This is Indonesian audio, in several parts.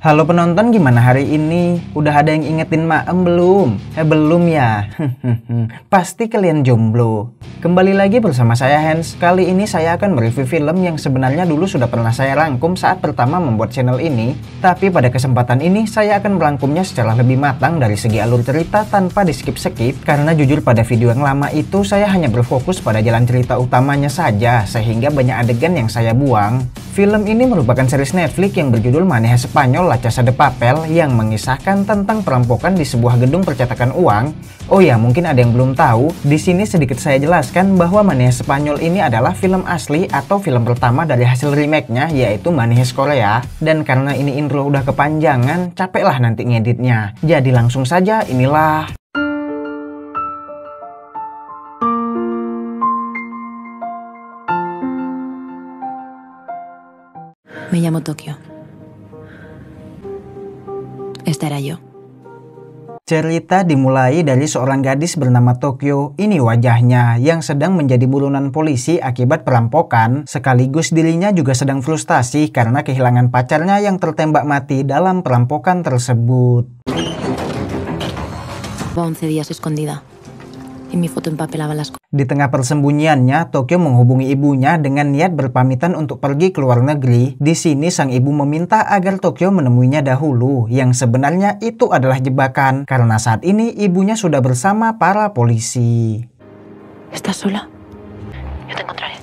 Halo penonton, gimana hari ini? Udah ada yang ingetin Maem belum? Belum ya? Pasti kalian jomblo. Kembali lagi bersama saya Hans. Kali ini saya akan mereview film yang sebenarnya dulu sudah pernah saya rangkum saat pertama membuat channel ini. Tapi pada kesempatan ini saya akan merangkumnya secara lebih matang dari segi alur cerita tanpa di skip-skip. Karena jujur pada video yang lama itu saya hanya berfokus pada jalan cerita utamanya saja, sehingga banyak adegan yang saya buang. Film ini merupakan series Netflix yang berjudul Maneja Spanyol La Casa de Papel yang mengisahkan tentang perampokan di sebuah gedung percetakan uang. Oh ya, mungkin ada yang belum tahu, di sini sedikit saya jelaskan bahwa Maneja Spanyol ini adalah film asli atau film pertama dari hasil remake-nya, yaitu Maneja Korea. Dan karena ini intro udah kepanjangan, capek lah nanti ngeditnya. Jadi langsung saja, inilah Me llamo Tokio. Esta era yo. Cerita dimulai dari seorang gadis bernama Tokio. Ini wajahnya yang sedang menjadi buronan polisi akibat perampokan. Sekaligus dirinya juga sedang frustasi karena kehilangan pacarnya yang tertembak mati dalam perampokan tersebut. 11 días escondida. Y mi foto empapelaba las cosas. Di tengah persembunyiannya, Tokio menghubungi ibunya dengan niat berpamitan untuk pergi ke luar negeri. Di sini sang ibu meminta agar Tokio menemuinya dahulu, yang sebenarnya itu adalah jebakan karena saat ini ibunya sudah bersama para polisi. ¿Estás sola? Yo te encontraré.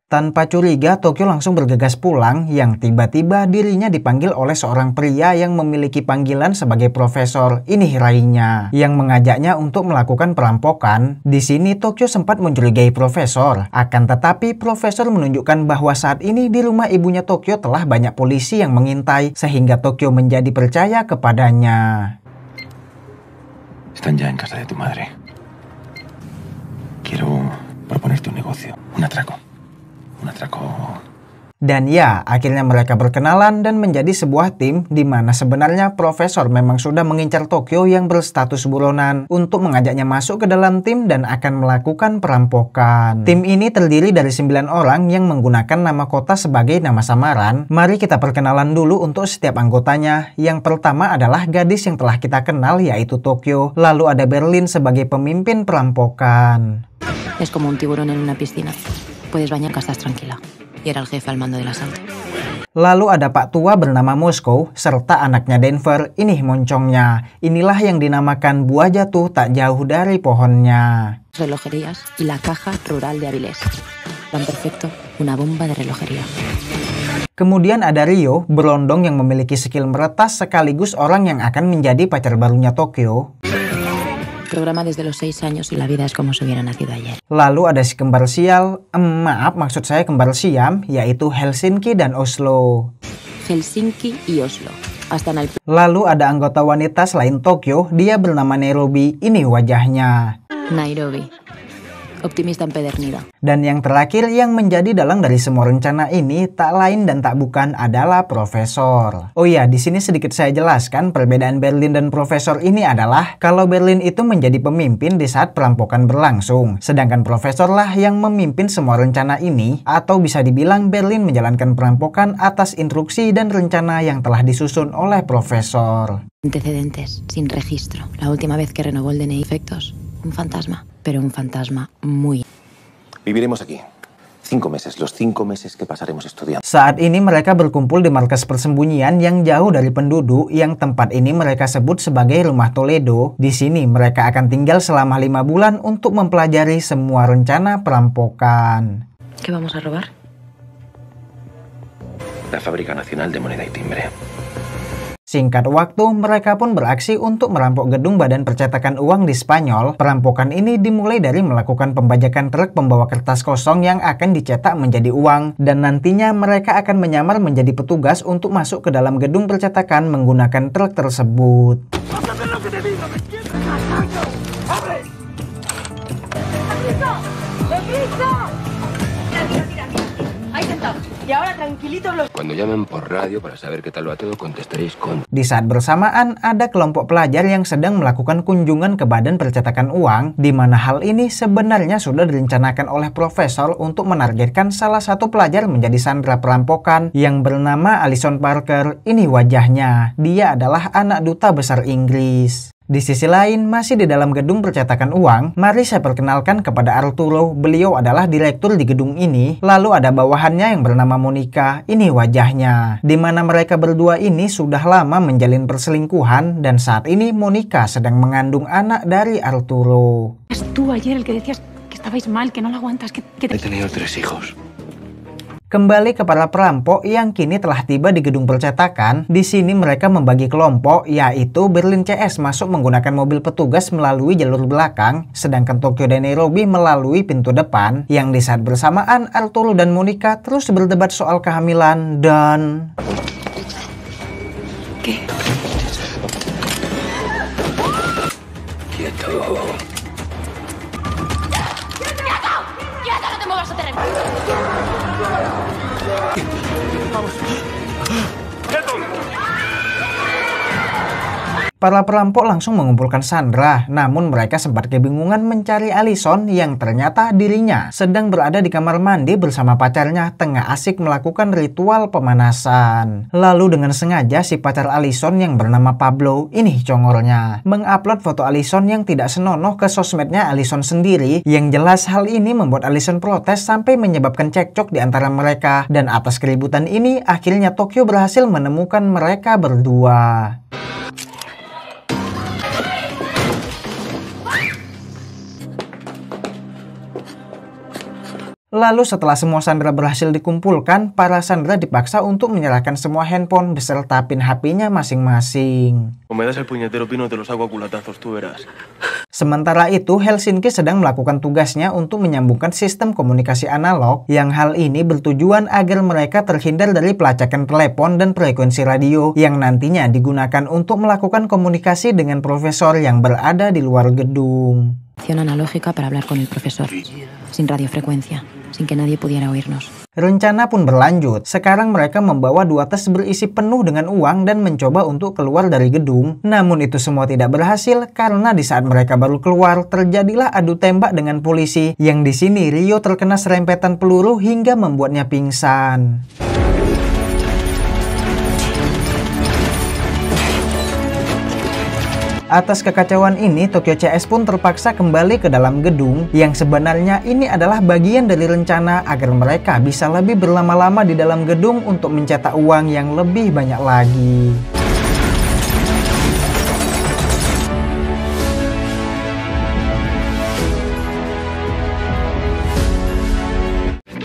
Tanpa curiga, Tokio langsung bergegas pulang, yang tiba-tiba dirinya dipanggil oleh seorang pria yang memiliki panggilan sebagai profesor. Ini Rainya, yang mengajaknya untuk melakukan perampokan. Di sini Tokio sempat mencurigai profesor, akan tetapi profesor menunjukkan bahwa saat ini di rumah ibunya Tokio telah banyak polisi yang mengintai, sehingga Tokio menjadi percaya kepadanya. Están ya en casa de tu madre. Quiero proponerte un negocio, un atraco. Dan ya, akhirnya mereka berkenalan dan menjadi sebuah tim di mana sebenarnya profesor memang sudah mengincar Tokio yang berstatus buronan untuk mengajaknya masuk ke dalam tim dan akan melakukan perampokan. Tim ini terdiri dari 9 orang yang menggunakan nama kota sebagai nama samaran. Mari kita perkenalan dulu untuk setiap anggotanya. Yang pertama adalah gadis yang telah kita kenal, yaitu Tokio. Lalu ada Berlin sebagai pemimpin perampokan. Es como un tiburón en una piscina. Puedes bañar que estás tranquila. Y era el jefe al mando del asalto. Lalu ada Pak Tua bernama Moskow serta anaknya Denver, ini moncongnya. Inilah yang dinamakan buah jatuh tak jauh dari pohonnya. Relojerías y la caja rural de Avilés. Plan perfecto, una bomba de relojería. Kemudian ada Rio, berondong yang memiliki skill meretas sekaligus orang yang akan menjadi pacar barunya Tokio. Programa desde los 6 años y la vida es como si hubiera nacido ayer. Lalu ada si kembar sial, maksud saya kembar siam, yaitu Helsinki dan Oslo. Helsinki y Oslo. Hasta en el... Lalu ada anggota wanita selain Tokio, dia bernama Nairobi, ini wajahnya. Nairobi. Optimista empedernida. Dan yang terakhir yang menjadi dalang dari semua rencana ini tak lain dan tak bukan adalah profesor. Oh ya, di sini sedikit saya jelaskan perbedaan Berlin dan profesor ini adalah kalau Berlin itu menjadi pemimpin di saat perampokan berlangsung, sedangkan profesor lah yang memimpin semua rencana ini, atau bisa dibilang Berlin menjalankan perampokan atas instruksi dan rencana yang telah disusun oleh profesor. Antecedentes, sin registro. La última vez que renovó el DNI, efectos, un fantasma. Pero un fantasma muy... Viviremos aquí 5 meses, los 5 meses que pasaremos estudiando. Saat ini mereka berkumpul di markas persembunyian yang jauh dari penduduk, yang tempat ini mereka sebut sebagai Rumah Toledo. Di sini mereka akan tinggal selama 5 bulan untuk mempelajari semua rencana perampokan. ¿Qué vamos a robar? La Fábrica Nacional de Moneda y Timbre. Singkat waktu, mereka pun beraksi untuk merampok gedung badan percetakan uang di Spanyol. Perampokan ini dimulai dari melakukan pembajakan truk pembawa kertas kosong yang akan dicetak menjadi uang. Dan nantinya mereka akan menyamar menjadi petugas untuk masuk ke dalam gedung percetakan menggunakan truk tersebut. Cuando llamen por radio para saber qué tal va todo, contestaréis con... Di saat bersamaan, ada kelompok pelajar yang sedang melakukan kunjungan ke badan percetakan uang, di mana hal ini sebenarnya sudah direncanakan oleh profesor untuk menargetkan salah satu pelajar menjadi sandera perampokan yang bernama Alison Parker. Ini wajahnya, dia adalah anak duta besar Inggris. Di sisi lain, masih di dalam gedung percetakan uang, mari saya perkenalkan kepada Arturo. Beliau adalah direktur di gedung ini. Lalu ada bawahannya yang bernama Monica. Ini wajahnya. Di mana mereka berdua ini sudah lama menjalin perselingkuhan dan saat ini Monica sedang mengandung anak dari Arturo. Es tú ayer el que decías que estabais mal, que no lo aguantas, que He tenido 3 hijos. Kembali ke para perampok yang kini telah tiba di gedung percetakan. Di sini mereka membagi kelompok, yaitu Berlin CS masuk menggunakan mobil petugas melalui jalur belakang, sedangkan Tokyo dan Nairobi melalui pintu depan. Yang di saat bersamaan Arturo dan Monica terus berdebat soal kehamilan dan... ¿Qué? Quieto. ¡Quieto, no te muevas a terreno! Para perampok langsung mengumpulkan Sandra, namun mereka sempat kebingungan mencari Alison yang ternyata dirinya sedang berada di kamar mandi bersama pacarnya tengah asik melakukan ritual pemanasan. Lalu dengan sengaja si pacar Alison yang bernama Pablo, ini congornya, mengupload foto Alison yang tidak senonoh ke sosmednya Alison sendiri. Yang jelas hal ini membuat Alison protes sampai menyebabkan cekcok di antara mereka. Dan atas keributan ini akhirnya Tokyo berhasil menemukan mereka berdua. Lalu setelah semua sandera berhasil dikumpulkan, para sandera dipaksa untuk menyerahkan semua handphone beserta pin HP-nya masing-masing. Sementara itu, Helsinki sedang melakukan tugasnya untuk menyambungkan sistem komunikasi analog, yang hal ini bertujuan agar mereka terhindar dari pelacakan telepon dan frekuensi radio yang nantinya digunakan untuk melakukan komunikasi dengan profesor yang berada di luar gedung. Analógica para hablar con el profesor, sin radiofrecuencia, sin que nadie pudiera oírnos. Rencana pun berlanjut. Sekarang mereka membawa 2 tas berisi penuh dengan uang dan mencoba untuk keluar dari gedung. Namun itu semua tidak berhasil karena di saat mereka baru keluar terjadilah adu tembak dengan polisi. Yang di sini Rio terkena serempetan peluru hingga membuatnya pingsan. Atas kekacauan ini, Tokyo CS pun terpaksa kembali ke dalam gedung yang sebenarnya ini adalah bagian dari rencana agar mereka bisa lebih berlama-lama di dalam gedung untuk mencetak uang yang lebih banyak lagi.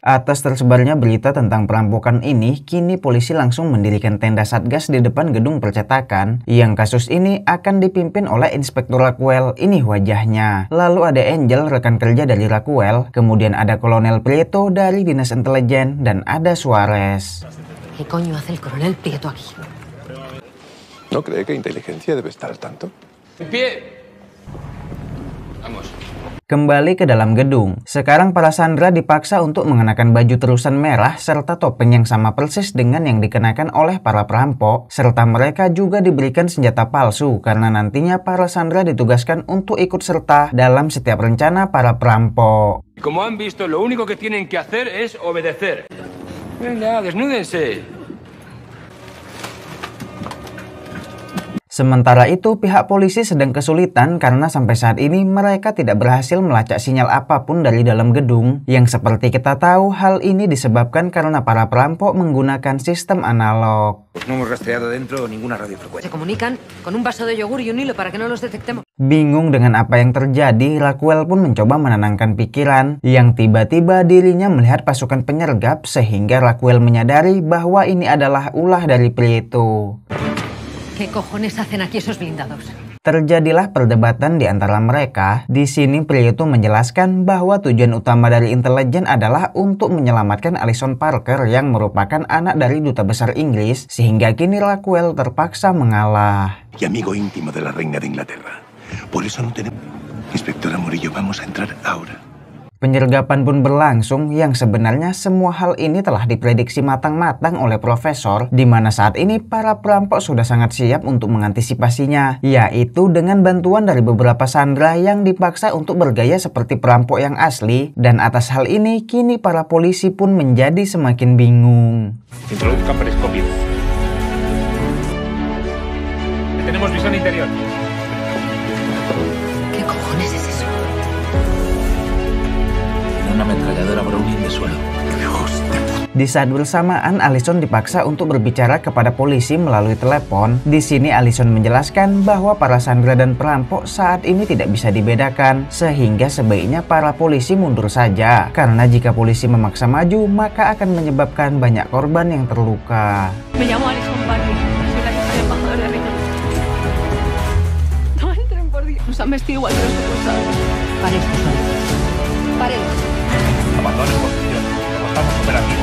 Atas tersebarnya berita tentang perampokan ini, kini polisi langsung mendirikan tenda satgas di depan gedung percetakan, yang kasus ini akan dipimpin oleh Inspektur Raquel. Ini wajahnya. Lalu ada Angel, rekan kerja dari Raquel, kemudian ada Kolonel Prieto dari Dinas Intelijen, dan ada Suarez. ¿Qué coño hace el coronel Prieto aquí? ¿No cree que inteligencia debe estar al tanto? ¡En pie! Vamos. Kembali ke dalam gedung. Sekarang para sandera dipaksa untuk mengenakan baju terusan merah serta topeng yang sama persis dengan yang dikenakan oleh para perampok, serta mereka juga diberikan senjata palsu karena nantinya para sandera ditugaskan untuk ikut serta dalam setiap rencana para perampok. Como han visto, lo único que tienen que hacer es obedecer. Venga, desnúdense. Sementara itu, pihak polisi sedang kesulitan karena sampai saat ini mereka tidak berhasil melacak sinyal apapun dari dalam gedung. Yang seperti kita tahu, hal ini disebabkan karena para perampok menggunakan sistem analog. No hemos rastreado dentro ninguna radiofrecuencia. Se comunican con un vaso de yogur y un hilo para que no los detectemos. Bingung dengan apa yang terjadi, Raquel pun mencoba menenangkan pikiran. Yang tiba-tiba dirinya melihat pasukan penyergap sehingga Raquel menyadari bahwa ini adalah ulah dari Prieto. ¿Qué cojones hacen aquí esos blindados? Terjadilah perdebatan di antara mereka. Di sini Prieto menjelaskan bahwa tujuan utama dari intelijen adalah untuk menyelamatkan Alison Parker yang merupakan anak dari duta besar Inggris, sehingga kini Raquel terpaksa mengalah. Y amigo íntimo de la reina de Inglaterra. Por eso no tenemos... Inspectora Murillo, vamos a entrar ahora. Penyergapan pun berlangsung yang sebenarnya semua hal ini telah diprediksi matang-matang oleh Profesor, di mana saat ini para perampok sudah sangat siap untuk mengantisipasinya, yaitu dengan bantuan dari beberapa sandera yang dipaksa untuk bergaya seperti perampok yang asli, dan atas hal ini kini para polisi pun menjadi semakin bingung. Introduzcan periscopio. Tenemos visión interior. ¿Qué cojones es eso? Una ametralladora Browning de suelo. Di saat bersamaan, Allison dipaksa untuk berbicara kepada polisi melalui telepon. Di sini Allison menjelaskan bahwa para sandera dan perampok saat ini tidak bisa dibedakan, sehingga sebaiknya para polisi mundur saja. Karena jika polisi memaksa maju, maka akan menyebabkan banyak korban yang terluka. Me llamo Alison Barry. Soy la hija del embajador de Reino. No entren, por Dios. Nos han vestido igual que los secuestrados. Pare esto, pare. Abandonen posición. Trabajamos operativo.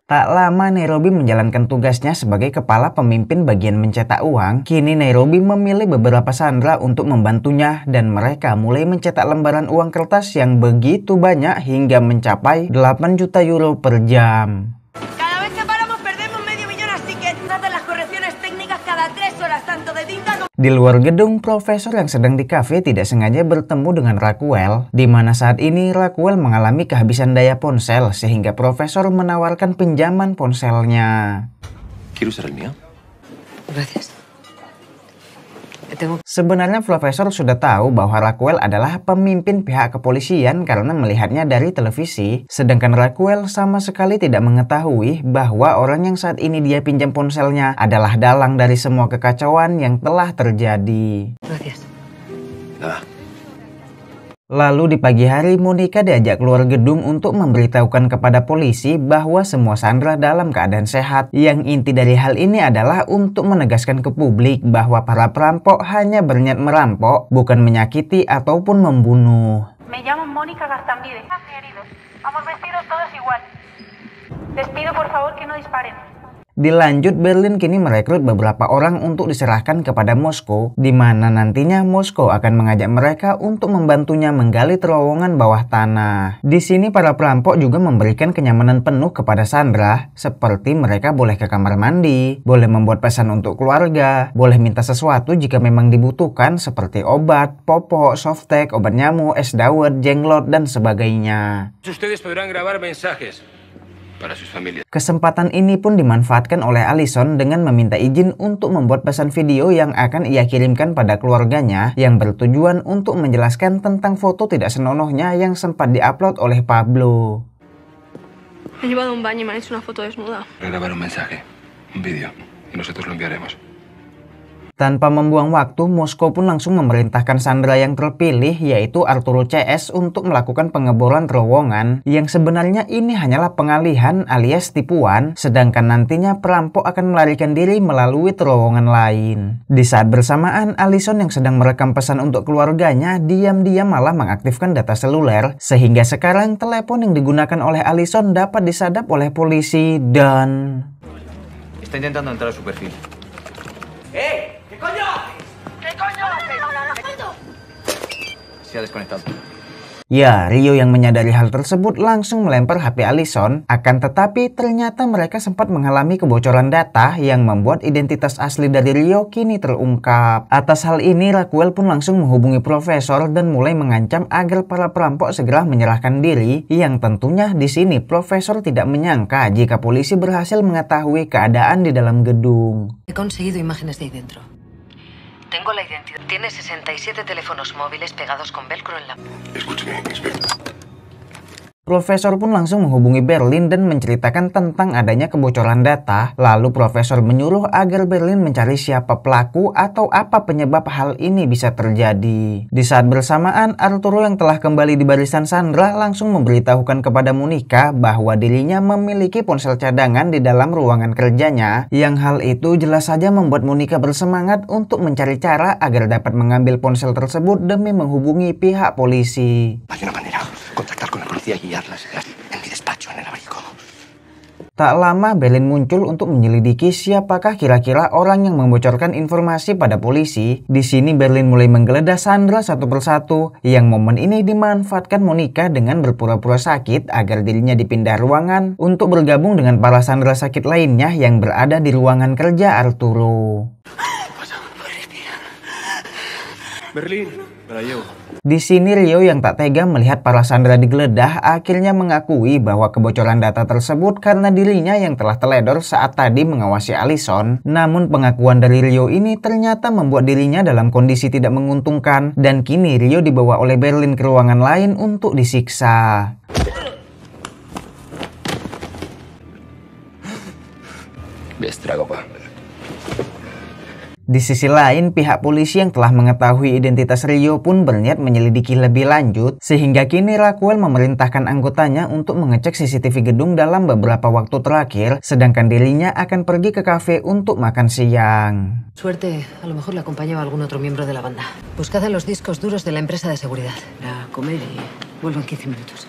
Tak lama Nairobi menjalankan tugasnya sebagai kepala pemimpin bagian mencetak uang. Kini Nairobi memilih beberapa sandera untuk membantunya dan mereka mulai mencetak lembaran uang kertas yang begitu banyak hingga mencapai 8 juta euro per jam. Cada vez que paramos perdemos medio millón, así que hacen las correcciones técnicas cada 3 horas, tanto de tinta como... Di luar gedung, Profesor yang sedang di kafe tidak sengaja bertemu dengan Raquel, di mana saat ini Raquel mengalami kehabisan daya ponsel sehingga Profesor menawarkan pinjaman ponselnya. ¿Quieres usar el mío? Gracias. Sebenarnya Profesor sudah tahu bahwa Raquel adalah pemimpin pihak kepolisian karena melihatnya dari televisi, sedangkan Raquel sama sekali tidak mengetahui bahwa orang yang saat ini dia pinjam ponselnya adalah dalang dari semua kekacauan yang telah terjadi. Gracias. Nada. Lalu di pagi hari, Monica diajak keluar gedung untuk memberitahukan kepada polisi bahwa semua sandera dalam keadaan sehat. Yang inti dari hal ini adalah untuk menegaskan ke publik bahwa para perampok hanya berniat merampok, bukan menyakiti ataupun membunuh. Me llamo Mónica Gastambide. Heridos. Vamos vestidos todos igual. Les pido por favor que no disparen. Dilanjut, Berlin kini merekrut beberapa orang untuk diserahkan kepada Moskow, di mana nantinya Moskow akan mengajak mereka untuk membantunya menggali terowongan bawah tanah. Di sini para perampok juga memberikan kenyamanan penuh kepada sandera, seperti mereka boleh ke kamar mandi, boleh membuat pesan untuk keluarga, boleh minta sesuatu jika memang dibutuhkan seperti obat, popok, softtek, obat nyamuk, es dawet, jenglot, dan sebagainya. Ustedes podrán grabar mensajes para sus familias. Kesempatan ini pun dimanfaatkan oleh Allison dengan meminta izin untuk membuat pesan video yang akan ia kirimkan pada keluarganya yang bertujuan untuk menjelaskan tentang foto tidak senonohnya yang sempat diupload oleh Pablo. He llevado a un baño y me han hecho una foto desnuda. Grabar un mensaje, un vídeo, y nosotros lo enviaremos. Tanpa membuang waktu, Moskow pun langsung memerintahkan sandera yang terpilih yaitu Arturo CS untuk melakukan pengeboran terowongan yang sebenarnya ini hanyalah pengalihan alias tipuan, sedangkan nantinya perampok akan melarikan diri melalui terowongan lain. Di saat bersamaan, Allison yang sedang merekam pesan untuk keluarganya diam-diam malah mengaktifkan data seluler sehingga sekarang telepon yang digunakan oleh Allison dapat disadap oleh polisi dan... Está intentando entrar a su perfil. ¿Qué coño haces? ¿Qué coño haces? Se ha desconectado. Ya, Rio yang menyadari hal tersebut langsung melempar HP Allison, akan tetapi ternyata mereka sempat mengalami kebocoran data yang membuat identitas asli dari Rio kini terungkap. Atas hal ini, Raquel pun langsung menghubungi Profesor dan mulai mengancam agar para perampok segera menyerahkan diri, yang tentunya di sini Profesor tidak menyangka jika polisi berhasil mengetahui keadaan di dalam gedung. He conseguido imágenes de ahí dentro. Tengo la identidad. Tiene 67 teléfonos móviles pegados con velcro en la... Escúcheme, inspector. Profesor pun langsung menghubungi Berlin dan menceritakan tentang adanya kebocoran data. Lalu Profesor menyuruh agar Berlin mencari siapa pelaku atau apa penyebab hal ini bisa terjadi. Di saat bersamaan, Arturo yang telah kembali di barisan sandera langsung memberitahukan kepada Monica bahwa dirinya memiliki ponsel cadangan di dalam ruangan kerjanya, yang hal itu jelas saja membuat Monica bersemangat untuk mencari cara agar dapat mengambil ponsel tersebut demi menghubungi pihak polisi. Hay una manera, contactar con la policía y guiarlas en mi despacho en el abrigo. Tak lama Berlin muncul untuk menyelidiki siapakah kira-kira orang yang membocorkan informasi pada polisi. Di sini Berlin mulai menggeledah Sandra satu persatu, yang momen ini dimanfaatkan Monica dengan berpura-pura sakit agar dirinya dipindah ruangan untuk bergabung dengan para Sandra sakit lainnya yang berada di ruangan kerja Arturo. Berlín, me la llevo. Di sini Rio yang tak tega melihat para Sandra digeledah akhirnya mengakui bahwa kebocoran data tersebut karena dirinya yang telah teledor saat tadi mengawasi Allison. Namun pengakuan dari Rio ini ternyata membuat dirinya dalam kondisi tidak menguntungkan dan kini Rio dibawa oleh Berlin ke ruangan lain untuk disiksa. Estrago, pa. Di sisi lain, pihak polisi yang telah mengetahui identitas Rio pun berniat menyelidiki lebih lanjut, sehingga kini Raquel memerintahkan anggotanya untuk mengecek CCTV gedung dalam beberapa waktu terakhir, sedangkan dirinya akan pergi ke kafe untuk makan siang. Suerte, a lo mejor le acompañaba algún otro miembro de la banda. Buscad en los discos duros de la empresa de seguridad. A comer y vuelvo en 15 minutos.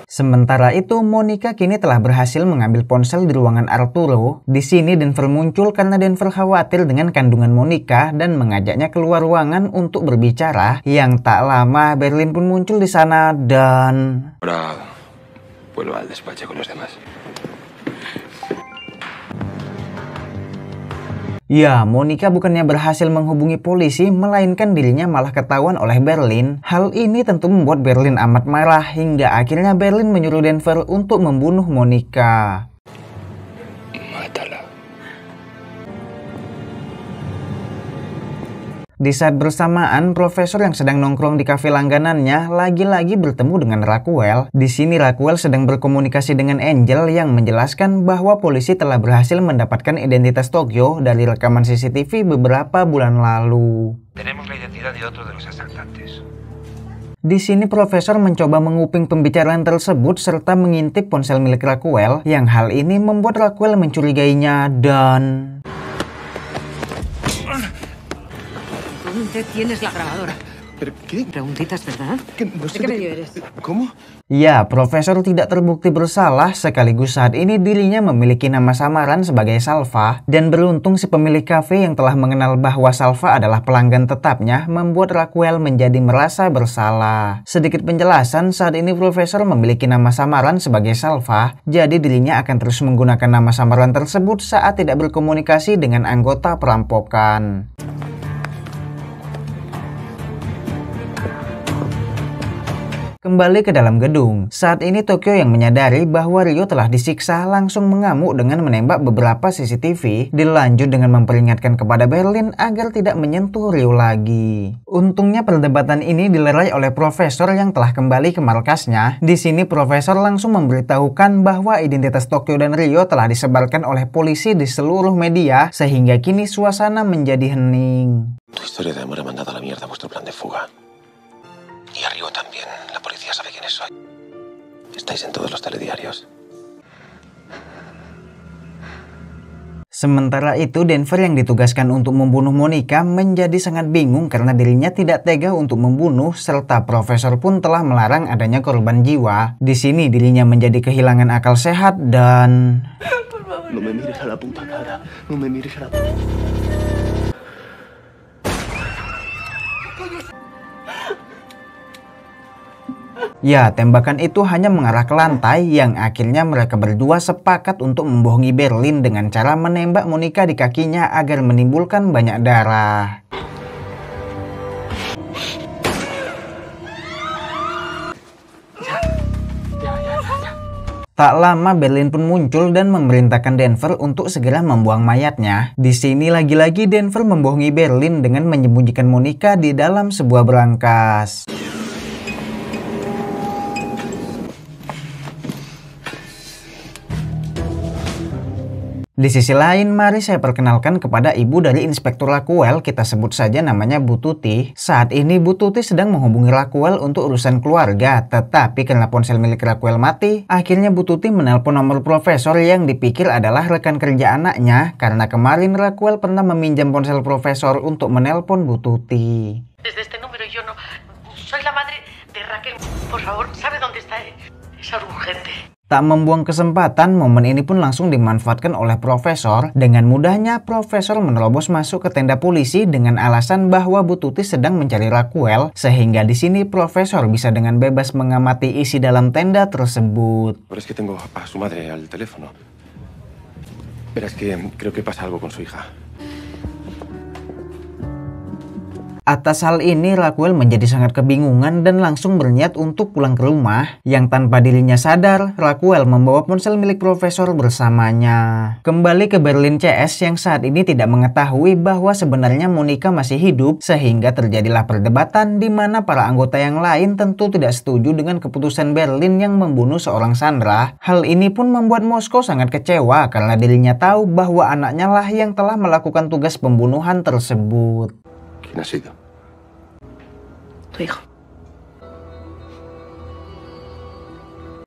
Sementara itu, Monica kini telah berhasil mengambil ponsel di ruangan Arturo. Di sini Denver muncul karena Denver khawatir dengan kandungan Monica dan mengajaknya keluar ruangan untuk berbicara. Yang tak lama Berlin pun muncul di sana dan... Ahora vuelvo al despacho con los demás. Ya, Monica bukannya berhasil menghubungi polisi, melainkan dirinya malah ketahuan oleh Berlin. Hal ini tentu membuat Berlin amat marah, hingga akhirnya Berlin menyuruh Denver untuk membunuh Monica. Mátala. Di saat bersamaan, profesor yang sedang nongkrong di kafe langganannya lagi-lagi bertemu dengan Raquel. Di sini Raquel sedang berkomunikasi dengan Angel yang menjelaskan bahwa polisi telah berhasil mendapatkan identitas Tokyo dari rekaman CCTV beberapa bulan lalu. Tenemos la identidad de otro de los asaltantes. Di sini profesor mencoba menguping pembicaraan tersebut serta mengintip ponsel milik Raquel, yang hal ini membuat Raquel mencurigainya dan... ¿Dónde tienes la grabadora? ¿Pero qué? Preguntitas, ¿verdad? No sé ¿De qué medio eres? ¿Cómo? Ya, profesor tidak terbukti bersalah, sekaligus saat ini dirinya memiliki nama samaran sebagai Salva, dan beruntung si pemilik kafe yang telah mengenal bahwa Salva adalah pelanggan tetapnya membuat Raquel menjadi merasa bersalah. Sedikit penjelasan, saat ini profesor memiliki nama samaran sebagai Salva, jadi dirinya akan terus menggunakan nama samaran tersebut saat tidak berkomunikasi dengan anggota perampokan. Kembali ke dalam gedung, saat ini Tokyo yang menyadari bahwa Rio telah disiksa langsung mengamuk dengan menembak beberapa CCTV, dilanjut dengan memperingatkan kepada Berlin agar tidak menyentuh Rio lagi. Untungnya perdebatan ini dilerai oleh profesor yang telah kembali ke markasnya. Di sini profesor langsung memberitahukan bahwa identitas Tokyo dan Rio telah disebarkan oleh polisi di seluruh media, sehingga kini suasana menjadi hening. Tu historia de amor ha mandado a la mierda vuestro plan de fuga. Y a Rio también. La policía sabe quiénes soy. Estáis en todos los telediarios. Sementara itu, Denver yang ditugaskan untuk membunuh Monica menjadi sangat bingung karena dirinya tidak tega untuk membunuh, serta profesor pun telah melarang adanya korban jiwa. Di sini dirinya menjadi kehilangan akal sehat dan... No me mires a la puta cara. No me mires a la puta... Ya, tembakan itu hanya mengarah ke lantai yang akhirnya mereka berdua sepakat untuk membohongi Berlin dengan cara menembak Monica di kakinya agar menimbulkan banyak darah. Tak lama Berlin pun muncul dan memerintahkan Denver untuk segera membuang mayatnya. Di sini lagi-lagi Denver membohongi Berlin dengan menyembunyikan Monica di dalam sebuah berangkas. Di sisi lain, mari saya perkenalkan kepada ibu dari Inspektur Raquel, kita sebut saja namanya Bu Tuti. Saat ini Bu Tuti sedang menghubungi Raquel untuk urusan keluarga, tetapi karena ponsel milik Raquel mati, akhirnya Bu Tuti menelpon nomor profesor yang dipikir adalah rekan kerja anaknya, karena kemarin Raquel pernah meminjam ponsel profesor untuk menelpon Bu Tuti. Desde este número yo no... Soy la madre de Raquel. Por favor, ¿sabe dónde está? Es urgente. Tak membuang kesempatan, momen ini pun langsung dimanfaatkan oleh Profesor. Dengan mudahnya, Profesor menerobos masuk ke tenda polisi dengan alasan bahwa Bu Tuti sedang mencari Raquel, sehingga di sini Profesor bisa dengan bebas mengamati isi dalam tenda tersebut. Pero es que tengo a su madre al teléfono. Verás que creo que pasa algo con su hija. Atas hal ini, Raquel menjadi sangat kebingungan dan langsung berniat untuk pulang ke rumah. Yang tanpa dirinya sadar, Raquel membawa ponsel milik Profesor bersamanya. Kembali ke Berlin CS yang saat ini tidak mengetahui bahwa sebenarnya Monica masih hidup, sehingga terjadilah perdebatan di mana para anggota yang lain tentu tidak setuju dengan keputusan Berlin yang membunuh seorang Sandra. Hal ini pun membuat Moskow sangat kecewa karena dirinya tahu bahwa anaknya lah yang telah melakukan tugas pembunuhan tersebut. ¿Quién ha sido? Tu hijo.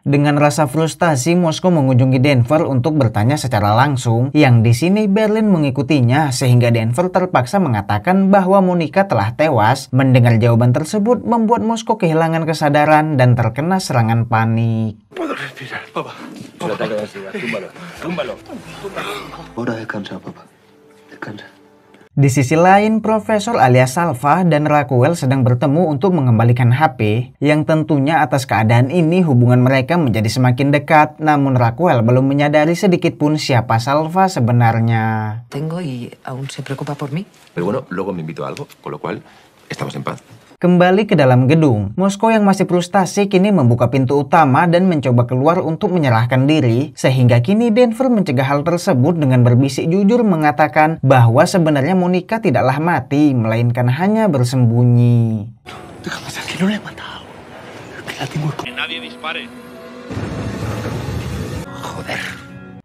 Dengan rasa frustasi, Moskow mengunjungi Denver untuk bertanya secara langsung. Yang di sini Berlin mengikutinya sehingga Denver terpaksa mengatakan bahwa Monica telah tewas. Mendengar jawaban tersebut membuat Moskow kehilangan kesadaran dan terkena serangan panik. Puedo respirar, papá. Túmbalo. Ahora descansa, papá. Descansa. Di sisi lain, Profesor alias Salva dan Raquel sedang bertemu untuk mengembalikan HP, yang tentunya atas keadaan ini hubungan mereka menjadi semakin dekat, namun Raquel belum menyadari sedikit pun siapa Salva sebenarnya. Tengo y aún se preocupa por mí. Pero bueno, luego me invito a algo, con lo cual estamos en paz. Kembali ke dalam gedung, Moskow yang masih frustasi kini membuka pintu utama dan mencoba keluar untuk menyerahkan diri, sehingga kini Denver mencegah hal tersebut dengan berbisik jujur mengatakan bahwa sebenarnya Monica tidaklah mati, melainkan hanya bersembunyi.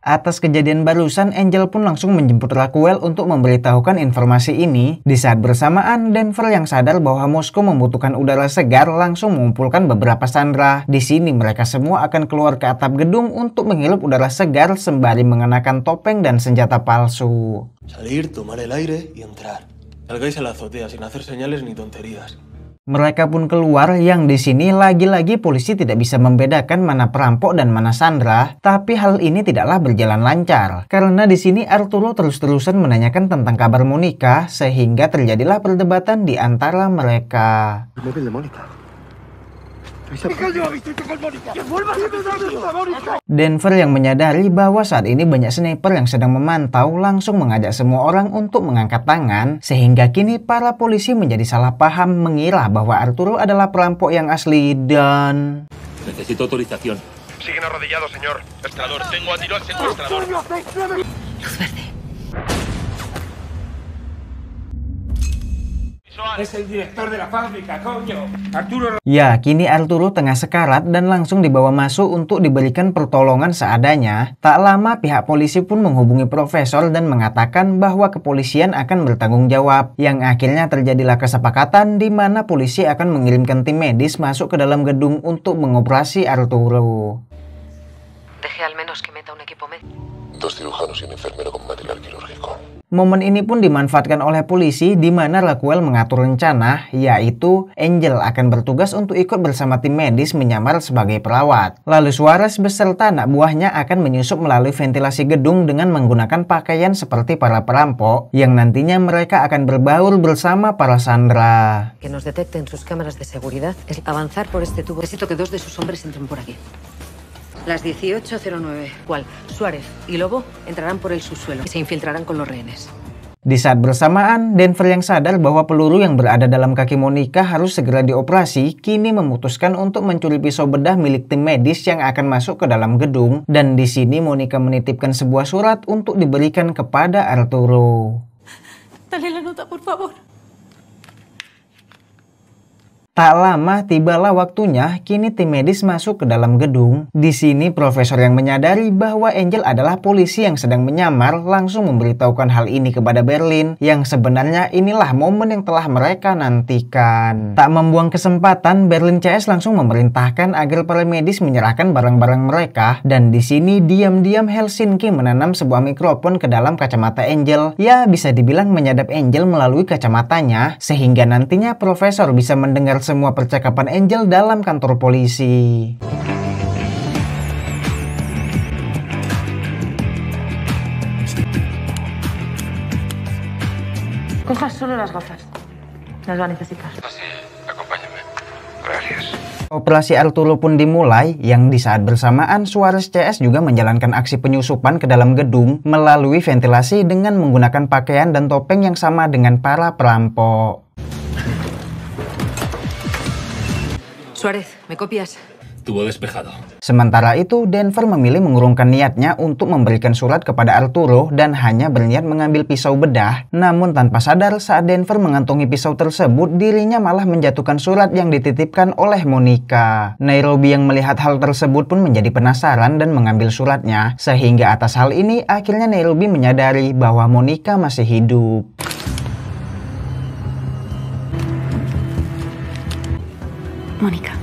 Atas kejadian barusan, Angel pun langsung menjemput Raquel untuk memberitahukan informasi ini. Di saat bersamaan, Denver yang sadar bahwa Moskow membutuhkan udara segar langsung mengumpulkan beberapa Sandra. Di sini mereka semua akan keluar ke atap gedung untuk menghirup udara segar sembari mengenakan topeng dan senjata palsu. Salir, tomar el aire y entrar. Salgáis a la azotea sin hacer señales ni tonterías. Mereka pun keluar, yang di sini lagi-lagi polisi tidak bisa membedakan mana perampok dan mana Sandra. Tapi hal ini tidaklah berjalan lancar karena di sini Arturo terus-terusan menanyakan tentang kabar Monica, sehingga terjadilah perdebatan di antara mereka. Denver yang menyadari bahwa saat ini banyak sniper yang sedang memantau langsung mengajak semua orang untuk mengangkat tangan, sehingga kini para polisi menjadi salah paham mengira bahwa Arturo adalah perampok yang asli dan... Necesito autorización. Siguen arrodillados, señor. Secuestrador, tengo a tiro al secuestrador. Luz verde. Es el director de la fábrica, coño. Arturo. Ya, kini Arturo tengah sekarat dan langsung dibawa masuk untuk diberikan pertolongan seadanya. Tak lama pihak polisi pun menghubungi Profesor dan mengatakan bahwa kepolisian akan bertanggung jawab. Yang akhirnya terjadilah kesepakatan di mana polisi akan mengirimkan tim medis masuk ke dalam gedung untuk mengoperasi Arturo. Deje al menos que meta un equipo médico. 2 cirujanos y un enfermero con material quirúrgico. Momen ini pun dimanfaatkan oleh polisi di mana Raquel mengatur rencana, yaitu Angel akan bertugas untuk ikut bersama tim medis menyamar sebagai perawat. Lalu Suarez beserta anak buahnya akan menyusup melalui ventilasi gedung dengan menggunakan pakaian seperti para perampok, yang nantinya mereka akan berbaur bersama para Sandra. Que nos detecten sus cámaras de seguridad es avanzar por este tubo. Necesito que 2 de sus hombres entren por aquí. Las 18:09. ¿Cuál? Suárez y Lobo entrarán por el subsuelo y se infiltrarán con los rehenes. Di saat bersamaan, Denver yang sadar bahwa peluru yang berada dalam kaki Monica harus segera dioperasi, kini memutuskan untuk mencuri pisau bedah milik tim medis yang akan masuk ke dalam gedung. Dan di sini Monica menitipkan sebuah surat untuk diberikan kepada Arturo. Dale la nota, por favor. Tak lama tibalah waktunya, kini tim medis masuk ke dalam gedung. Di sini Profesor yang menyadari bahwa Angel adalah polisi yang sedang menyamar langsung memberitahukan hal ini kepada Berlin, yang sebenarnya inilah momen yang telah mereka nantikan. Tak membuang kesempatan, Berlin CS langsung memerintahkan agar para medis menyerahkan barang-barang mereka, dan di sini diam-diam Helsinki menanam sebuah mikrofon ke dalam kacamata Angel. Ya, bisa dibilang menyadap Angel melalui kacamatanya, sehingga nantinya Profesor bisa mendengar semua percakapan Angel dalam kantor polisi. Cojas solo las gafas. Las va a necesitar. Sí, acompáñame. Gracias. Operasi Arturo pun dimulai, yang di saat bersamaan Suarez CS juga menjalankan aksi penyusupan ke dalam gedung melalui ventilasi dengan menggunakan pakaian dan topeng yang sama dengan para perampok. Suárez, ¿me copias? Tuvo despejado. Sementara itu, Denver memilih mengurungkan niatnya untuk memberikan surat kepada Arturo dan hanya berniat mengambil pisau bedah. Namun tanpa sadar, saat Denver mengantongi pisau tersebut, dirinya malah menjatuhkan surat yang dititipkan oleh Monica. Nairobi yang melihat hal tersebut pun menjadi penasaran dan mengambil suratnya. Sehingga atas hal ini, akhirnya Nairobi menyadari bahwa Monica masih hidup. Monica.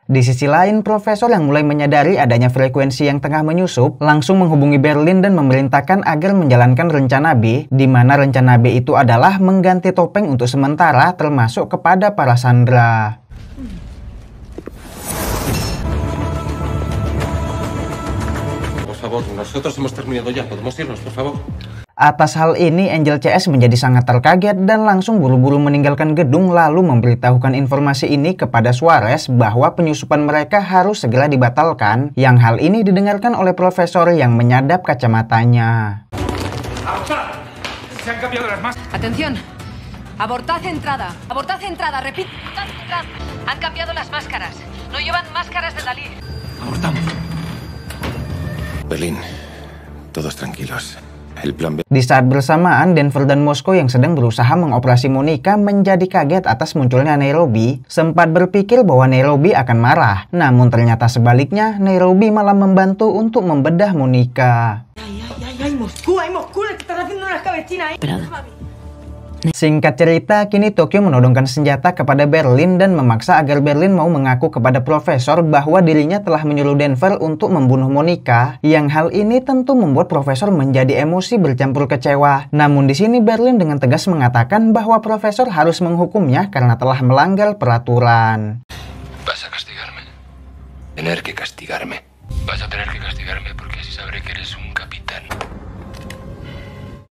Di sisi lain, Profesor yang mulai menyadari adanya frekuensi yang tengah menyusup, langsung menghubungi Berlin dan memerintahkan agar menjalankan rencana B, di mana rencana B itu adalah mengganti topeng untuk sementara termasuk kepada para sandera. Por favor, nosotros hemos terminado ya. ¿Podemos irnos, por favor? Atas hal ini, Angel CS menjadi sangat terkaget dan langsung buru-buru meninggalkan gedung lalu memberitahukan informasi ini kepada Suarez bahwa penyusupan mereka harus segera dibatalkan, yang hal ini didengarkan oleh Profesor yang menyadap kacamatanya. Atención, abortad entrada, repito, abortad entrada. Han cambiado las máscaras, no llevan máscaras de Dalí. Abortamos. Berlín, todos tranquilos. El plan B. Di saat bersamaan, Denver dan Moskow yang sedang berusaha mengoperasi Monica menjadi kaget atas munculnya Nairobi, sempat berpikir bahwa Nairobi akan marah. Namun ternyata sebaliknya, Nairobi malah membantu untuk membedah Monica. Ay, Moscú, le están haciendo unas cabecinas ahí. Singkat cerita, kini Tokyo menodongkan senjata kepada Berlin dan memaksa agar Berlin mau mengaku kepada Profesor bahwa dirinya telah menyuruh Denver untuk membunuh Monica, yang hal ini tentu membuat Profesor menjadi emosi bercampur kecewa. Namun di sini Berlin dengan tegas mengatakan bahwa Profesor harus menghukumnya karena telah melanggar peraturan. Vas a castigarme. Tener que castigarme. Vas a tener que castigarme porque así sabré que eres un capitán.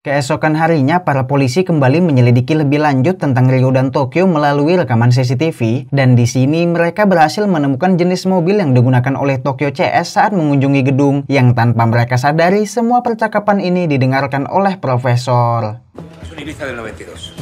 Keesokan harinya, para polisi kembali menyelidiki lebih lanjut tentang Rio dan Tokyo melalui rekaman CCTV, dan di sini mereka berhasil menemukan jenis mobil yang digunakan oleh Tokyo CS saat mengunjungi gedung, yang tanpa mereka sadari semua percakapan ini didengarkan oleh Profesor. Es un Ibiza del 92.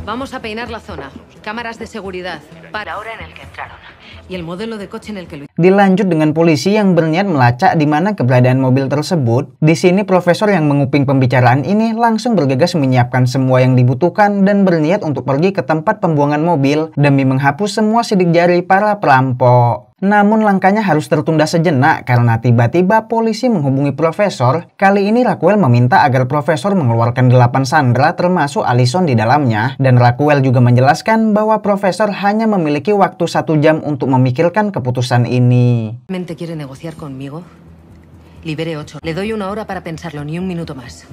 Vamos a peinar la zona. Cámaras de seguridad. Para ahora en el que entraron. Y el modelo de coche en el que lo... Dilanjut dengan polisi yang berniat melacak di mana keberadaan mobil tersebut. Di sini Profesor yang menguping pembicaraan ini langsung bergegas menyiapkan semua yang dibutuhkan dan berniat untuk pergi ke tempat pembuangan mobil demi menghapus semua sidik jari para perampok. Namun langkahnya harus tertunda sejenak karena tiba-tiba polisi menghubungi Profesor. Kali ini Raquel meminta agar Profesor mengeluarkan 8 sandera termasuk Allison di dalamnya. Dan Raquel juga menjelaskan bahwa Profesor hanya memiliki waktu 1 jam untuk memikirkan keputusan ini. ¿Quiere negociar conmigo? Libere 8. Le doy 1 hora para pensarlo, ni 1 minuto más.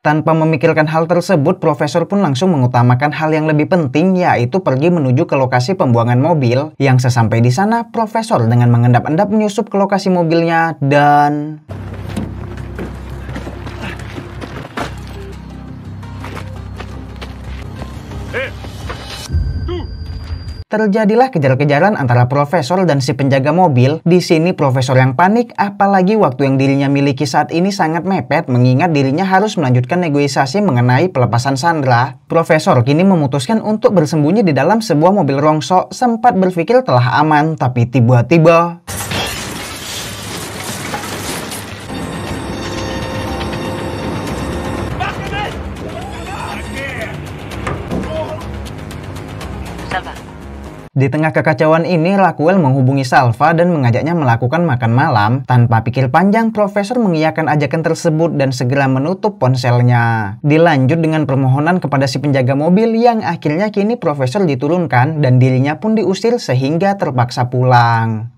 Tanpa memikirkan hal tersebut, Profesor pun langsung mengutamakan hal yang lebih penting, yaitu pergi menuju ke lokasi pembuangan mobil. Yang sesampai di sana, Profesor dengan mengendap-endap menyusup ke lokasi mobilnya dan... Terjadilah kejar-kejaran antara Profesor dan si penjaga mobil. Di sini Profesor yang panik, apalagi waktu yang dirinya miliki saat ini sangat mepet, mengingat dirinya harus melanjutkan negosiasi mengenai pelepasan sandera. Profesor kini memutuskan untuk bersembunyi di dalam sebuah mobil rongsok. Sempat berpikir telah aman, tapi tiba-tiba... Di tengah kekacauan ini, Raquel menghubungi Salva dan mengajaknya melakukan makan malam. Tanpa pikir panjang, Profesor mengiyakan ajakan tersebut dan segera menutup ponselnya. Dilanjut dengan permohonan kepada si penjaga mobil yang akhirnya kini Profesor diturunkan dan dirinya pun diusir sehingga terpaksa pulang.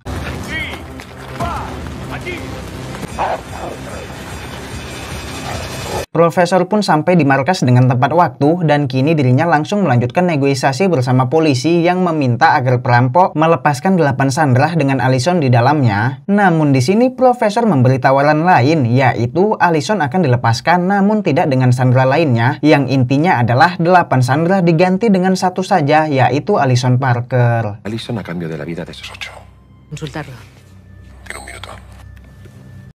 Profesor pun sampai di markas dengan tepat waktu dan kini dirinya langsung melanjutkan negosiasi bersama polisi yang meminta agar perampok melepaskan 8 sandera dengan Allison di dalamnya. Namun di sini Profesor memberi tawaran lain, yaitu Allison akan dilepaskan namun tidak dengan sandera lainnya, yang intinya adalah 8 sandera diganti dengan satu saja, yaitu Allison Parker. Allison a cambio de la vida de esos 8. Consultarlo. Tiene un minuto.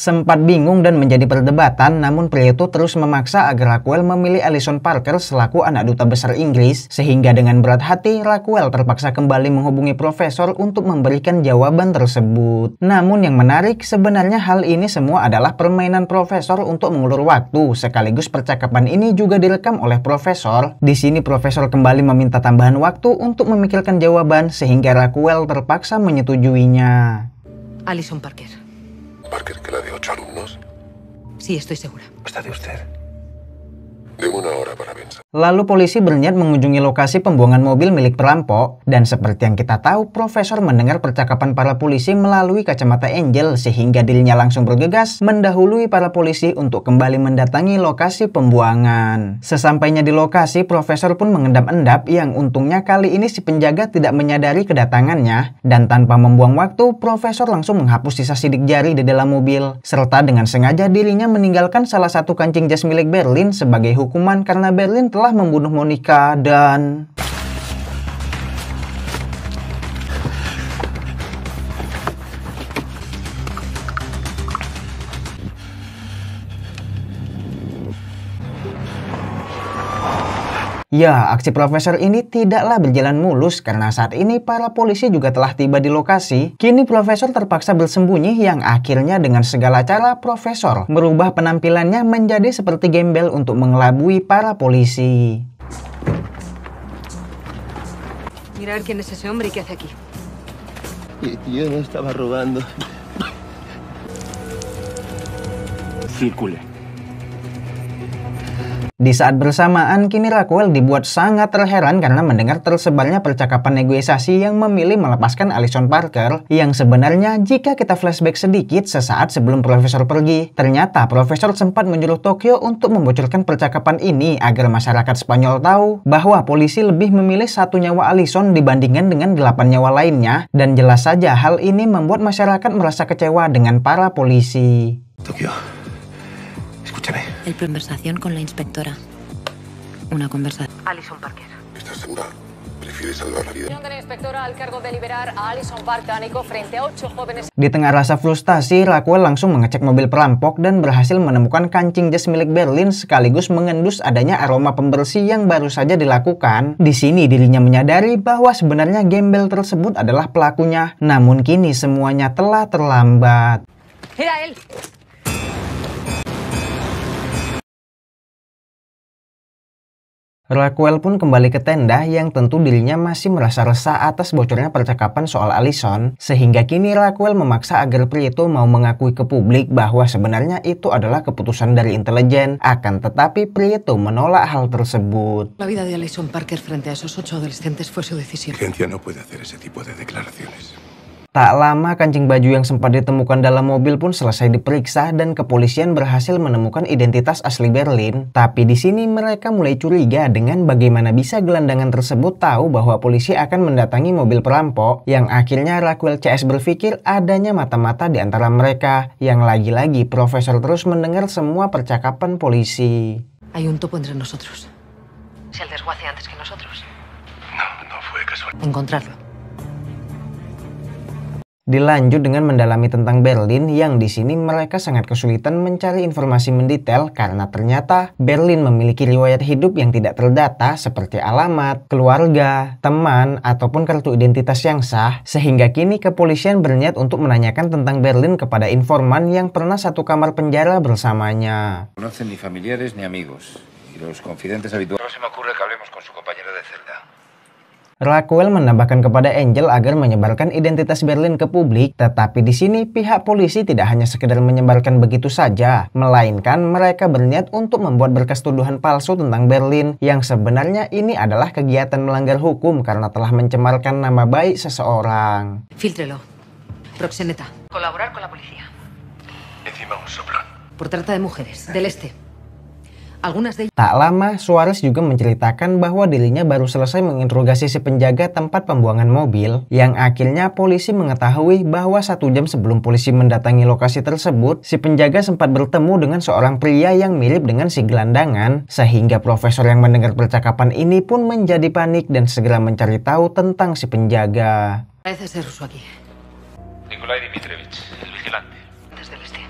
Sempat bingung dan menjadi perdebatan, namun pria itu terus memaksa agar Raquel memilih Allison Parker selaku anak duta besar Inggris, sehingga dengan berat hati Raquel terpaksa kembali menghubungi Profesor untuk memberikan jawaban tersebut. Namun yang menarik, sebenarnya hal ini semua adalah permainan Profesor untuk mengulur waktu, sekaligus percakapan ini juga direkam oleh Profesor. Di sini Profesor kembali meminta tambahan waktu untuk memikirkan jawaban, sehingga Raquel terpaksa menyetujuinya. Allison Parker. Parker, que la de 8 alumnos. Sí, estoy segura. Está de usted. Deme una hora para pensar. Lalu polisi berniat mengunjungi lokasi pembuangan mobil milik perampok, dan seperti yang kita tahu, Profesor mendengar percakapan para polisi melalui kacamata Angel, sehingga dirinya langsung bergegas mendahului para polisi untuk kembali mendatangi lokasi pembuangan. Sesampainya di lokasi, Profesor pun mengendap-endap, yang untungnya kali ini si penjaga tidak menyadari kedatangannya, dan tanpa membuang waktu, Profesor langsung menghapus sisa sidik jari di dalam mobil, serta dengan sengaja dirinya meninggalkan salah satu kancing jas milik Berlin sebagai hukuman karena Berlin telah membunuh Monica dan... Ya, aksi Profesor ini tidaklah berjalan mulus karena saat ini para polisi juga telah tiba di lokasi. Kini Profesor terpaksa bersembunyi, yang akhirnya dengan segala cara Profesor merubah penampilannya menjadi seperti gembel untuk mengelabui para polisi. Mira a ver quién es ese hombre y qué hace aquí. Yo no estaba robando. Circule. Di saat bersamaan, kini Raquel dibuat sangat terheran karena mendengar tersebarnya percakapan negosiasi yang memilih melepaskan Allison Parker, yang sebenarnya jika kita flashback sedikit sesaat sebelum Profesor pergi, ternyata Profesor sempat menyuruh Tokyo untuk membocorkan percakapan ini agar masyarakat Spanyol tahu bahwa polisi lebih memilih 1 nyawa Allison dibandingkan dengan 8 nyawa lainnya, dan jelas saja hal ini membuat masyarakat merasa kecewa dengan para polisi. Tokyo, escúchame. El conversación con la inspectora. Una conversación. Allison Parker. ¿Estás segura? ¿Prefieres salvar la vida? De la inspectora al cargo de liberar a Allison Parker frente a 8 jóvenes. Di tengah rasa frustasi, Raquel langsung mengecek mobil perampok dan berhasil menemukan kancing jas milik Berlin sekaligus mengendus adanya aroma pembersih yang baru saja dilakukan. Di sini dirinya menyadari bahwa sebenarnya gembel tersebut adalah pelakunya, namun kini semuanya telah terlambat. Era él. Raquel pun kembali ke tenda, yang tentu dirinya masih merasa resah atas bocornya percakapan soal Allison, sehingga kini Raquel memaksa agar Prieto mau mengakui ke publik bahwa sebenarnya itu adalah keputusan dari intelijen, akan tetapi Prieto menolak hal tersebut. La vida de Allison Parker frente a esos 8 adolescentes fue su decisión. La agencia no puede hacer ese tipo de declaraciones. Tak lama kancing baju yang sempat ditemukan dalam mobil pun selesai diperiksa dan kepolisian berhasil menemukan identitas asli Berlin. Tapi di sini mereka mulai curiga dengan bagaimana bisa gelandangan tersebut tahu bahwa polisi akan mendatangi mobil perampok, yang akhirnya Raquel CS berpikir adanya mata-mata di antara mereka, yang lagi-lagi Profesor terus mendengar semua percakapan polisi. Hay un topo entre nosotros. Es el desguace antes que nosotros. No fue casual. Encontrarlo. Dilanjut dengan mendalami tentang Berlin, yang di sini mereka sangat kesulitan mencari informasi mendetail karena ternyata Berlin memiliki riwayat hidup yang tidak terdata seperti alamat, keluarga, teman, ataupun kartu identitas yang sah, sehingga kini kepolisian berniat untuk menanyakan tentang Berlin kepada informan yang pernah satu kamar penjara bersamanya. Conocen ni familiares ni amigos, y los confidentes habituales. No se me ocurre que hablemos con su compañero de celda. Raquel menambahkan kepada Angel agar menyebarkan identitas Berlin ke publik, tetapi di sini pihak polisi tidak hanya sekedar menyebarkan begitu saja, melainkan mereka berniat untuk membuat berkas tuduhan palsu tentang Berlin, yang sebenarnya ini adalah kegiatan melanggar hukum karena telah mencemarkan nama baik seseorang. Filtrelo. Proxeneta. Colaborar con la policía. Encima un soplón. Por trata de mujeres. Del este. Algunas de ellas. Tak lama, Suarez juga menceritakan bahwa dirinya baru selesai menginterogasi si penjaga tempat pembuangan mobil, yang akhirnya polisi mengetahui bahwa 1 jam sebelum polisi mendatangi lokasi tersebut, si penjaga sempat bertemu dengan seorang pria yang mirip dengan si gelandangan, sehingga profesor yang mendengar percakapan ini pun menjadi panik dan segera mencari tahu tentang si penjaga. Parece ser ruso aquí. Nikolai Dmitrievich, el vigilante. Desde el este.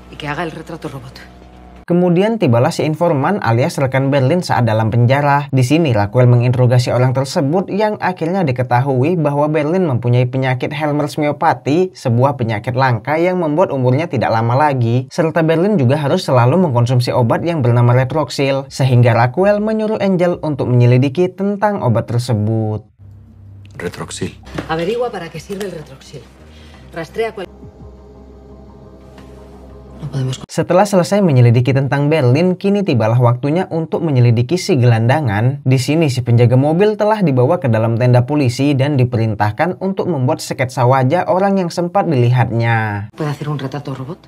Y que haga el retrato robot. Kemudian tibalah si informan alias rekan Berlin saat dalam penjara. Di sini Raquel menginterogasi orang tersebut yang akhirnya diketahui bahwa Berlin mempunyai penyakit Helmers myopathy, sebuah penyakit langka yang membuat umurnya tidak lama lagi. Serta Berlin juga harus selalu mengkonsumsi obat yang bernama Retroxil, sehingga Raquel menyuruh Angel untuk menyelidiki tentang obat tersebut. Retroxil. Averigua para qué sirve el Retroxil. Rastrea cual... Setelah selesai menyelidiki tentang Berlin, kini tibalah waktunya untuk menyelidiki si gelandangan. Di sini si penjaga mobil telah dibawa ke dalam tenda polisi dan diperintahkan untuk membuat sketsa wajah orang yang sempat dilihatnya. ¿Puede hacer un retrato robot?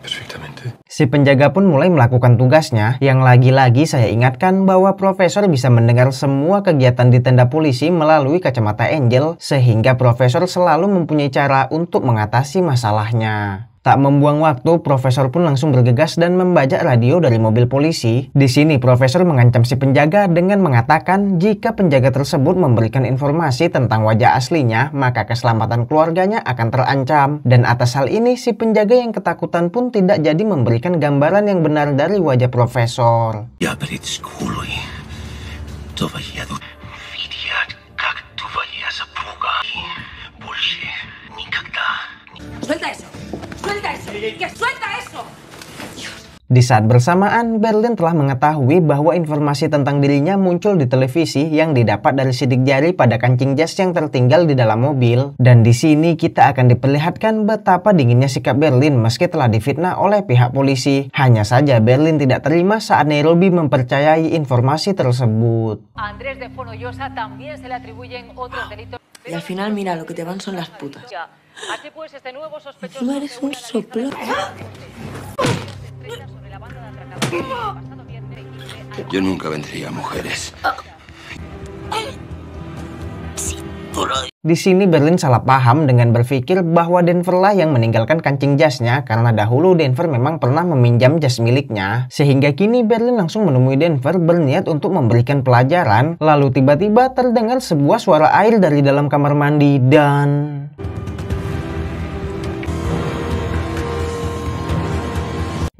Perfectamente. Si penjaga pun mulai melakukan tugasnya, yang lagi-lagi saya ingatkan bahwa profesor bisa mendengar semua kegiatan di tenda polisi melalui kacamata Angel, sehingga profesor selalu mempunyai cara untuk mengatasi masalahnya. Tak membuang waktu, profesor pun langsung bergegas dan membajak radio dari mobil polisi. Di sini profesor mengancam si penjaga dengan mengatakan jika penjaga tersebut memberikan informasi tentang wajah aslinya, maka keselamatan keluarganya akan terancam. Dan atas hal ini, si penjaga yang ketakutan pun tidak jadi memberikan gambaran yang benar dari wajah profesor. ¡Suelta eso! ¡Suelta eso! ¡Que suelta eso! Di saat bersamaan, Berlin telah mengetahui bahwa informasi tentang dirinya muncul di televisi yang didapat dari sidik jari pada kancing jas yang tertinggal di dalam mobil. Dan di sini kita akan diperlihatkan betapa dinginnya sikap Berlin meski telah difitnah oleh pihak polisi. Hanya saja Berlin tidak terima saat Nairobi mempercayai informasi tersebut. A Andrés de Fonollosa también se le atribuyen otros delitos. Y al final, mira, lo que te van son las putas. Así pues, este nuevo sospechoso... No eres un soplo. Yo nunca vendría a mujeres. Di sini Berlin salah paham dengan berpikir bahwa Denver lah yang meninggalkan kancing jasnya karena dahulu Denver memang pernah meminjam jas miliknya. Sehingga kini Berlin langsung menemui Denver berniat untuk memberikan pelajaran. Lalu tiba-tiba terdengar sebuah suara air dari dalam kamar mandi dan...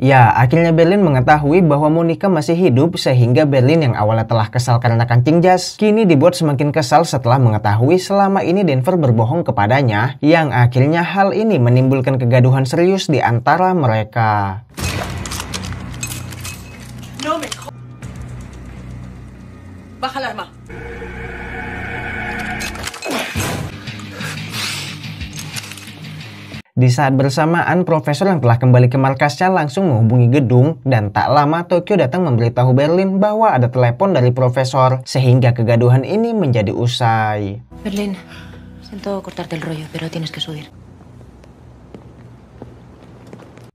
Ya, akhirnya Berlin mengetahui bahwa Monica masih hidup sehingga Berlin yang awalnya telah kesal karena kancing jas, kini dibuat semakin kesal setelah mengetahui selama ini Denver berbohong kepadanya, yang akhirnya hal ini menimbulkan kegaduhan serius di antara mereka. No me Baja el arma. Di saat bersamaan, profesor yang telah kembali ke markasnya langsung menghubungi gedung dan tak lama Tokyo datang memberitahu Berlin bahwa ada telepon dari profesor sehingga kegaduhan ini menjadi usai. Berlin, siento cortarte el rollo, pero tienes que subir.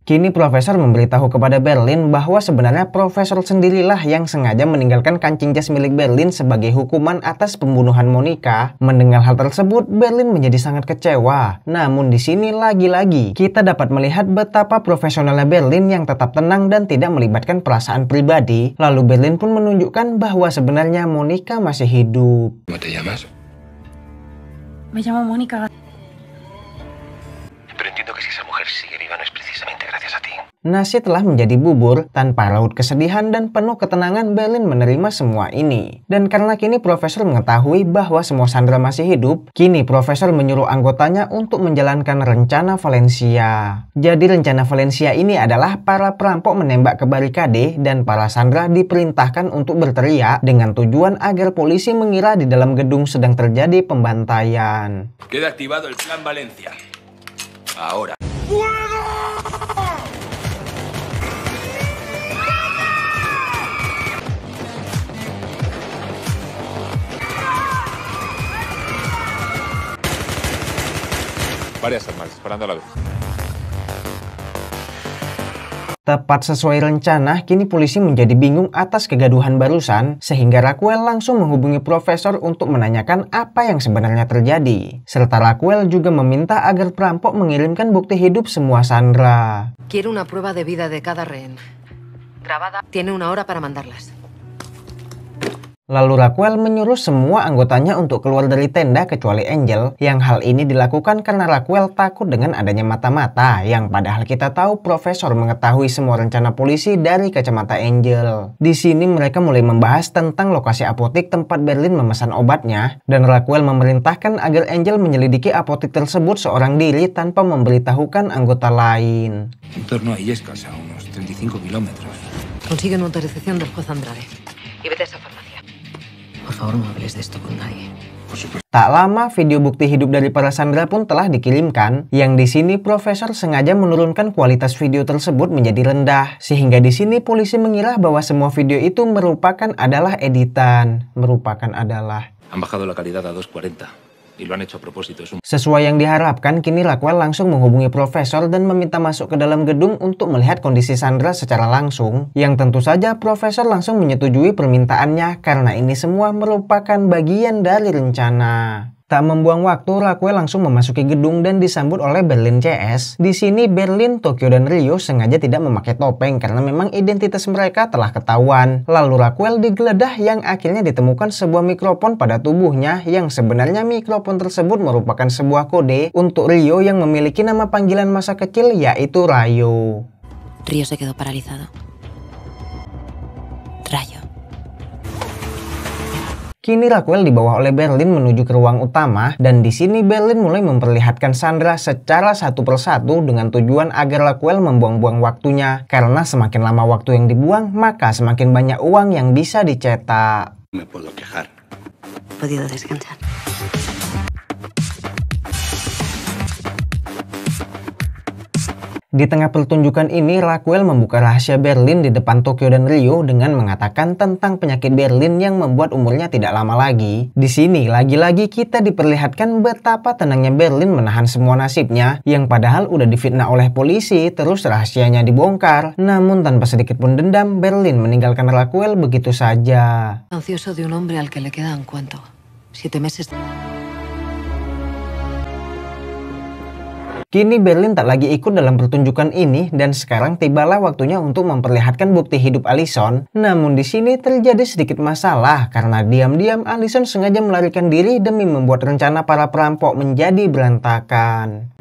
Kini profesor memberitahu kepada Berlin bahwa sebenarnya profesor sendirilah yang sengaja meninggalkan kancing jas milik Berlin sebagai hukuman atas pembunuhan Monica. Mendengar hal tersebut, Berlin menjadi sangat kecewa. Namun di sini lagi-lagi kita dapat melihat betapa profesionalnya Berlin yang tetap tenang dan tidak melibatkan perasaan pribadi. Lalu Berlin pun menunjukkan bahwa sebenarnya Monica masih hidup. ¿Cómo te llamas? Me llamo Mónica. Pero entiendo que si esa mujer sigue viva no es precisamente gracias a ti. Nasi telah menjadi bubur, tanpa raut kesedihan dan penuh ketenangan Berlin menerima semua ini. Dan karena kini profesor mengetahui bahwa semua sandera masih hidup, kini profesor menyuruh anggotanya untuk menjalankan rencana Valencia. Jadi rencana Valencia ini adalah para perampok menembak ke barikade dan para sandera diperintahkan untuk berteriak dengan tujuan agar polisi mengira di dalam gedung sedang terjadi pembantaian. Queda activado el plan Valencia. Ahora. Varias armas, disparando a la vez. Tepat sesuai rencana, kini polisi menjadi bingung atas kegaduhan barusan, sehingga Raquel langsung menghubungi Profesor untuk menanyakan apa yang sebenarnya terjadi. Serta Raquel juga meminta agar perampok mengirimkan bukti hidup semua Sandra. Quiero una prueba de vida de cada rehén. Grabada. Tiene 1 hora para mandarlas. Lalu Raquel menyuruh semua anggotanya untuk keluar dari tenda kecuali Angel, yang hal ini dilakukan karena Raquel takut dengan adanya mata-mata, yang padahal kita tahu Profesor mengetahui semua rencana polisi dari kacamata Angel. Di sini mereka mulai membahas tentang lokasi apotik tempat Berlin memesan obatnya, dan Raquel memerintahkan agar Angel menyelidiki apotik tersebut seorang diri tanpa memberitahukan anggota lain. En torno a Illescas, a unos 35 kilómetros. Consigue una autorización del juez Andrade y vete a esa farmacia. Por favor, no hables de esto con nadie. Tak lama, video bukti hidup dari para Sandra pun telah dikirimkan, yang di sini Profesor sengaja menurunkan kualitas video tersebut menjadi rendah, sehingga di sini polisi mengira bahwa semua video itu merupakan adalah editan. Han bajado la calidad a 240 y lo han hecho a propósito. Sesuai yang diharapkan, kini Raquel langsung menghubungi Profesor dan meminta masuk ke dalam gedung untuk melihat kondisi Sandra secara langsung, yang tentu saja Profesor langsung menyetujui permintaannya karena ini semua merupakan bagian dari rencana. Tak membuang waktu, Raquel langsung memasuki gedung dan disambut oleh Berlin CS. Di sini Berlin, Tokyo, dan Rio sengaja tidak memakai topeng karena memang identitas mereka telah ketahuan. Lalu Raquel digeledah yang akhirnya ditemukan sebuah mikrofon pada tubuhnya, yang sebenarnya mikrofon tersebut merupakan sebuah kode untuk Rio yang memiliki nama panggilan masa kecil yaitu Rayo. Rio se quedó paralizado. Rayo. Kini Raquel dibawa oleh Berlin menuju ke ruang utama, dan di sini Berlin mulai memperlihatkan Sandra secara satu persatu dengan tujuan agar Raquel membuang-buang waktunya, karena semakin lama waktu yang dibuang, maka semakin banyak uang yang bisa dicetak. Me puedo quejar. Podido descansar. Di tengah pertunjukan ini, Raquel membuka rahasia Berlin di depan Tokyo dan Rio dengan mengatakan tentang penyakit Berlin yang membuat umurnya tidak lama lagi. Di sini, lagi-lagi kita diperlihatkan betapa tenangnya Berlin menahan semua nasibnya, yang padahal udah difitnah oleh polisi, terus rahasianya dibongkar. Namun tanpa sedikit pun dendam, Berlin meninggalkan Raquel begitu saja. Ansioso de un hombre al que le quedan cuánto. 7 meses. Kini Berlin tak lagi ikut dalam pertunjukan ini, dan sekarang tibalah waktunya untuk memperlihatkan bukti hidup Allison. Namun di sini terjadi sedikit masalah karena diam-diam Allison sengaja melarikan diri demi membuat rencana para perampok menjadi berantakan.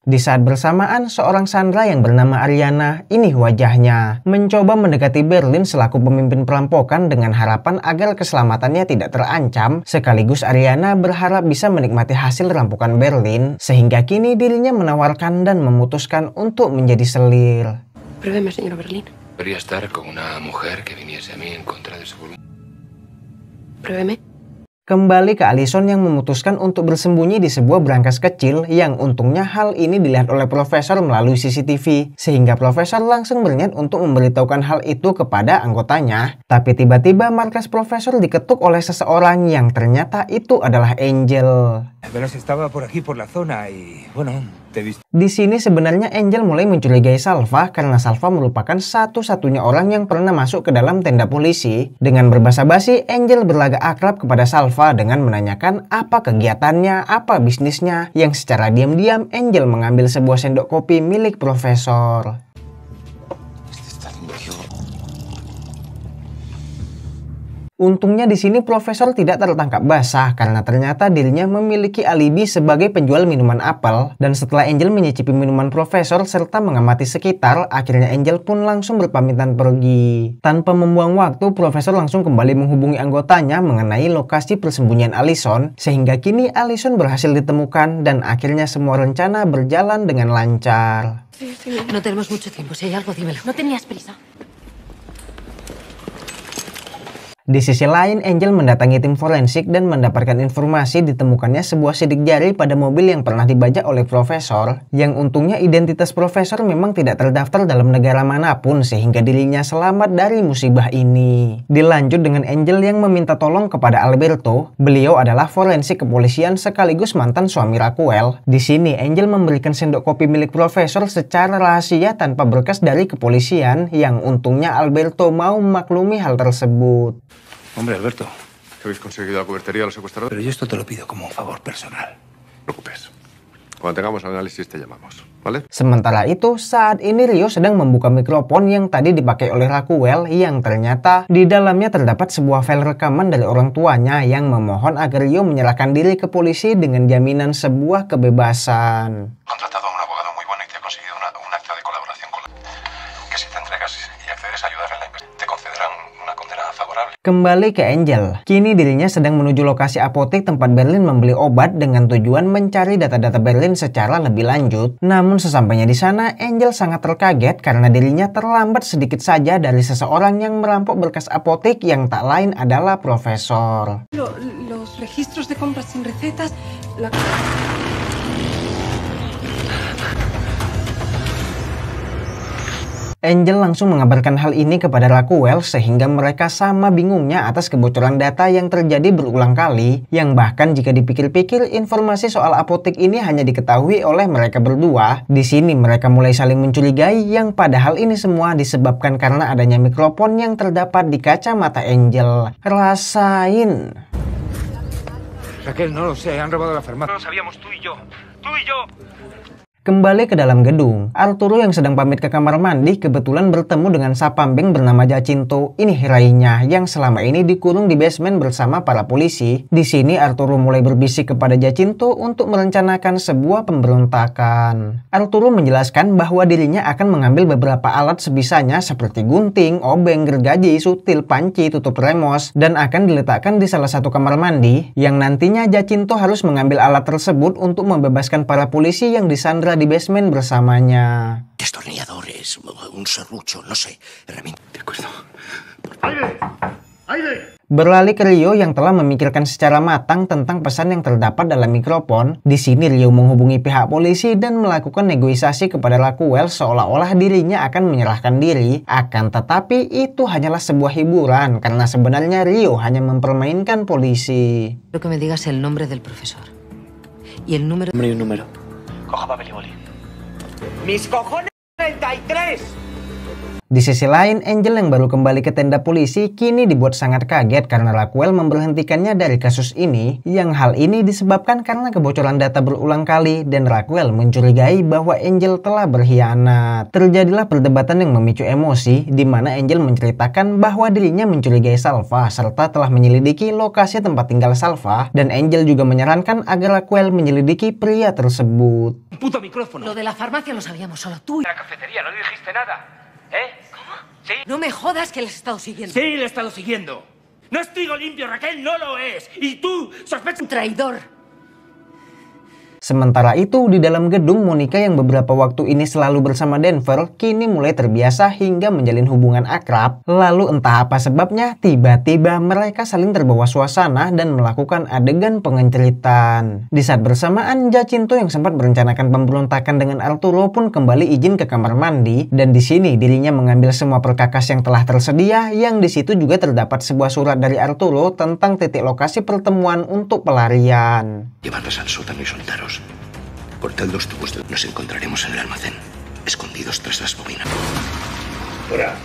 Di saat bersamaan, seorang Sandra yang bernama Ariana, ini wajahnya, mencoba mendekati Berlin selaku pemimpin perampokan dengan harapan agar keselamatannya tidak terancam, sekaligus Ariana berharap bisa menikmati hasil rampokan Berlin, sehingga kini dirinya menawarkan dan memutuskan untuk menjadi selir. Pruébeme, señora Berlin. Debería estar con una mujer que viniese a mí en contra de su voluntad. Pruébeme. Kembali ke Allison yang memutuskan untuk bersembunyi di sebuah brankas kecil, yang untungnya hal ini dilihat oleh Profesor melalui CCTV, sehingga Profesor langsung berniat untuk memberitahukan hal itu kepada anggotanya. Tapi tiba-tiba markas Profesor diketuk oleh seseorang yang ternyata itu adalah Angel. Verás, estaba por aquí por la zona y bueno, te he visto. Di sini sebenarnya Angel mulai mencurigai Salva karena Salva merupakan satu-satunya orang yang pernah masuk ke dalam tenda polisi. Dengan berbasa-basi, Angel berlagak akrab kepada Salva dengan menanyakan apa kegiatannya, apa bisnisnya, yang secara diam-diam Angel mengambil sebuah sendok kopi milik Profesor. Untungnya di sini Profesor tidak tertangkap basah karena ternyata dirinya memiliki alibi sebagai penjual minuman apel, dan setelah Angel menyicipi minuman Profesor serta mengamati sekitar, akhirnya Angel pun langsung berpamitan pergi. Tanpa membuang waktu, Profesor langsung kembali menghubungi anggotanya mengenai lokasi persembunyian Allison, sehingga kini Allison berhasil ditemukan dan akhirnya semua rencana berjalan dengan lancar. No tenemos mucho tiempo, si hay algo dímelo. No tenías prisa. Di sisi lain, Angel mendatangi tim forensik dan mendapatkan informasi ditemukannya sebuah sidik jari pada mobil yang pernah dibajak oleh Profesor, yang untungnya identitas Profesor memang tidak terdaftar dalam negara manapun sehingga dirinya selamat dari musibah ini. Dilanjut dengan Angel yang meminta tolong kepada Alberto. Beliau adalah forensik kepolisian sekaligus mantan suami Raquel. Di sini Angel memberikan sendok kopi milik Profesor secara rahasia tanpa berkas dari kepolisian, yang untungnya Alberto mau memaklumi hal tersebut. Hombre, Alberto, que habéis conseguido la cubertería a los secuestradores. Pero yo esto te lo pido como un favor personal. No te preocupes. Cuando tengamos el análisis te llamamos, ¿vale? Sementara itu, saat ini Rio sedang membuka mikrofon yang tadi dipakai oleh Raquel, yang ternyata di dalamnya terdapat sebuah file rekaman dari orang tuanya yang memohon agar Rio menyerahkan diri ke polisi dengan jaminan sebuah kebebasan. Contratado a un abogado muy bueno y te ha conseguido un acta de colaboración con la... Que si te entregas y accedes a ayudar en la investigación, te concederán una condena favorable. Kembali ke Angel. Kini dirinya sedang menuju lokasi apotek tempat Berlin membeli obat dengan tujuan mencari data-data Berlin secara lebih lanjut. Namun sesampainya di sana, Angel sangat terkaget karena dirinya terlambat sedikit saja dari seseorang yang merampok berkas apotek yang tak lain adalah Profesor. Los registros de compras sin recetas... Angel langsung mengabarkan hal ini kepada Raquel sehingga mereka sama bingungnya atas kebocoran data yang terjadi berulang kali, yang bahkan jika dipikir-pikir informasi soal apotek ini hanya diketahui oleh mereka berdua. Di sini mereka mulai saling mencurigai, yang padahal ini semua disebabkan karena adanya mikrofon yang terdapat di kacamata Angel. Rasain. Raquel, no lo sé, han robado la farmacia. No lo sabíamos tú y yo. ¡Tú y yo! Kembali ke dalam gedung, Arturo yang sedang pamit ke kamar mandi kebetulan bertemu dengan sapambeng bernama Jacinto, ini Hirainya, yang selama ini dikurung di basement bersama para polisi. Di sini Arturo mulai berbisik kepada Jacinto untuk merencanakan sebuah pemberontakan. Arturo menjelaskan bahwa dirinya akan mengambil beberapa alat sebisanya seperti gunting, obeng, gergaji, sutil, panci, tutup remos, dan akan diletakkan di salah satu kamar mandi, yang nantinya Jacinto harus mengambil alat tersebut untuk membebaskan para polisi yang disandra di basement bersamanya. Destornilladores, un serrucho, no sé, herramienta. De acuerdo. ¡Aire! ¡Aire! Beralih ke Rio yang telah memikirkan secara matang tentang pesan yang terdapat dalam mikrofon. Di sini Rio menghubungi pihak polisi dan melakukan negosiasi kepada Raquel seolah-olah dirinya akan menyerahkan diri. Akan tetapi itu hanyalah sebuah hiburan karena sebenarnya Rio hanya mempermainkan polisi. Quiero que me digas el nombre del profesor y el número. Hombre, un número. Coja papel y boli. ¡Mis cojones 33! Di sisi lain, Angel yang baru kembali ke tenda polisi kini dibuat sangat kaget karena Raquel memberhentikannya dari kasus ini, yang hal ini disebabkan karena kebocoran data berulang kali dan Raquel mencurigai bahwa Angel telah berkhianat. Terjadilah perdebatan yang memicu emosi, di mana Angel menceritakan bahwa dirinya mencurigai Salva serta telah menyelidiki lokasi tempat tinggal Salva, dan Angel juga menyarankan agar Raquel menyelidiki pria tersebut. Puto micrófono. Lo de la farmacia lo sabíamos solo tú. En la cafetería no dijiste nada. ¿Eh? ¿Cómo? ¿Sí? No me jodas que le has estado siguiendo. Sí, le he estado siguiendo. No es trigo limpio, Raquel, no lo es. Y tú sospechas... Un traidor. Sementara itu, di dalam gedung, Monica yang beberapa waktu ini selalu bersama Denver, kini mulai terbiasa hingga menjalin hubungan akrab. Lalu entah apa sebabnya, tiba-tiba mereka saling terbawa suasana dan melakukan adegan pengenceritan. Di saat bersamaan, Jacinto yang sempat merencanakan pemberontakan dengan Arturo pun kembali izin ke kamar mandi, dan di sini dirinya mengambil semua perkakas yang telah tersedia, yang di situ juga terdapat sebuah surat dari Arturo tentang titik lokasi pertemuan untuk pelarian. Llevarlos al sótano y soltaros. Cortad los tubos. Nos encontraremos en el almacén, escondidos tras las bobinas. Fuera.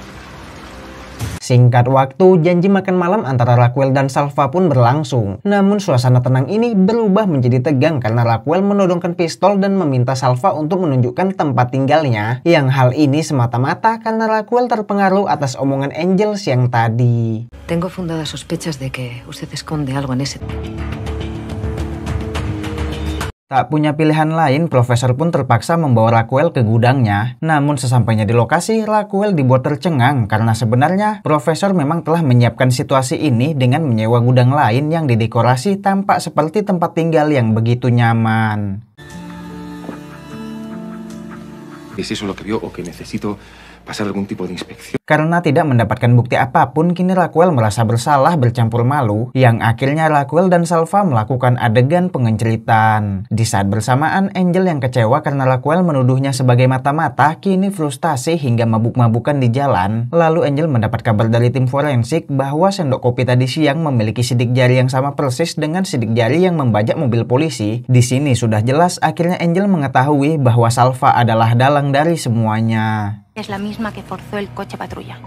Singkat waktu, janji makan malam antara Raquel dan Salva pun berlangsung. Namun suasana tenang ini berubah menjadi tegang karena Raquel menodongkan pistol dan meminta Salva untuk menunjukkan tempat tinggalnya. Yang hal ini semata-mata karena Raquel terpengaruh atas omongan Angel siang tadi. Tengo fundadas sospechas de que usted esconde algo en ese... Tak punya pilihan lain, Profesor pun terpaksa membawa Raquel ke gudangnya. Namun sesampainya di lokasi, Raquel dibuat tercengang karena sebenarnya Profesor memang telah menyiapkan situasi ini dengan menyewa gudang lain yang didekorasi tampak seperti tempat tinggal yang begitu nyaman. ¿Es eso lo que vio o que necesito pasar algún tipo de inspección. Karena tidak mendapatkan bukti apapun, kini Raquel merasa bersalah bercampur malu, yang akhirnya Raquel dan Salva melakukan adegan pengenceritan. Di saat bersamaan, Angel yang kecewa karena Raquel menuduhnya sebagai mata-mata, kini frustasi hingga mabuk-mabukan di jalan. Lalu Angel mendapat kabar dari tim forensik bahwa sendok kopi tadi siang memiliki sidik jari yang sama persis dengan sidik jari yang membajak mobil polisi. Di sini sudah jelas akhirnya Angel mengetahui bahwa Salva adalah dalang dari semuanya. Es la misma que forzó el coche patrulla.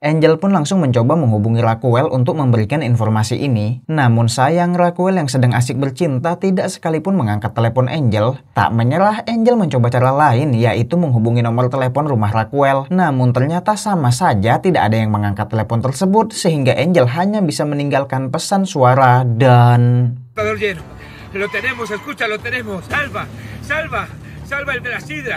Angel pun langsung mencoba menghubungi Raquel untuk memberikan informasi ini. Namun sayang, Raquel yang sedang asik bercinta tidak sekalipun mengangkat telepon Angel. Tak menyerah, Angel mencoba cara lain, yaitu menghubungi nomor telepon rumah Raquel. Namun ternyata sama saja tidak ada yang mengangkat telepon tersebut, sehingga Angel hanya bisa meninggalkan pesan suara dan... Lo tenemos, escucha, lo tenemos. Salva, salva, salva el de la sidra.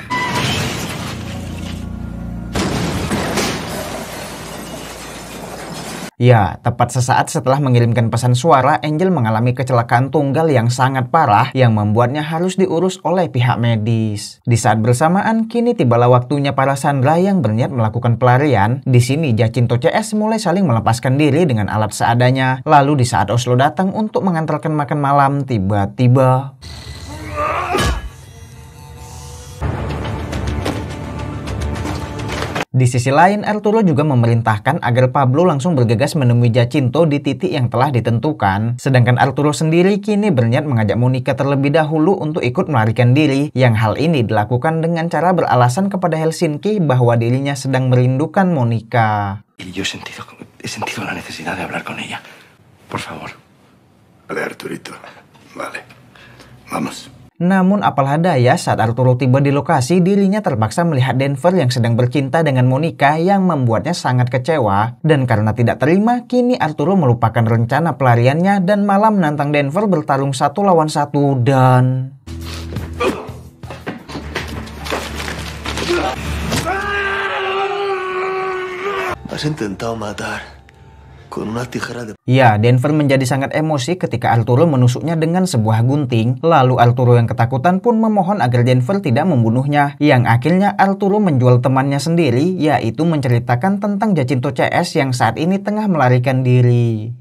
Ya, tepat sesaat setelah mengirimkan pesan suara, Angel mengalami kecelakaan tunggal yang sangat parah yang membuatnya harus diurus oleh pihak medis. Di saat bersamaan, kini tibalah waktunya para Sandra yang berniat melakukan pelarian. Di sini, Jacinto CS mulai saling melepaskan diri dengan alat seadanya. Lalu di saat Oslo datang untuk mengantarkan makan malam, tiba-tiba... Di sisi lain, Arturo juga memerintahkan agar Pablo langsung bergegas menemui Jacinto di titik yang telah ditentukan. Sedangkan Arturo sendiri kini berniat mengajak Monica terlebih dahulu untuk ikut melarikan diri. Yang hal ini dilakukan dengan cara beralasan kepada Helsinki bahwa dirinya sedang merindukan Monica. Yo he sentido la necesidad de hablar con ella. Por favor. Vale, Arturito. Vale. Vamos. Namun apalah daya, saat Arturo tiba di lokasi, dirinya terpaksa melihat Denver yang sedang bercinta dengan Monica yang membuatnya sangat kecewa. Dan karena tidak terima, kini Arturo melupakan rencana pelariannya dan malah menantang Denver bertarung 1 lawan 1 dan... Has intentado matar. Ya, Denver menjadi sangat emosi ketika Arturo menusuknya dengan sebuah gunting. Lalu Arturo yang ketakutan pun memohon agar Denver tidak membunuhnya. Yang akhirnya Arturo menjual temannya sendiri, yaitu menceritakan tentang Jacinto CS yang saat ini tengah melarikan diri.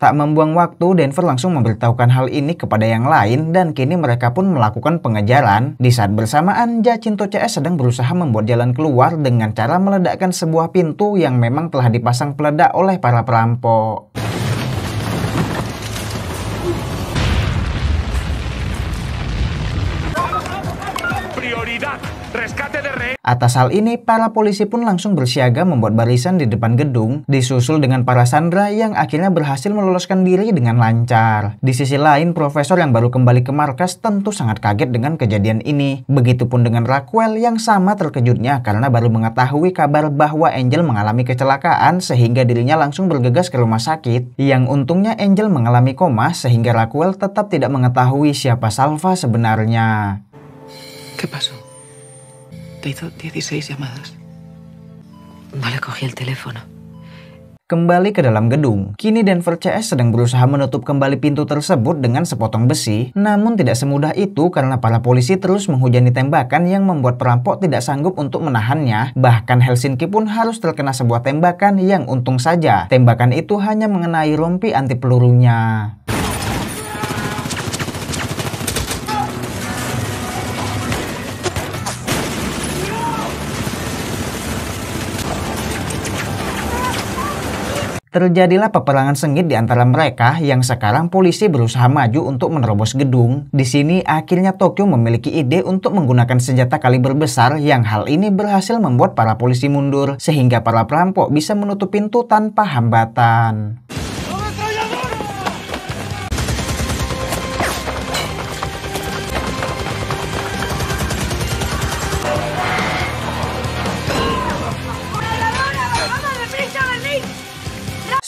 Tak membuang waktu, Denver langsung memberitahukan hal ini kepada yang lain dan kini mereka pun melakukan pengejaran. Di saat bersamaan, Jacinto CS sedang berusaha membuat jalan keluar dengan cara meledakkan sebuah pintu yang memang telah dipasang peledak oleh para perampok. Atas hal ini, para polisi pun langsung bersiaga membuat barisan di depan gedung, disusul dengan para Sandra yang akhirnya berhasil meloloskan diri dengan lancar. Di sisi lain, Profesor yang baru kembali ke markas tentu sangat kaget dengan kejadian ini. Begitupun dengan Raquel yang sama terkejutnya karena baru mengetahui kabar bahwa Angel mengalami kecelakaan sehingga dirinya langsung bergegas ke rumah sakit. Yang untungnya Angel mengalami koma sehingga Raquel tetap tidak mengetahui siapa Salva sebenarnya. ¿Qué pasó? Te hizo 16 llamadas. No le cogí el teléfono. Kembali ke dalam gedung, kini Denver CS sedang berusaha menutup kembali pintu tersebut dengan sepotong besi. Namun tidak semudah itu karena para polisi terus menghujani tembakan yang membuat perampok tidak sanggup untuk menahannya. Bahkan Helsinki pun harus terkena sebuah tembakan yang untung saja tembakan itu hanya mengenai rompi anti pelurunya. Terjadilah peperangan sengit di antara mereka yang sekarang polisi berusaha maju untuk menerobos gedung. Di sini akhirnya Tokyo memiliki ide untuk menggunakan senjata kaliber besar yang hal ini berhasil membuat para polisi mundur sehingga para perampok bisa menutup pintu tanpa hambatan.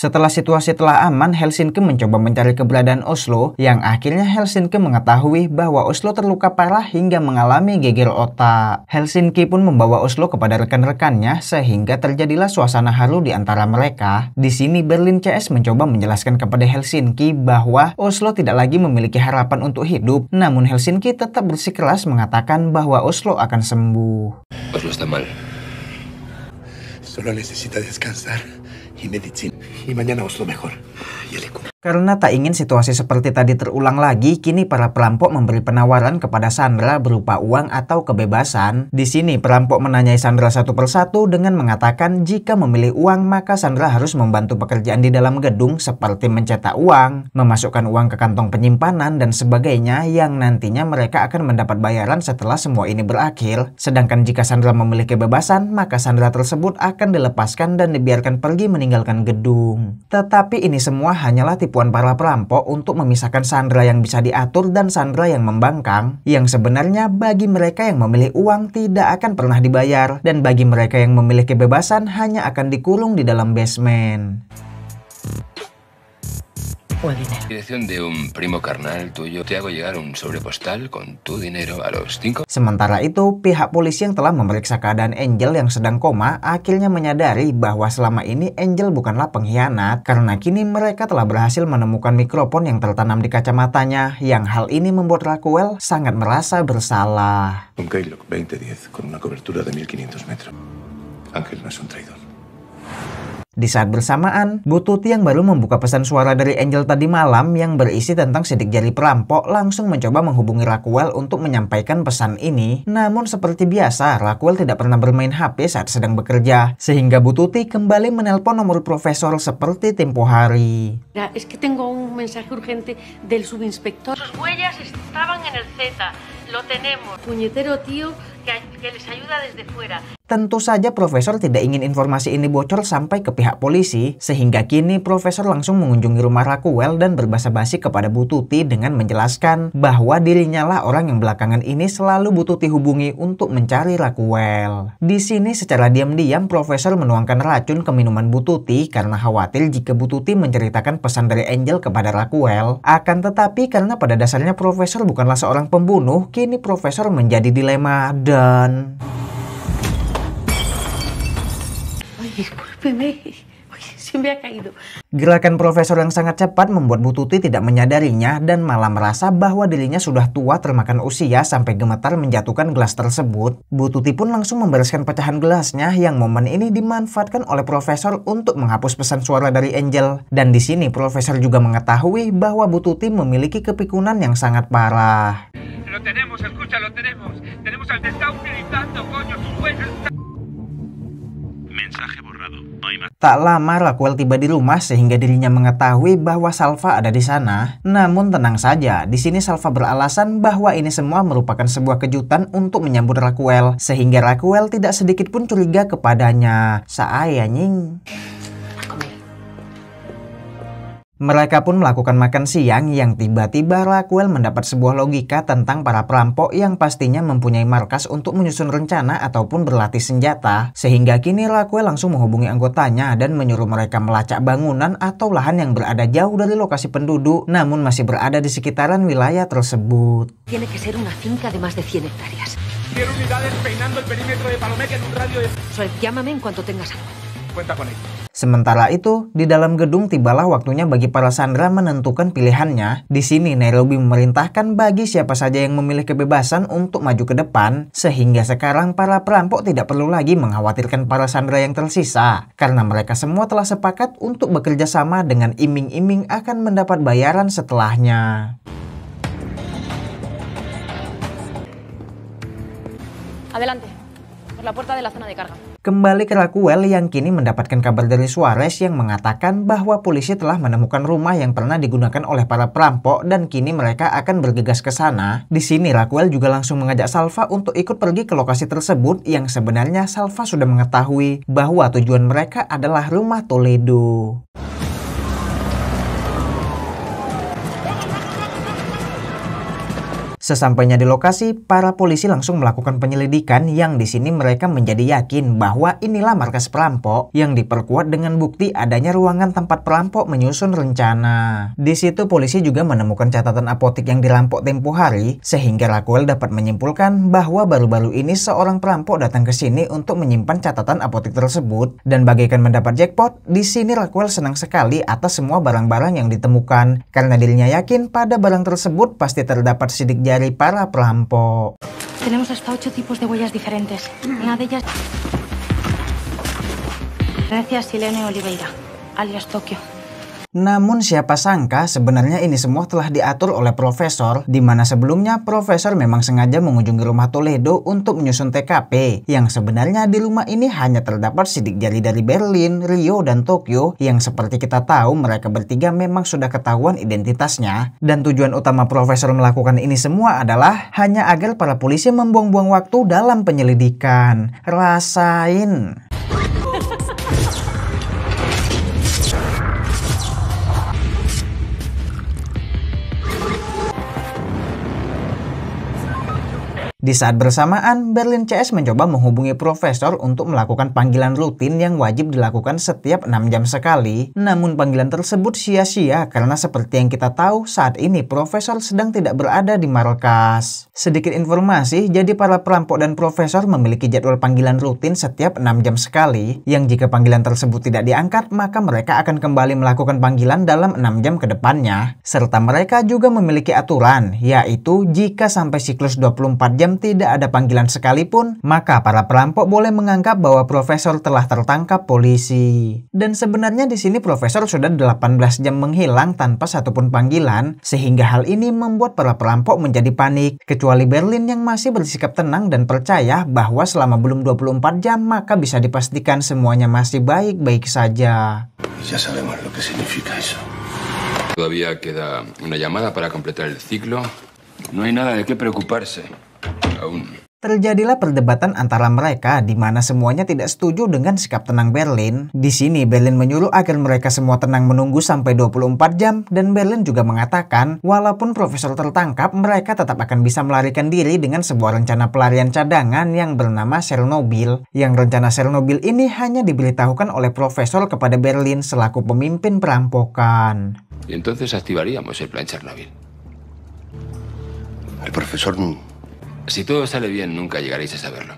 Setelah situasi telah aman, Helsinki mencoba mencari keberadaan Oslo, yang akhirnya Helsinki mengetahui bahwa Oslo terluka parah hingga mengalami geger otak. Helsinki pun membawa Oslo kepada rekan-rekannya sehingga terjadilah suasana haru di antara mereka. Di sini Berlin CS mencoba menjelaskan kepada Helsinki bahwa Oslo tidak lagi memiliki harapan untuk hidup, namun Helsinki tetap bersikeras mengatakan bahwa Oslo akan sembuh. Oslo está mal. Solo necesita descansar y medicina. Y mañana Oslo mejor. Y el Karena tak ingin situasi seperti tadi terulang lagi, kini para perampok memberi penawaran kepada Sandra berupa uang atau kebebasan. Di sini perampok menanyai Sandra satu persatu dengan mengatakan jika memilih uang maka Sandra harus membantu pekerjaan di dalam gedung seperti mencetak uang, memasukkan uang ke kantong penyimpanan dan sebagainya yang nantinya mereka akan mendapat bayaran setelah semua ini berakhir. Sedangkan jika Sandra memilih kebebasan maka Sandra tersebut akan dilepaskan dan dibiarkan pergi meninggalkan gedung. Tetapi ini semua hanyalah tipuan para perampok untuk memisahkan Sandra yang bisa diatur dan Sandra yang membangkang, yang sebenarnya bagi mereka yang memilih uang tidak akan pernah dibayar, dan bagi mereka yang memilih kebebasan hanya akan dikurung di dalam basement. Dirección de un primo carnal tuyo. Te hago llegar un sobre postal con tu dinero a los 5. Sementara itu, pihak polisi yang telah memeriksa keadaan Angel yang sedang koma akhirnya menyadari bahwa selama ini Angel bukanlah pengkhianat karena kini mereka telah berhasil menemukan mikrofon yang tertanam di kacamatanya, yang hal ini membuat Raquel sangat merasa bersalah. Un Keylog 2010 con una cobertura de 1500 metros. Ángel no es un traidor. Di saat bersamaan, Bu Tuti yang baru membuka pesan suara dari Angel tadi malam yang berisi tentang sidik jari perampok langsung mencoba menghubungi Raquel untuk menyampaikan pesan ini. Namun seperti biasa, Raquel tidak pernah bermain HP saat sedang bekerja, sehingga Bu Tuti kembali menelpon nomor profesor seperti tempo hari. Es que tengo un mensaje urgente del subinspector. Sus huellas estaban en el Z. Lo tenemos. Puñetero tío que les ayuda desde fuera. Tentu saja Profesor tidak ingin informasi ini bocor sampai ke pihak polisi, sehingga kini Profesor langsung mengunjungi rumah Raquel dan berbasa-basi kepada Bu Tuti dengan menjelaskan bahwa dirinya lah orang yang belakangan ini selalu Bu Tuti hubungi untuk mencari Raquel. Di sini secara diam-diam Profesor menuangkan racun ke minuman Bu Tuti karena khawatir jika Bu Tuti menceritakan pesan dari Angel kepada Raquel. Akan tetapi karena pada dasarnya Profesor bukanlah seorang pembunuh, kini Profesor menjadi dilema dan... Gerakan Profesor yang sangat cepat membuat Bu Tuti tidak menyadarinya dan malah merasa bahwa dirinya sudah tua termakan usia sampai gemetar menjatuhkan gelas tersebut. Bu Tuti pun langsung membereskan pecahan gelasnya yang momen ini dimanfaatkan oleh Profesor untuk menghapus pesan suara dari Angel. Dan di sini Profesor juga mengetahui bahwa Bu Tuti memiliki kepikunan yang sangat parah. Lo tenemos, escucha, lo tenemos. Tenemos al que está utilizando, coño, sus huellas. Mensaje borrado. Tak lama Raquel tiba di rumah sehingga dirinya mengetahui bahwa Salva ada di sana. Namun tenang saja, di sini Salva beralasan bahwa ini semua merupakan sebuah kejutan untuk menyambut Raquel, sehingga Raquel tidak sedikit pun curiga kepadanya. Saayanying. Mereka pun melakukan makan siang yang tiba-tiba Raquel mendapat sebuah logika tentang para perampok yang pastinya mempunyai markas untuk menyusun rencana ataupun berlatih senjata. Sehingga kini Raquel langsung menghubungi anggotanya dan menyuruh mereka melacak bangunan atau lahan yang berada jauh dari lokasi penduduk namun masih berada di sekitaran wilayah tersebut. Tiene que ser una finca de más de 100 hectáreas. Quiero unidades peinando el perímetro de Palomeque en un radio de... Llámame en cuanto tengas algo. Cuenta con ello. Sementara itu, di dalam gedung tibalah waktunya bagi para Sandra menentukan pilihannya. Di sini Nairobi memerintahkan bagi siapa saja yang memilih kebebasan untuk maju ke depan, sehingga sekarang para perampok tidak perlu lagi mengkhawatirkan para Sandra yang tersisa, karena mereka semua telah sepakat untuk bekerja sama dengan iming-iming akan mendapat bayaran setelahnya. Adelante, por la puerta de la zona de carga. Kembali ke Raquel yang kini mendapatkan kabar dari Suarez yang mengatakan bahwa polisi telah menemukan rumah yang pernah digunakan oleh para perampok dan kini mereka akan bergegas ke sana. Di sini Raquel juga langsung mengajak Salva untuk ikut pergi ke lokasi tersebut yang sebenarnya Salva sudah mengetahui bahwa tujuan mereka adalah rumah Toledo. Sesampainya di lokasi, para polisi langsung melakukan penyelidikan yang di sini mereka menjadi yakin bahwa inilah markas perampok yang diperkuat dengan bukti adanya ruangan tempat perampok menyusun rencana. Di situ polisi juga menemukan catatan apotik yang dirampok tempo hari, sehingga Raquel dapat menyimpulkan bahwa baru-baru ini seorang perampok datang ke sini untuk menyimpan catatan apotik tersebut. Dan bagaikan mendapat jackpot, di sini Raquel senang sekali atas semua barang-barang yang ditemukan karena dirinya yakin pada barang tersebut pasti terdapat sidik jari para perampok. Tenemos hasta 8 tipos de huellas diferentes. Una de ellas pertenece a Silene Oliveira, alias Tokyo. Namun siapa sangka sebenarnya ini semua telah diatur oleh Profesor, di mana sebelumnya Profesor memang sengaja mengunjungi rumah Toledo untuk menyusun TKP, yang sebenarnya di rumah ini hanya terdapat sidik jari dari Berlin, Rio, dan Tokyo, yang seperti kita tahu mereka bertiga memang sudah ketahuan identitasnya. Dan tujuan utama Profesor melakukan ini semua adalah hanya agar para polisi membuang-buang waktu dalam penyelidikan. Rasain! Di saat bersamaan, Berlin CS mencoba menghubungi Profesor untuk melakukan panggilan rutin yang wajib dilakukan setiap 6 jam sekali. Namun panggilan tersebut sia-sia karena seperti yang kita tahu saat ini Profesor sedang tidak berada di markas. Sedikit informasi, jadi para perampok dan Profesor memiliki jadwal panggilan rutin setiap 6 jam sekali, yang jika panggilan tersebut tidak diangkat, maka mereka akan kembali melakukan panggilan dalam 6 jam ke depannya. Serta mereka juga memiliki aturan, yaitu jika sampai siklus 24 jam tidak ada panggilan sekalipun, maka para perampok boleh menganggap bahwa Profesor telah tertangkap polisi. Dan sebenarnya di sini Profesor sudah 18 jam menghilang tanpa satupun panggilan, sehingga hal ini membuat para perampok menjadi panik, kecuali Berlin yang masih bersikap tenang dan percaya bahwa selama belum 24 jam maka bisa dipastikan semuanya masih baik-baik saja. Ya sabemos lo que significa eso. Todavía queda una llamada para completar el ciclo. No hay nada de qué preocuparse. Terjadilah perdebatan antara mereka di mana semuanya tidak setuju dengan sikap tenang Berlin. Di sini Berlin menyuruh agar mereka semua tenang menunggu sampai 24 jam dan Berlin juga mengatakan walaupun Profesor tertangkap, mereka tetap akan bisa melarikan diri dengan sebuah rencana pelarian cadangan yang bernama Chernobyl. Yang rencana Chernobyl ini hanya diberitahukan oleh Profesor kepada Berlin selaku pemimpin perampokan. Y entonces activaríamos el plan Chernobyl. El profesor... Si todo sale bien, nunca llegaréis a saberlo.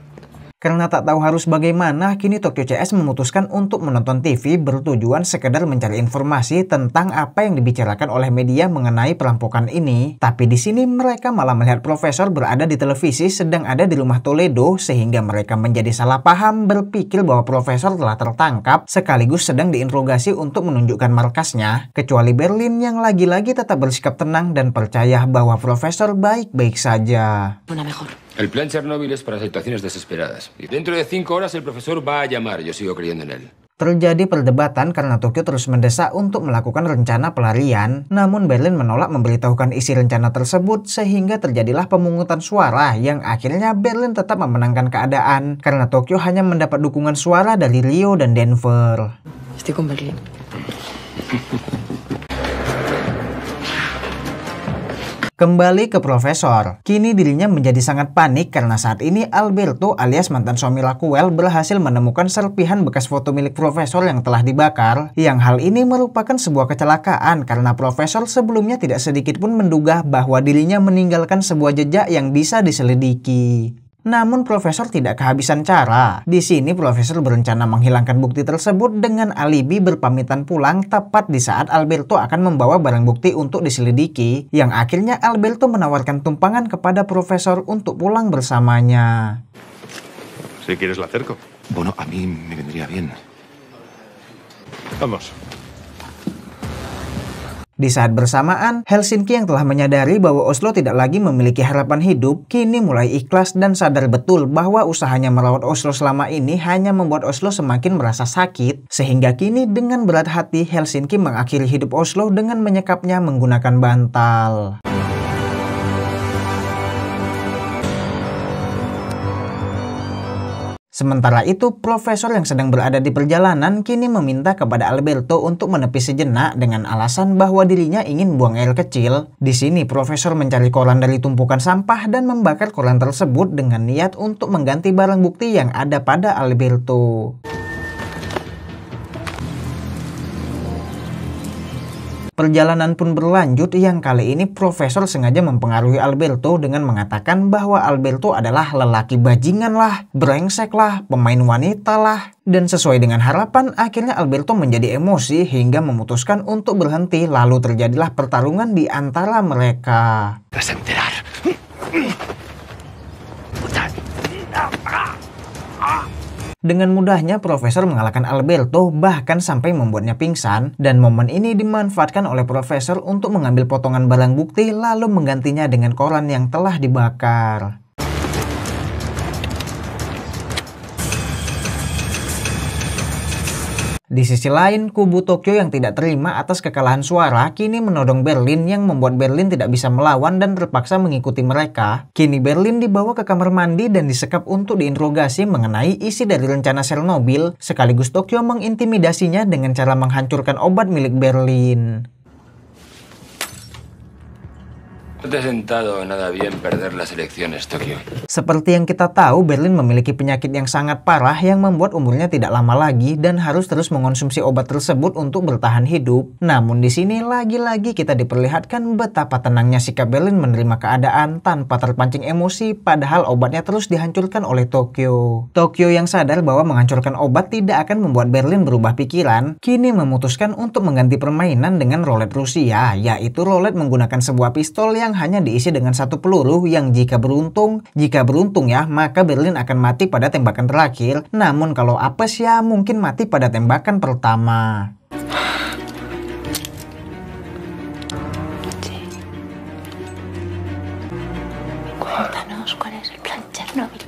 Karena tak tahu harus bagaimana, kini Tokyo CS memutuskan untuk menonton TV bertujuan sekedar mencari informasi tentang apa yang dibicarakan oleh media mengenai perampokan ini. Tapi di sini mereka malah melihat Profesor berada di televisi sedang ada di rumah Toledo, sehingga mereka menjadi salah paham berpikir bahwa Profesor telah tertangkap sekaligus sedang diinterogasi untuk menunjukkan markasnya. Kecuali Berlin yang lagi-lagi tetap bersikap tenang dan percaya bahwa Profesor baik-baik saja. El plan Chernobyl es para situaciones desesperadas. Y dentro de 5 horas el profesor va a llamar. Yo sigo creyendo en él. Terjadi perdebatan karena Tokyo terus mendesak untuk melakukan rencana pelarian. Namun Berlin menolak memberitahukan isi rencana tersebut sehingga terjadilah pemungutan suara yang akhirnya Berlin tetap memenangkan keadaan karena Tokyo hanya mendapat dukungan suara dari Rio dan Denver. Estoy con Berlin. Kembali ke Profesor, kini dirinya menjadi sangat panik karena saat ini Alberto alias mantan suami Raquel berhasil menemukan serpihan bekas foto milik Profesor yang telah dibakar. Yang hal ini merupakan sebuah kecelakaan karena Profesor sebelumnya tidak sedikit pun menduga bahwa dirinya meninggalkan sebuah jejak yang bisa diselidiki. Namun Profesor tidak kehabisan cara. Di sini Profesor berencana menghilangkan bukti tersebut dengan alibi berpamitan pulang tepat di saat Alberto akan membawa barang bukti untuk diselidiki. Yang akhirnya Alberto menawarkan tumpangan kepada Profesor untuk pulang bersamanya. Si quieres la acerco. Bueno, a mí me vendría bien. Vamos. Di saat bersamaan, Helsinki yang telah menyadari bahwa Oslo tidak lagi memiliki harapan hidup, kini mulai ikhlas dan sadar betul bahwa usahanya merawat Oslo selama ini hanya membuat Oslo semakin merasa sakit. Sehingga kini dengan berat hati, Helsinki mengakhiri hidup Oslo dengan menyekapnya menggunakan bantal. Sementara itu, profesor yang sedang berada di perjalanan kini meminta kepada Alberto untuk menepi sejenak dengan alasan bahwa dirinya ingin buang air kecil. Di sini, profesor mencari koran dari tumpukan sampah dan membakar koran tersebut dengan niat untuk mengganti barang bukti yang ada pada Alberto. Perjalanan pun berlanjut yang kali ini profesor sengaja mempengaruhi Alberto dengan mengatakan bahwa Alberto adalah lelaki bajingan lah, brengsek lah, pemain wanita lah. Dan sesuai dengan harapan, akhirnya Alberto menjadi emosi hingga memutuskan untuk berhenti, lalu terjadilah pertarungan di antara mereka. Dengan mudahnya profesor mengalahkan Alberto bahkan sampai membuatnya pingsan, dan momen ini dimanfaatkan oleh profesor untuk mengambil potongan barang bukti lalu menggantinya dengan koran yang telah dibakar. Di sisi lain, kubu Tokyo yang tidak terima atas kekalahan suara kini menodong Berlin yang membuat Berlin tidak bisa melawan dan terpaksa mengikuti mereka. Kini Berlin dibawa ke kamar mandi dan disekap untuk diinterogasi mengenai isi dari rencana Chernobyl, sekaligus Tokyo mengintimidasinya dengan cara menghancurkan obat milik Berlin. No te ha sentado nada bien perder las elecciones, Tokio. Seperti yang kita tahu, Berlin memiliki penyakit yang sangat parah yang membuat umurnya tidak lama lagi dan harus terus mengonsumsi obat tersebut untuk bertahan hidup. Namun di sini lagi-lagi kita diperlihatkan betapa tenangnya sikap Berlin menerima keadaan tanpa terpancing emosi, padahal obatnya terus dihancurkan oleh Tokyo. Tokyo yang sadar bahwa menghancurkan obat tidak akan membuat Berlin berubah pikiran, kini memutuskan untuk mengganti permainan dengan roulette Rusia, yaitu roulette menggunakan sebuah pistol yang hanya diisi dengan satu peluru yang jika beruntung ya, maka Berlin akan mati pada tembakan terakhir. Namun kalau apes ya mungkin mati pada tembakan pertama.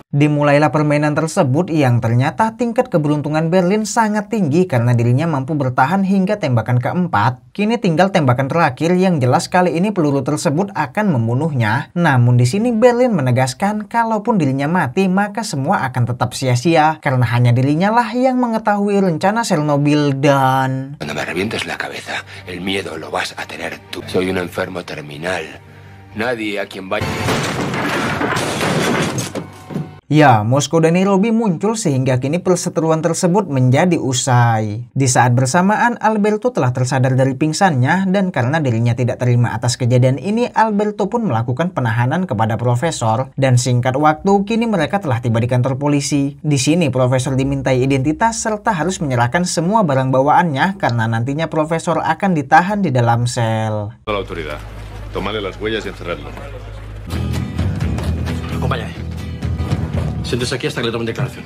Dimulailah permainan tersebut yang ternyata tingkat keberuntungan Berlin sangat tinggi karena dirinya mampu bertahan hingga tembakan keempat. Kini tinggal tembakan terakhir yang jelas kali ini peluru tersebut akan membunuhnya. Namun di sini Berlin menegaskan kalaupun dirinya mati maka semua akan tetap sia-sia karena hanya dirinya lah yang mengetahui rencana Chernobyl dan... Cuando me revientes la cabeza, el miedo lo vas a tener tú. Soy un enfermo terminal. Nadie a quien vaya... Ya, Moskow dan Nairobi muncul sehingga kini perseteruan tersebut menjadi usai. Di saat bersamaan, Alberto telah tersadar dari pingsannya dan karena dirinya tidak terima atas kejadian ini, Alberto pun melakukan penahanan kepada profesor dan singkat waktu kini mereka telah tiba di kantor polisi. Di sini profesor dimintai identitas serta harus menyerahkan semua barang bawaannya karena nantinya profesor akan ditahan di dalam sel. La autoridad. Tomarle las huellas y encerrarlo. Acompáñame. Siéntese aquí hasta que le tomen declaración.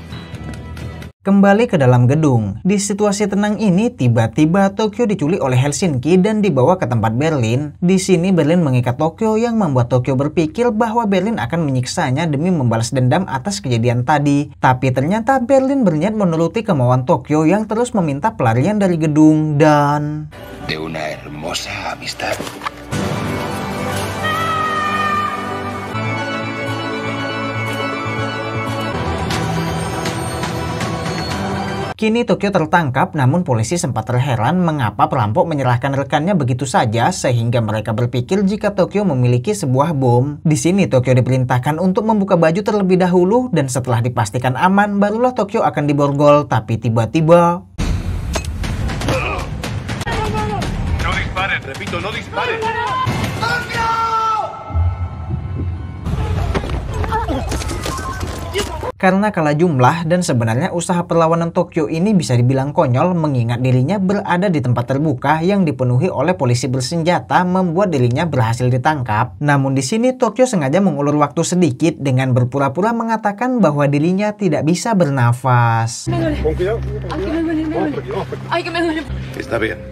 Kembali ke dalam gedung. Di situasi tenang ini, tiba-tiba Tokyo diculik oleh Helsinki dan dibawa ke tempat Berlin. Di sini Berlin mengikat Tokyo yang membuat Tokyo berpikir bahwa Berlin akan menyiksanya demi membalas dendam atas kejadian tadi. Tapi ternyata Berlin berniat menuruti kemauan Tokyo yang terus meminta pelarian dari gedung dan... De una hermosa amistad. Kini Tokyo tertangkap, namun polisi sempat terheran mengapa perampok menyerahkan rekannya begitu saja sehingga mereka berpikir jika Tokyo memiliki sebuah bom. Di sini Tokyo diperintahkan untuk membuka baju terlebih dahulu dan setelah dipastikan aman barulah Tokyo akan diborgol, tapi tiba-tiba... No disparen, repito, no disparen. Karena kalah jumlah dan sebenarnya usaha perlawanan Tokyo ini bisa dibilang konyol mengingat dirinya berada di tempat terbuka yang dipenuhi oleh polisi bersenjata membuat dirinya berhasil ditangkap. Namun di sini Tokyo sengaja mengulur waktu sedikit dengan berpura-pura mengatakan bahwa dirinya tidak bisa bernafas. Está bien.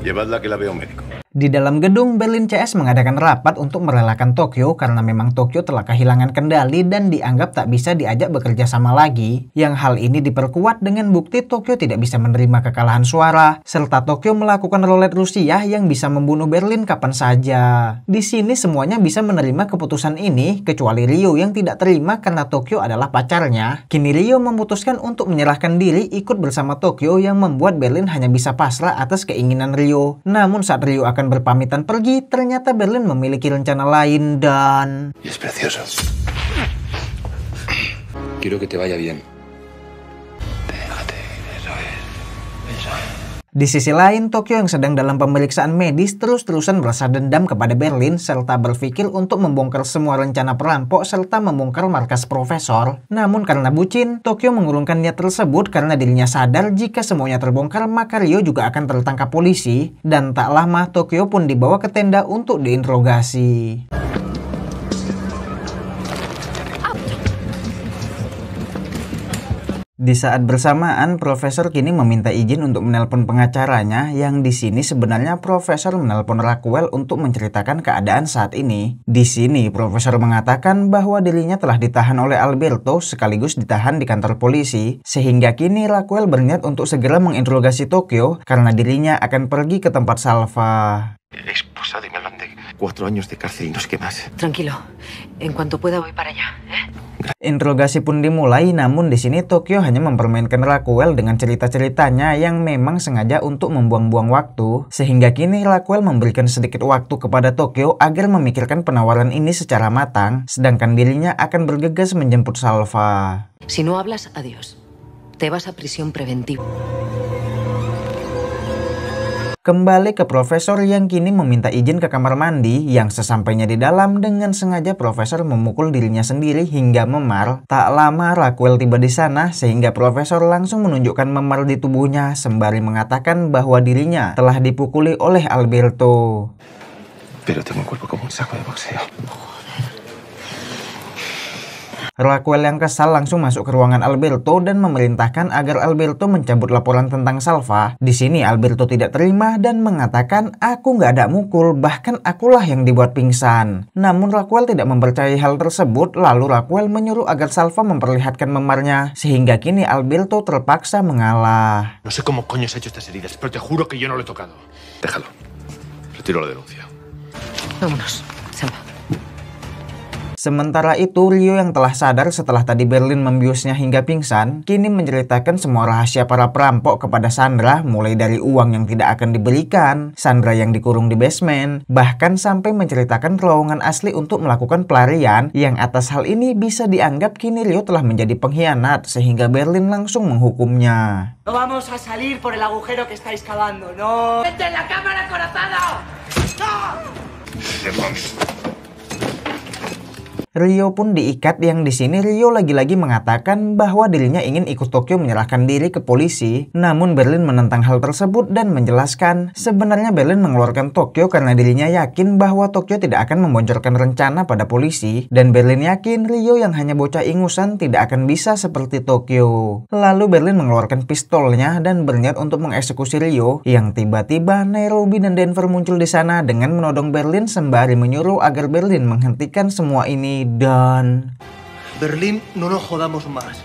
Llevadla que la vea un médico. Di dalam gedung, Berlin CS mengadakan rapat untuk merelakan Tokyo karena memang Tokyo telah kehilangan kendali dan dianggap tak bisa diajak bekerja sama lagi. Yang hal ini diperkuat dengan bukti Tokyo tidak bisa menerima kekalahan suara, serta Tokyo melakukan roulette Rusia yang bisa membunuh Berlin kapan saja. Di sini semuanya bisa menerima keputusan ini, kecuali Ryo yang tidak terima karena Tokyo adalah pacarnya. Kini Ryo memutuskan untuk menyerahkan diri ikut bersama Tokyo yang membuat Berlin hanya bisa pasrah atas keinginan Ryo. Namun saat Ryo akan berpamitan pergi, ternyata Berlin memiliki rencana lain dan... Y es precioso. Quiero que te vaya bien. Déjate, eso es. Di sisi lain, Tokyo yang sedang dalam pemeriksaan medis terus-terusan merasa dendam kepada Berlin serta berpikir untuk membongkar semua rencana perampok serta membongkar markas profesor. Namun karena bucin, Tokyo mengurungkan niat tersebut karena dirinya sadar jika semuanya terbongkar maka Ryo juga akan tertangkap polisi. Dan tak lama Tokyo pun dibawa ke tenda untuk diinterogasi. Di saat bersamaan, Profesor kini meminta izin untuk menelpon pengacaranya yang di sini sebenarnya Profesor menelpon Raquel untuk menceritakan keadaan saat ini. Di sini, Profesor mengatakan bahwa dirinya telah ditahan oleh Alberto sekaligus ditahan di kantor polisi, sehingga kini Raquel berniat untuk segera menginterogasi Tokyo karena dirinya akan pergi ke tempat Salva. Esposa de Melande, 4 años de cárcel y no sé qué más. Tranquilo, en cuanto pueda voy para allá, ¿eh? Interogasi pun dimulai, namun di sini Tokyo hanya mempermainkan Raquel dengan cerita-ceritanya yang memang sengaja untuk membuang-buang waktu, sehingga kini Raquel memberikan sedikit waktu kepada Tokyo agar memikirkan penawaran ini secara matang, sedangkan dirinya akan bergegas menjemput Salva. Si no hablas, adiós. Te vas a prisión preventiva. Kembali ke Profesor yang kini meminta izin ke kamar mandi, yang sesampainya di dalam dengan sengaja Profesor memukul dirinya sendiri hingga memar. Tak lama Raquel tiba di sana sehingga Profesor langsung menunjukkan memar di tubuhnya sembari mengatakan bahwa dirinya telah dipukuli oleh Alberto. Pero tengo un cuerpo como un saco de boxeo. Raquel yang kesal langsung masuk ke ruangan Alberto dan memerintahkan agar Alberto mencabut laporan tentang Salva. Di sini Alberto tidak terima dan mengatakan, aku nggak ada mukul, bahkan akulah yang dibuat pingsan. Namun Raquel tidak mempercayai hal tersebut, lalu Raquel menyuruh agar Salva memperlihatkan memarnya, sehingga kini Alberto terpaksa mengalah. No sé cómo coño se ha hecho estas heridas, pero te juro que yo no lo he tocado. Déjalo. Retiro la denuncia. Vámonos, Salva. Sementara itu, Ryo yang telah sadar setelah tadi Berlin membiusnya hingga pingsan, kini menceritakan semua rahasia para perampok kepada Sandra, mulai dari uang yang tidak akan diberikan, Sandra yang dikurung di basement, bahkan sampai menceritakan terowongan asli untuk melakukan pelarian, yang atas hal ini bisa dianggap kini Ryo telah menjadi pengkhianat, sehingga Berlin langsung menghukumnya. No vamos a salir por el agujero que estáis cavando, no. ¡Vete en la cámara acorazado! ¡No! Ryo pun diikat, yang di sini Ryo lagi-lagi mengatakan bahwa dirinya ingin ikut Tokyo menyerahkan diri ke polisi. Namun Berlin menentang hal tersebut dan menjelaskan sebenarnya Berlin mengeluarkan Tokyo karena dirinya yakin bahwa Tokyo tidak akan memboncorkan rencana pada polisi, dan Berlin yakin Ryo yang hanya bocah ingusan tidak akan bisa seperti Tokyo. Lalu Berlin mengeluarkan pistolnya dan berniat untuk mengeksekusi Ryo, yang tiba-tiba Nairobi dan Denver muncul di sana dengan menodong Berlin sembari menyuruh agar Berlin menghentikan semua ini. Dan Berlín, no nos jodamos más.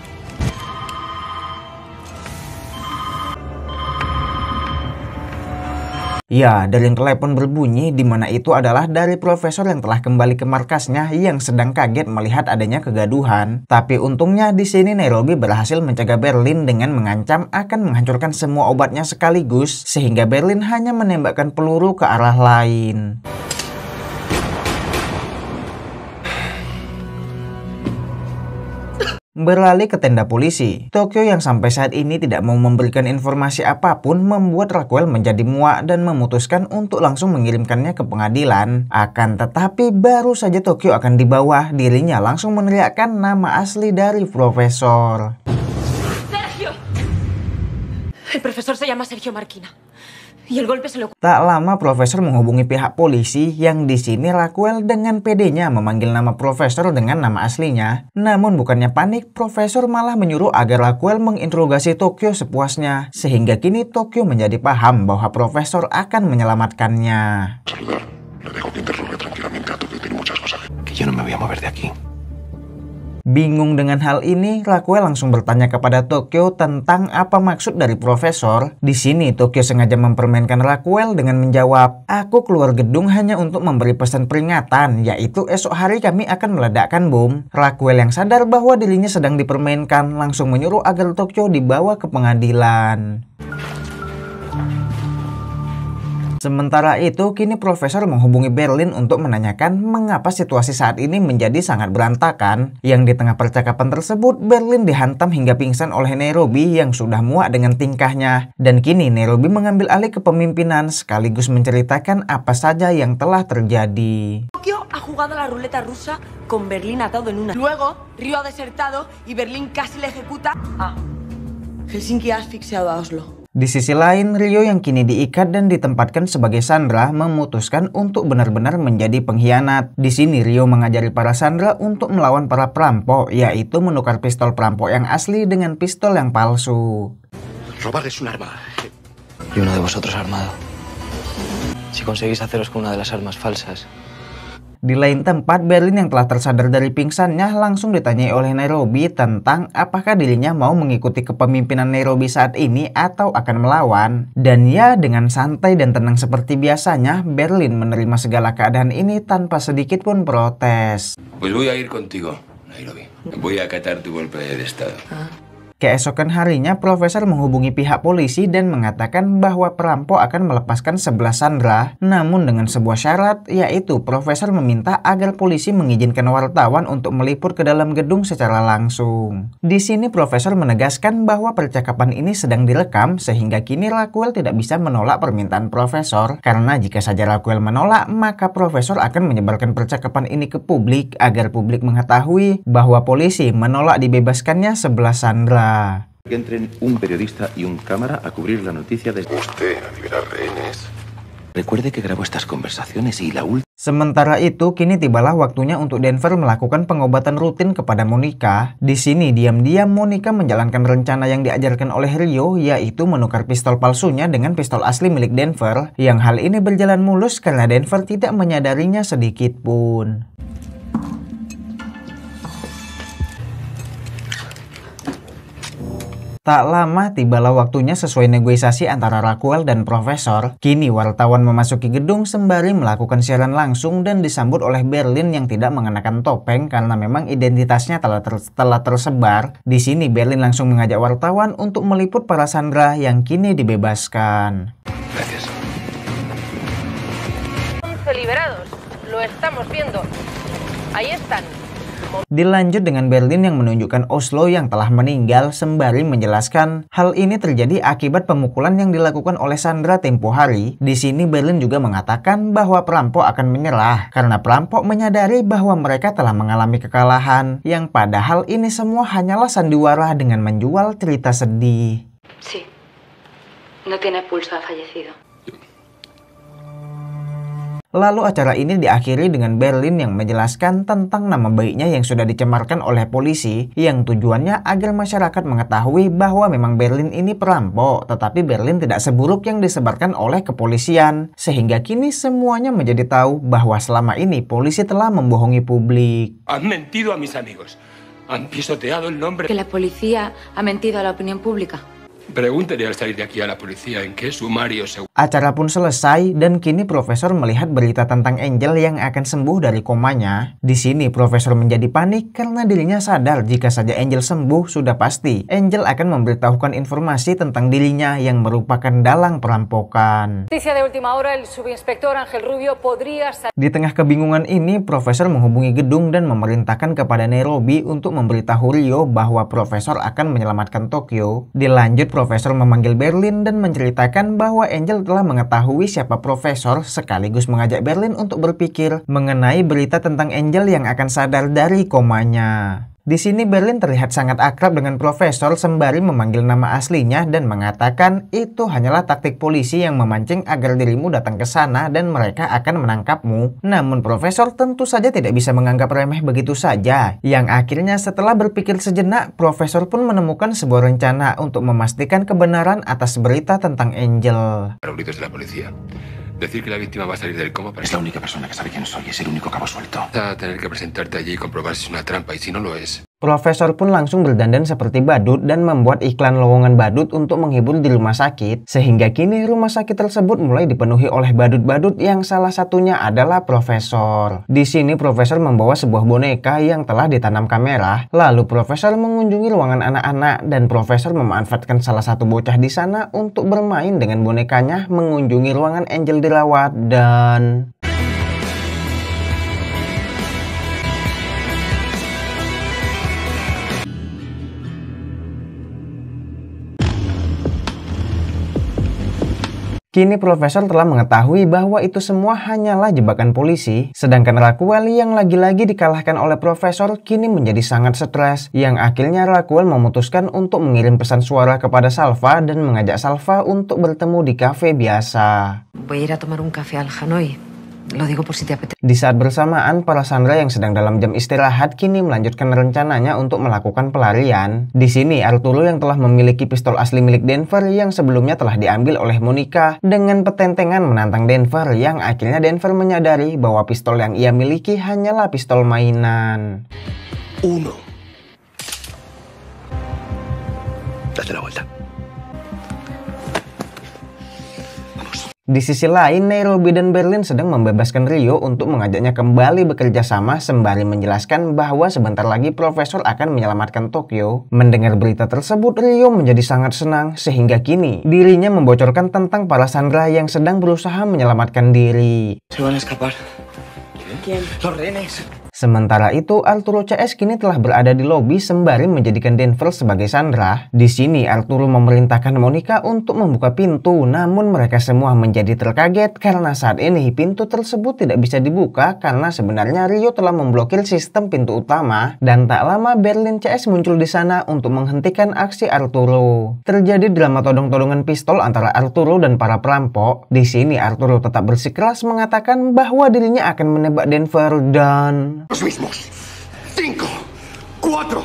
Ya, dering telepon berbunyi, di mana itu adalah dari Profesor yang telah kembali ke markasnya yang sedang kaget melihat adanya kegaduhan. Tapi untungnya di sini Nairobi berhasil mencegah Berlin dengan mengancam akan menghancurkan semua obatnya sekaligus, sehingga Berlin hanya menembakkan peluru ke arah lain. Beralih ke tenda polisi, Tokyo yang sampai saat ini tidak mau memberikan informasi apapun membuat Raquel menjadi muak dan memutuskan untuk langsung mengirimkannya ke pengadilan. Akan tetapi baru saja Tokyo akan dibawa, dirinya langsung meneriakkan nama asli dari Profesor. ¡Sergio! El profesor se llama Sergio Marquina. Y el golpe se lo... Tak lama Profesor menghubungi pihak polisi yang di sini Raquel dengan pedenya memanggil nama Profesor dengan nama aslinya. Namun bukannya panik, Profesor malah menyuruh agar Raquel menginterogasi Tokyo sepuasnya. Sehingga kini Tokyo menjadi paham bahwa Profesor akan menyelamatkannya. Que yo no me voy a mover de aquí. Bingung dengan hal ini, Raquel langsung bertanya kepada Tokyo tentang apa maksud dari Profesor. Di sini Tokyo sengaja mempermainkan Raquel dengan menjawab, "Aku keluar gedung hanya untuk memberi pesan peringatan, yaitu esok hari kami akan meledakkan bom." Raquel yang sadar bahwa dirinya sedang dipermainkan langsung menyuruh agar Tokyo dibawa ke pengadilan. Sementara itu, kini Profesor menghubungi Berlin untuk menanyakan mengapa situasi saat ini menjadi sangat berantakan. Yang di tengah percakapan tersebut, Berlin dihantam hingga pingsan oleh Nairobi yang sudah muak dengan tingkahnya. Dan kini Nairobi mengambil alih kepemimpinan sekaligus menceritakan apa saja yang telah terjadi. Tokio ha jugado la ruleta rusa con Berlín atado en una. Luego, Río ha desertado y Berlín casi le ejecuta a Helsinki ha asfixiado a Oslo. Di sisi lain, Rio yang kini diikat dan ditempatkan sebagai sandera memutuskan untuk benar-benar menjadi pengkhianat. Di sini Rio mengajari para sandera untuk melawan para perampok, yaitu menukar pistol perampok yang asli dengan pistol yang palsu. Robar es un arma. Y uno de vosotros armado. Si conseguís haceros con una de las armas falsas. Di lain tempat, Berlin yang telah tersadar dari pingsannya langsung ditanyai oleh Nairobi tentang apakah dirinya mau mengikuti kepemimpinan Nairobi saat ini atau akan melawan. Dan ya, dengan santai dan tenang seperti biasanya, Berlin menerima segala keadaan ini tanpa sedikit pun protes. Pues voy a ir contigo, Nairobi. Voy a acatar tu golpe de estado. Keesokan harinya, Profesor menghubungi pihak polisi dan mengatakan bahwa perampok akan melepaskan 11 sandera, namun dengan sebuah syarat, yaitu Profesor meminta agar polisi mengizinkan wartawan untuk meliput ke dalam gedung secara langsung. Di sini Profesor menegaskan bahwa percakapan ini sedang direkam, sehingga kini Raquel tidak bisa menolak permintaan Profesor, karena jika saja Raquel menolak, maka Profesor akan menyebarkan percakapan ini ke publik agar publik mengetahui bahwa polisi menolak dibebaskannya 11 sandera. Que entren un periodista y un cámara a cubrir la noticia de usted a liberar rehenes. Recuerde que grabó estas conversaciones y la última. Sementara itu, kini tibalah waktunya untuk Denver melakukan pengobatan rutin kepada Monica. Di sini diam-diam Monica menjalankan rencana yang diajarkan oleh Rio, yaitu menukar pistol palsunya dengan pistol asli milik Denver. Yang hal ini berjalan mulus karena Denver tidak menyadarinya sedikit pun. Tak lama tibalah waktunya sesuai negosiasi antara Raquel dan Profesor. Kini wartawan memasuki gedung sembari melakukan siaran langsung dan disambut oleh Berlin yang tidak mengenakan topeng karena memang identitasnya telah tersebar. Di sini Berlin langsung mengajak wartawan untuk meliput para sandera yang kini dibebaskan. Gracias. 11 liberados. Lo estamos viendo. Ahí están. Dilanjut dengan Berlin yang menunjukkan Oslo yang telah meninggal sembari menjelaskan hal ini terjadi akibat pemukulan yang dilakukan oleh sandera tempo hari. Di sini Berlin juga mengatakan bahwa perampok akan menyerah karena perampok menyadari bahwa mereka telah mengalami kekalahan, yang padahal ini semua hanyalah sandiwara dengan menjual cerita sedih. Sí. No tiene pulso, ha fallecido. Lalu acara ini diakhiri dengan Berlin yang menjelaskan tentang nama baiknya yang sudah dicemarkan oleh polisi, yang tujuannya agar masyarakat mengetahui bahwa memang Berlin ini perampok, tetapi Berlin tidak seburuk yang disebarkan oleh kepolisian. Sehingga kini semuanya menjadi tahu bahwa selama ini polisi telah membohongi publik. Han mentido a mis amigos. Han pisoteado el nombre. Que la policía ha mentido a la opinión pública. Pregúntele al salir de aquí a la policía en qué sumario se... Acara pun selesai dan kini Profesor melihat berita tentang Angel yang akan sembuh dari komanya. Di sini Profesor menjadi panik karena dirinya sadar jika saja Angel sembuh sudah pasti Angel akan memberitahukan informasi tentang dirinya yang merupakan dalang perampokan. Noticia de última hora, el subinspector Ángel Rubio podría... Di tengah kebingungan ini, Profesor menghubungi gedung dan memerintahkan kepada Nairobi untuk memberitahu Rio bahwa Profesor akan menyelamatkan Tokyo. Dilanjut Profesor memanggil Berlin dan menceritakan bahwa Angel telah mengetahui siapa Profesor, sekaligus mengajak Berlin untuk berpikir mengenai berita tentang Angel yang akan sadar dari komanya. Di sini Berlin terlihat sangat akrab dengan Profesor sembari memanggil nama aslinya dan mengatakan itu hanyalah taktik polisi yang memancing agar dirimu datang ke sana dan mereka akan menangkapmu. Namun Profesor tentu saja tidak bisa menganggap remeh begitu saja. Yang akhirnya setelah berpikir sejenak, Profesor pun menemukan sebuah rencana untuk memastikan kebenaran atas berita tentang Angel. Decir que la víctima va a salir del coma, pero Es la única persona que sabe quién soy, es el único cabo suelto. vas a tener que presentarte allí y comprobar si es una trampa, y si no lo es. Profesor pun langsung berdandan seperti badut dan membuat iklan lowongan badut untuk menghibur di rumah sakit. Sehingga kini rumah sakit tersebut mulai dipenuhi oleh badut-badut yang salah satunya adalah Profesor. Di sini Profesor membawa sebuah boneka yang telah ditanam kamera. Lalu Profesor mengunjungi ruangan anak-anak dan Profesor memanfaatkan salah satu bocah di sana untuk bermain dengan bonekanya, mengunjungi ruangan Angel dirawat dan... Kini Profesor telah mengetahui bahwa itu semua hanyalah jebakan polisi, sedangkan Raquel yang lagi-lagi dikalahkan oleh Profesor kini menjadi sangat stres, yang akhirnya Raquel memutuskan untuk mengirim pesan suara kepada Salva dan mengajak Salva untuk bertemu di kafe biasa. Voy a ir a tomar un café al Hanoi. Lo digo por si te apetece. Di saat bersamaan, para Sandra yang sedang dalam jam istirahat kini melanjutkan rencananya untuk melakukan pelarian. Di sini Arturo yang telah memiliki pistol asli milik Denver yang sebelumnya telah diambil oleh Monica dengan petentengan menantang Denver, yang akhirnya Denver menyadari bahwa pistol yang ia miliki hanyalah pistol mainan. Date la vuelta. Di sisi lain, Nairobi dan Berlin sedang membebaskan Rio untuk mengajaknya kembali bekerja sama sembari menjelaskan bahwa sebentar lagi Profesor akan menyelamatkan Tokyo. Mendengar berita tersebut, Rio menjadi sangat senang sehingga kini dirinya membocorkan tentang para Sandra yang sedang berusaha menyelamatkan diri. Se van a escapar. ¿Quién? Los rehenes. Sementara itu, Arturo CS kini telah berada di lobi sembari menjadikan Denver sebagai Sandra. Di sini, Arturo memerintahkan Monica untuk membuka pintu, namun mereka semua menjadi terkaget karena saat ini pintu tersebut tidak bisa dibuka karena sebenarnya Rio telah memblokir sistem pintu utama. Dan tak lama Berlin CS muncul di sana untuk menghentikan aksi Arturo. Terjadi drama todong-todongan pistol antara Arturo dan para perampok. Di sini Arturo tetap bersikeras mengatakan bahwa dirinya akan menembak Denver dan... Los mismos. 5, 4, 1.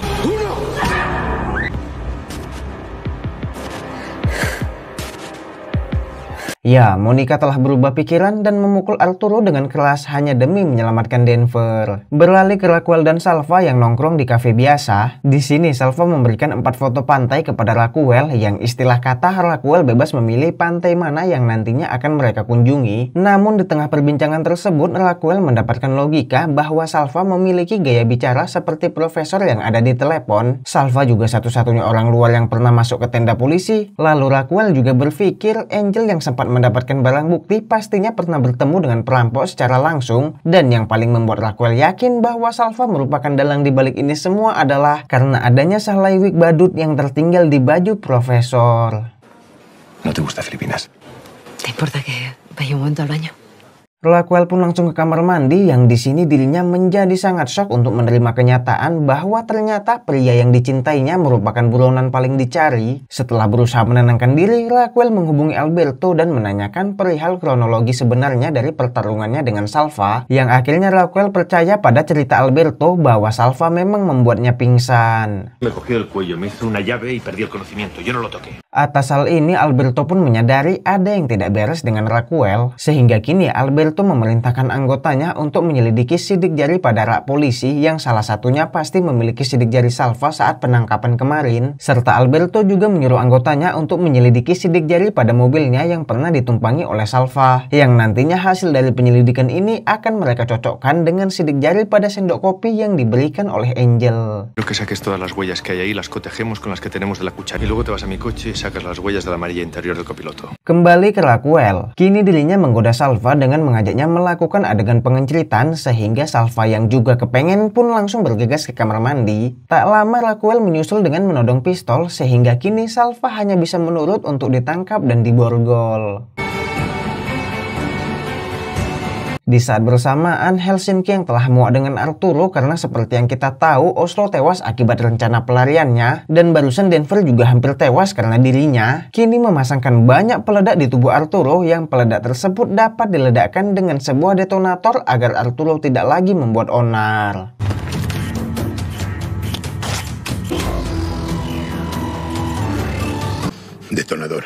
Ya, Monica telah berubah pikiran dan memukul Arturo dengan keras hanya demi menyelamatkan Denver. Beralih ke Raquel dan Salva yang nongkrong di kafe biasa. Di sini Salva memberikan 4 foto pantai kepada Raquel, yang istilah kata Raquel bebas memilih pantai mana yang nantinya akan mereka kunjungi. Namun di tengah perbincangan tersebut, Raquel mendapatkan logika bahwa Salva memiliki gaya bicara seperti Profesor yang ada di telepon. Salva juga satu-satunya orang luar yang pernah masuk ke tenda polisi. Lalu Raquel juga berpikir Angel yang sempat mendapatkan barang bukti pastinya pernah bertemu dengan perampok secara langsung, dan yang paling membuat Raquel yakin bahwa Salva merupakan dalang di balik ini semua adalah karena adanya sahlai wig badut yang tertinggal di baju Profesor. ¿No te gusta Filipinas? ¿Te importa que vaya un momento al baño? Raquel pun langsung ke kamar mandi, yang di sini dirinya menjadi sangat shock untuk menerima kenyataan bahwa ternyata pria yang dicintainya merupakan buronan paling dicari. Setelah berusaha menenangkan diri, Raquel menghubungi Alberto dan menanyakan perihal kronologi sebenarnya dari pertarungannya dengan Salva, yang akhirnya Raquel percaya pada cerita Alberto bahwa Salva memang membuatnya pingsan. Me cogió el cuello, me hizo una llave y perdí el conocimiento. Yo no lo toqué. Atas hal ini, Alberto pun menyadari ada yang tidak beres dengan Raquel, sehingga kini Alberto memerintahkan anggotanya untuk menyelidiki sidik jari pada rak polisi yang salah satunya pasti memiliki sidik jari Salva saat penangkapan kemarin, serta Alberto juga menyuruh anggotanya untuk menyelidiki sidik jari pada mobilnya yang pernah ditumpangi oleh Salva, yang nantinya hasil dari penyelidikan ini akan mereka cocokkan dengan sidik jari pada sendok kopi yang diberikan oleh Angel. Quiero que saques todas las huellas que hay ahí, las cotejemos con las que tenemos de la cuchara. Y luego te vas a mi coche y sacas las huellas de la amarilla interior del copiloto. Kembali ke Raquel, kini dirinya menggoda Salva dengan mengajaknya melakukan adegan pengenceritan, sehingga Salva yang juga kepengen pun langsung bergegas ke kamar mandi. Tak lama Raquel menyusul dengan menodong pistol, sehingga kini Salva hanya bisa menurut untuk ditangkap dan diborgol. Di saat bersamaan, Helsinki yang telah muak dengan Arturo karena seperti yang kita tahu, Oslo tewas akibat rencana pelariannya, dan barusan Denver juga hampir tewas karena dirinya, kini memasangkan banyak peledak di tubuh Arturo yang peledak tersebut dapat diledakkan dengan sebuah detonator agar Arturo tidak lagi membuat onar. Detonador.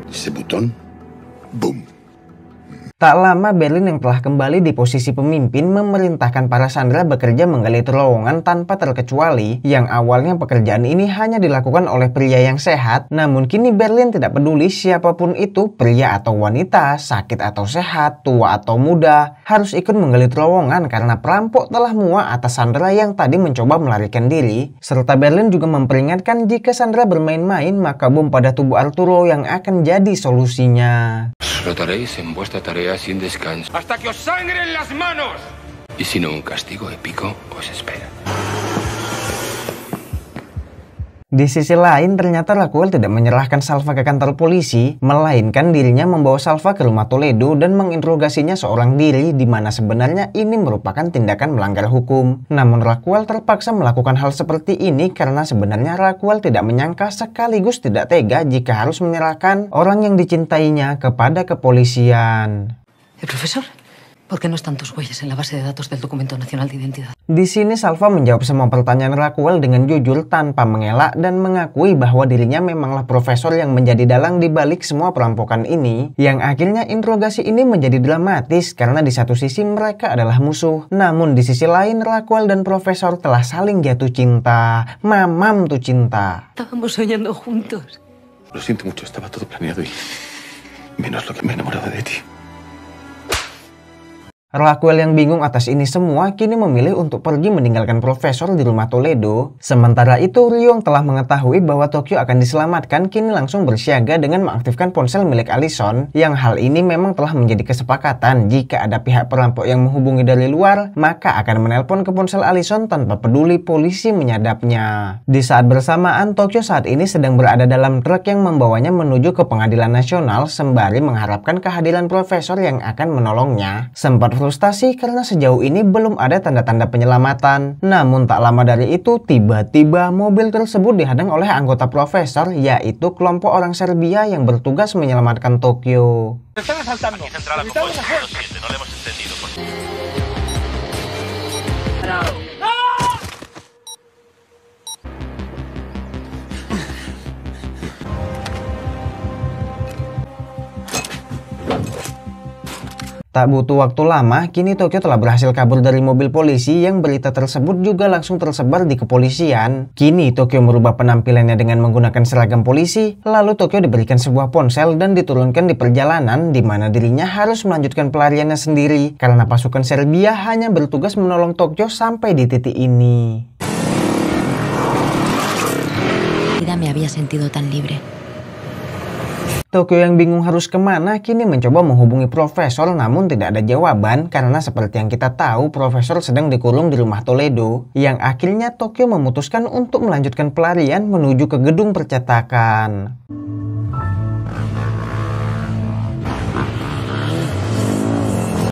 Ese botón. Boom. Tak lama Berlin yang telah kembali di posisi pemimpin memerintahkan para sandera bekerja menggali terowongan tanpa terkecuali, yang awalnya pekerjaan ini hanya dilakukan oleh pria yang sehat, namun kini Berlin tidak peduli siapapun itu, pria atau wanita, sakit atau sehat, tua atau muda, harus ikut menggali terowongan karena perampok telah muak atas sandera yang tadi mencoba melarikan diri, serta Berlin juga memperingatkan jika sandera bermain-main maka bom pada tubuh Arturo yang akan jadi solusinya. Explotaréis en vuestra tarea sin descanso ¡Hasta que os sangren las manos! y si no un castigo épico os espera. Di sisi lain, ternyata Raquel tidak menyerahkan Salva ke kantor polisi, melainkan dirinya membawa Salva ke rumah Toledo dan menginterogasinya seorang diri, di mana sebenarnya ini merupakan tindakan melanggar hukum. Namun Raquel terpaksa melakukan hal seperti ini karena sebenarnya Raquel tidak menyangka sekaligus tidak tega jika harus menyerahkan orang yang dicintainya kepada kepolisian. Profesor, ¿por qué no están tus huellas en la base de datos del Documento Nacional de Identidad? Di sini Salva menjawab semua pertanyaan Raquel dengan jujur tanpa mengelak dan mengakui bahwa dirinya memanglah profesor yang menjadi dalang di balik semua perampokan ini, yang akhirnya interogasi ini menjadi dramatis karena di satu sisi mereka adalah musuh, namun di sisi lain Raquel dan profesor telah saling jatuh cinta. Mamam tuh cinta. Estábamos soñando juntos. Lo siento mucho, estaba todo planeado y menos lo que me he enamorado de ti. Raquel yang bingung atas ini semua kini memilih untuk pergi meninggalkan profesor di rumah Toledo. Sementara itu Rio yang telah mengetahui bahwa Tokyo akan diselamatkan kini langsung bersiaga dengan mengaktifkan ponsel milik Allison, yang hal ini memang telah menjadi kesepakatan jika ada pihak perampok yang menghubungi dari luar maka akan menelpon ke ponsel Allison tanpa peduli polisi menyadapnya. Di saat bersamaan Tokyo saat ini sedang berada dalam truk yang membawanya menuju ke pengadilan nasional sembari mengharapkan kehadiran profesor yang akan menolongnya. Sempat frustasi karena sejauh ini belum ada tanda-tanda penyelamatan. Namun tak lama dari itu, tiba-tiba mobil tersebut dihadang oleh anggota profesor, yaitu kelompok orang Serbia yang bertugas menyelamatkan Tokyo. ¡Están asaltando! ¡Necesitamos hacer! No le hemos entendido. Tak butuh waktu lama, kini Tokyo telah berhasil kabur dari mobil polisi yang berita tersebut juga langsung tersebar di kepolisian. Kini Tokyo merubah penampilannya dengan menggunakan seragam polisi, lalu Tokyo diberikan sebuah ponsel dan diturunkan di perjalanan di mana dirinya harus melanjutkan pelariannya sendiri karena pasukan Serbia hanya bertugas menolong Tokyo sampai di titik ini. Tidak me había sentido tan libre. Tokyo yang bingung harus kemana kini mencoba menghubungi profesor namun tidak ada jawaban karena seperti yang kita tahu profesor sedang dikurung di rumah Toledo, yang akhirnya Tokyo memutuskan untuk melanjutkan pelarian menuju ke gedung percetakan.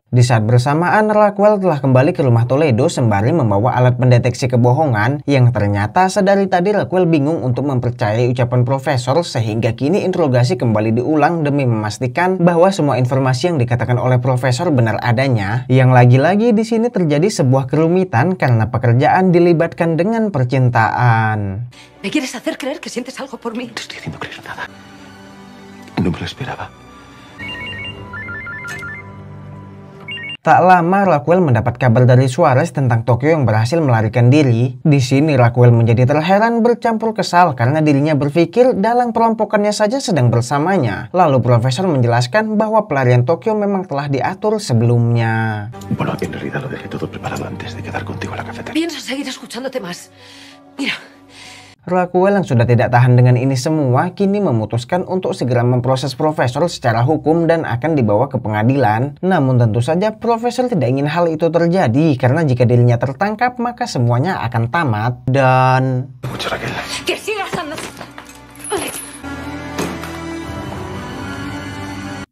Di saat bersamaan, Raquel telah kembali ke rumah Toledo sembari membawa alat pendeteksi kebohongan yang ternyata sedari tadi Raquel bingung untuk mempercayai ucapan profesor sehingga kini interogasi kembali diulang demi memastikan bahwa semua informasi yang dikatakan oleh profesor benar adanya. Yang lagi-lagi di sini terjadi sebuah kerumitan karena pekerjaan dilibatkan dengan percintaan. ¿Me quieres hacer creer que sientes algo por mí? No estoy haciendo creer nada. No me lo esperaba. Tak lama Raquel mendapat kabar dari Suarez tentang Tokyo yang berhasil melarikan diri. Di sini Raquel menjadi terheran bercampur kesal karena dirinya berpikir dalang perampokannya saja sedang bersamanya. Lalu profesor menjelaskan bahwa pelarian Tokyo memang telah diatur sebelumnya. Bueno, en realidad lo dejé todo preparado antes de quedar contigo en la cafetería. Pienso seguir escuchándote más. Mira. Raquel yang sudah tidak tahan dengan ini semua kini memutuskan untuk segera memproses profesor secara hukum dan akan dibawa ke pengadilan. Namun tentu saja profesor tidak ingin hal itu terjadi karena jika dirinya tertangkap maka semuanya akan tamat dan... Que sigas andando.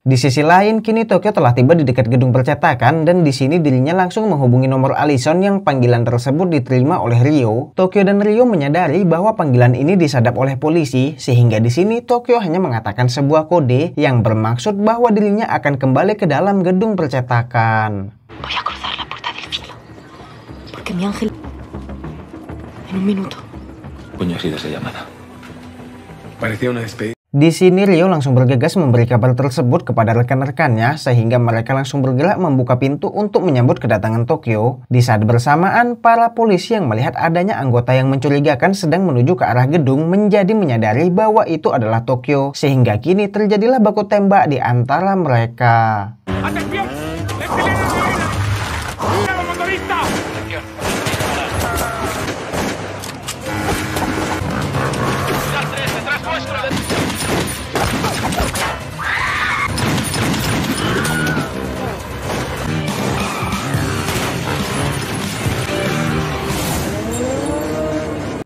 Di sisi lain, kini Tokyo telah tiba di dekat gedung percetakan dan di sini dirinya langsung menghubungi nomor Allison yang panggilan tersebut diterima oleh Ryo. Tokyo dan Ryo menyadari bahwa panggilan ini disadap oleh polisi, sehingga di sini Tokyo hanya mengatakan sebuah kode yang bermaksud bahwa dirinya akan kembali ke dalam gedung percetakan. Voy a cruzar la puerta del cielo, porque mi ángel en un minuto. Coño, ha sido esa llamada. Parecía una despedida. Di sini Ryo langsung bergegas memberi kabar tersebut kepada rekan-rekannya sehingga mereka langsung bergerak membuka pintu untuk menyambut kedatangan Tokyo. Di saat bersamaan, para polisi yang melihat adanya anggota yang mencurigakan sedang menuju ke arah gedung menjadi menyadari bahwa itu adalah Tokyo, sehingga kini terjadilah baku tembak di antara mereka.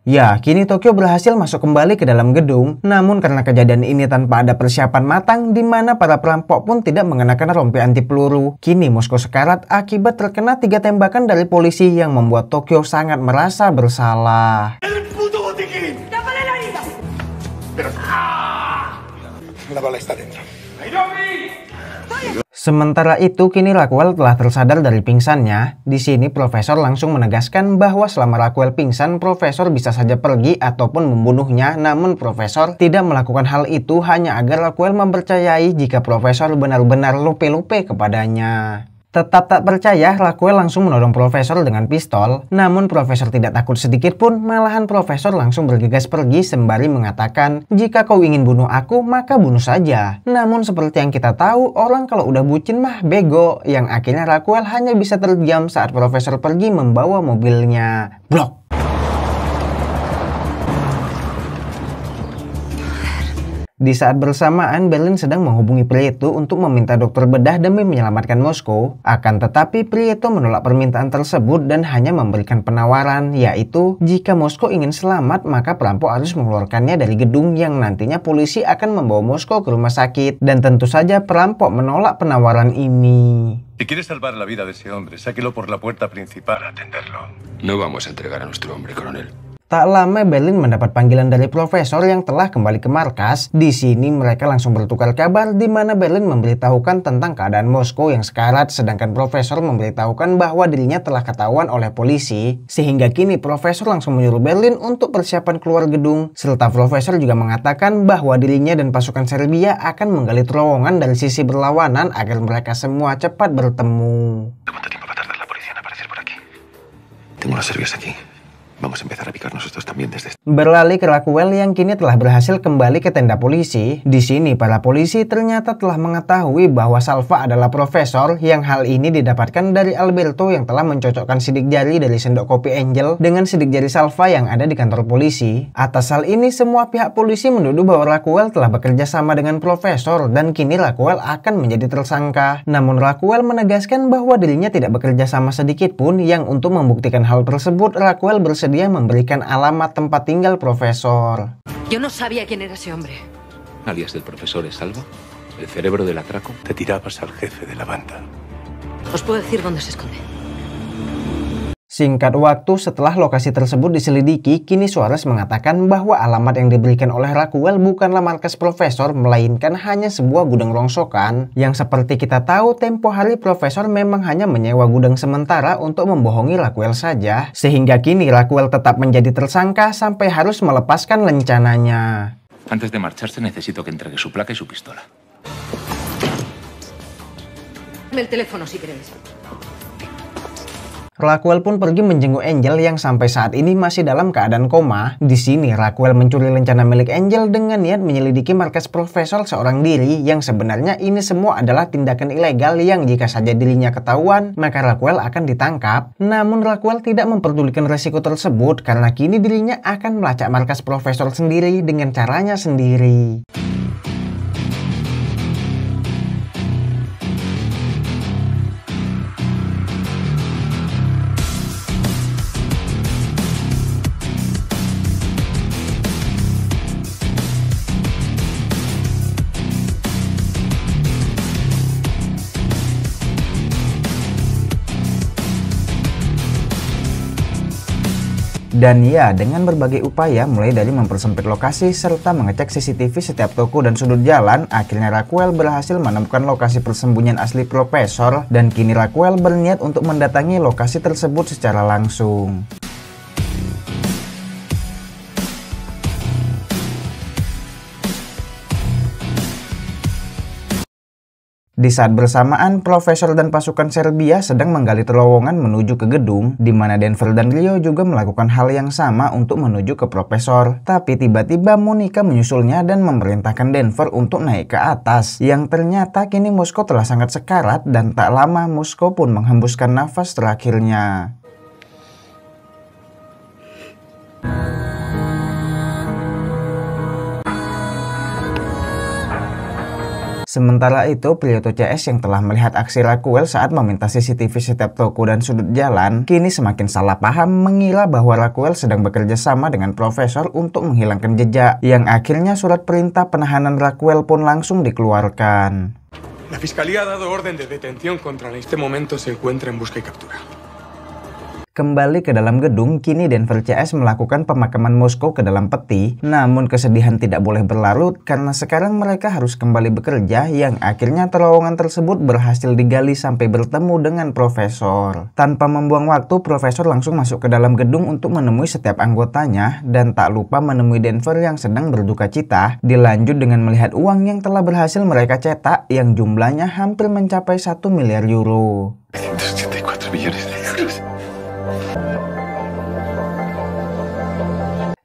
Ya, kini Tokyo berhasil masuk kembali ke dalam gedung. Namun karena kejadian ini tanpa ada persiapan matang, di mana para perampok pun tidak mengenakan rompi anti peluru, kini Moskow sekarat akibat terkena 3 tembakan dari polisi yang membuat Tokyo sangat merasa bersalah. La bala está dentro. Sementara itu, kini Raquel telah tersadar dari pingsannya. Di sini Profesor langsung menegaskan bahwa selama Raquel pingsan, Profesor bisa saja pergi ataupun membunuhnya. Namun Profesor tidak melakukan hal itu hanya agar Raquel mempercayai jika Profesor benar-benar lupe-lupe kepadanya. Tetap tak percaya, Raquel langsung menodong Profesor dengan pistol. Namun Profesor tidak takut sedikit pun, malahan Profesor langsung bergegas pergi sembari mengatakan, "Jika kau ingin bunuh aku, maka bunuh saja." Namun seperti yang kita tahu, orang kalau udah bucin mah bego. Yang akhirnya Raquel hanya bisa terdiam saat Profesor pergi membawa mobilnya. Blok! Di saat bersamaan, Berlin sedang menghubungi Prieto untuk meminta dokter bedah demi menyelamatkan Moskow. Akan tetapi Prieto menolak permintaan tersebut dan hanya memberikan penawaran, yaitu jika Moskow ingin selamat maka perampok harus mengeluarkannya dari gedung yang nantinya polisi akan membawa Moskow ke rumah sakit. Dan tentu saja perampok menolak penawaran ini. Si quieres salvar la vida de ese hombre, sáquelo por la puerta principal a atenderlo. No vamos a entregar a nuestro hombre, coronel. Tak lama Berlin mendapat panggilan dari Profesor yang telah kembali ke markas. Di sini mereka langsung bertukar kabar di mana Berlin memberitahukan tentang keadaan Moskow yang sekarat, sedangkan Profesor memberitahukan bahwa dirinya telah ketahuan oleh polisi. Sehingga kini Profesor langsung menyuruh Berlin untuk persiapan keluar gedung. Serta Profesor juga mengatakan bahwa dirinya dan pasukan Serbia akan menggali terowongan dari sisi berlawanan agar mereka semua cepat bertemu. Tengo las Serbias aquí. Vamos a empezar a picarnos estos también desde... Beralih ke Raquel yang kini telah berhasil kembali ke tenda polisi. Di sini para polisi ternyata telah mengetahui bahwa Salva adalah Profesor, yang hal ini didapatkan dari Alberto yang telah mencocokkan sidik jari dari sendok kopi Angel dengan sidik jari Salva yang ada di kantor polisi. Atas hal ini semua pihak polisi menuduh bahwa Raquel telah bekerja sama dengan Profesor dan kini Raquel akan menjadi tersangka. Namun Raquel menegaskan bahwa dirinya tidak bekerja sama sedikit pun, yang untuk membuktikan hal tersebut Raquel bersedia memberikan alamat tempat tinggal Profesor. Yo no sabía quién era ese hombre. Alias del profesor es Salva, el cerebro del atraco. Te tirabas al jefe de la banda. Os puedo decir dónde se esconde. Singkat waktu setelah lokasi tersebut diselidiki, kini Suarez mengatakan bahwa alamat yang diberikan oleh Raquel bukanlah markas Profesor, melainkan hanya sebuah gudang rongsokan. Yang seperti kita tahu, tempo hari Profesor memang hanya menyewa gudang sementara untuk membohongi Raquel saja. Sehingga kini Raquel tetap menjadi tersangka sampai harus melepaskan rencananya. Antes de marcharse necesito que entregue su placa y su pistola. Dame el teléfono si queréis. Raquel pun pergi menjenguk Angel yang sampai saat ini masih dalam keadaan koma. Di sini Raquel mencuri lencana milik Angel dengan niat menyelidiki markas Profesor seorang diri, yang sebenarnya ini semua adalah tindakan ilegal yang jika saja dirinya ketahuan maka Raquel akan ditangkap. Namun Raquel tidak memperdulikan resiko tersebut karena kini dirinya akan melacak markas Profesor sendiri dengan caranya sendiri. Dan ya, dengan berbagai upaya mulai dari mempersempit lokasi serta mengecek CCTV setiap toko dan sudut jalan, akhirnya Raquel berhasil menemukan lokasi persembunyian asli Profesor dan kini Raquel berniat untuk mendatangi lokasi tersebut secara langsung. Di saat bersamaan, Profesor dan pasukan Serbia sedang menggali terowongan menuju ke gedung, di mana Denver dan Rio juga melakukan hal yang sama untuk menuju ke Profesor. Tapi tiba-tiba Monica menyusulnya dan memerintahkan Denver untuk naik ke atas, yang ternyata kini Moskow telah sangat sekarat dan tak lama Moskow pun menghembuskan nafas terakhirnya. Sementara itu, Prieto CS yang telah melihat aksi Raquel saat meminta CCTV setiap toko dan sudut jalan, kini semakin salah paham mengira bahwa Raquel sedang bekerja sama dengan Profesor untuk menghilangkan jejak, yang akhirnya surat perintah penahanan Raquel pun langsung dikeluarkan. La Fiscalía ha dado orden de detención contra en este momento se encuentra en busca y captura. Kembali ke dalam gedung, kini Denver CS melakukan pemakaman Moskow ke dalam peti. Namun kesedihan tidak boleh berlarut karena sekarang mereka harus kembali bekerja, yang akhirnya terowongan tersebut berhasil digali sampai bertemu dengan Profesor. Tanpa membuang waktu, Profesor langsung masuk ke dalam gedung untuk menemui setiap anggotanya dan tak lupa menemui Denver yang sedang berduka cita. Dilanjut dengan melihat uang yang telah berhasil mereka cetak yang jumlahnya hampir mencapai 1 miliar euro. 184 millones de euros.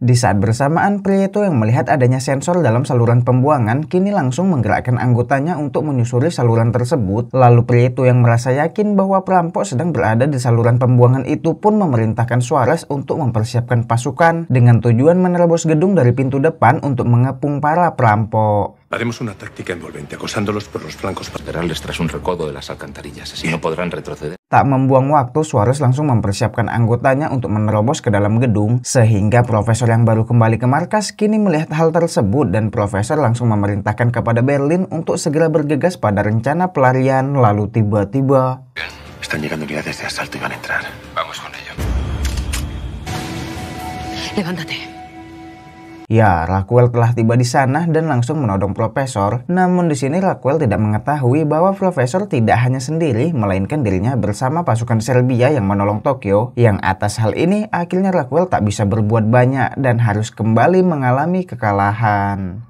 Di saat bersamaan, Prieto yang melihat adanya sensor dalam saluran pembuangan kini langsung menggerakkan anggotanya untuk menyusuri saluran tersebut. Lalu Prieto yang merasa yakin bahwa perampok sedang berada di saluran pembuangan itu pun memerintahkan Suarez untuk mempersiapkan pasukan dengan tujuan menerobos gedung dari pintu depan untuk mengepung para perampok. Haremos una táctica envolvente, acosándolos por los flancos laterales tras un recodo de las alcantarillas, así no podrán retroceder. Tak membuang waktu, Suarez langsung mempersiapkan anggotanya untuk menerobos ke dalam gedung, sehingga Profesor yang baru kembali ke markas kini melihat hal tersebut dan Profesor langsung memerintahkan kepada Berlin untuk segera bergegas pada rencana pelarian. Lalu tiba-tiba, están llegando unidades de asalto y van a entrar. Vamos con ello. Levántate. Ya, Raquel telah tiba di sana dan langsung menodong Profesor. Namun di sini Raquel tidak mengetahui bahwa Profesor tidak hanya sendiri, melainkan dirinya bersama pasukan Serbia yang menolong Tokyo. Yang atas hal ini, akhirnya Raquel tak bisa berbuat banyak dan harus kembali mengalami kekalahan.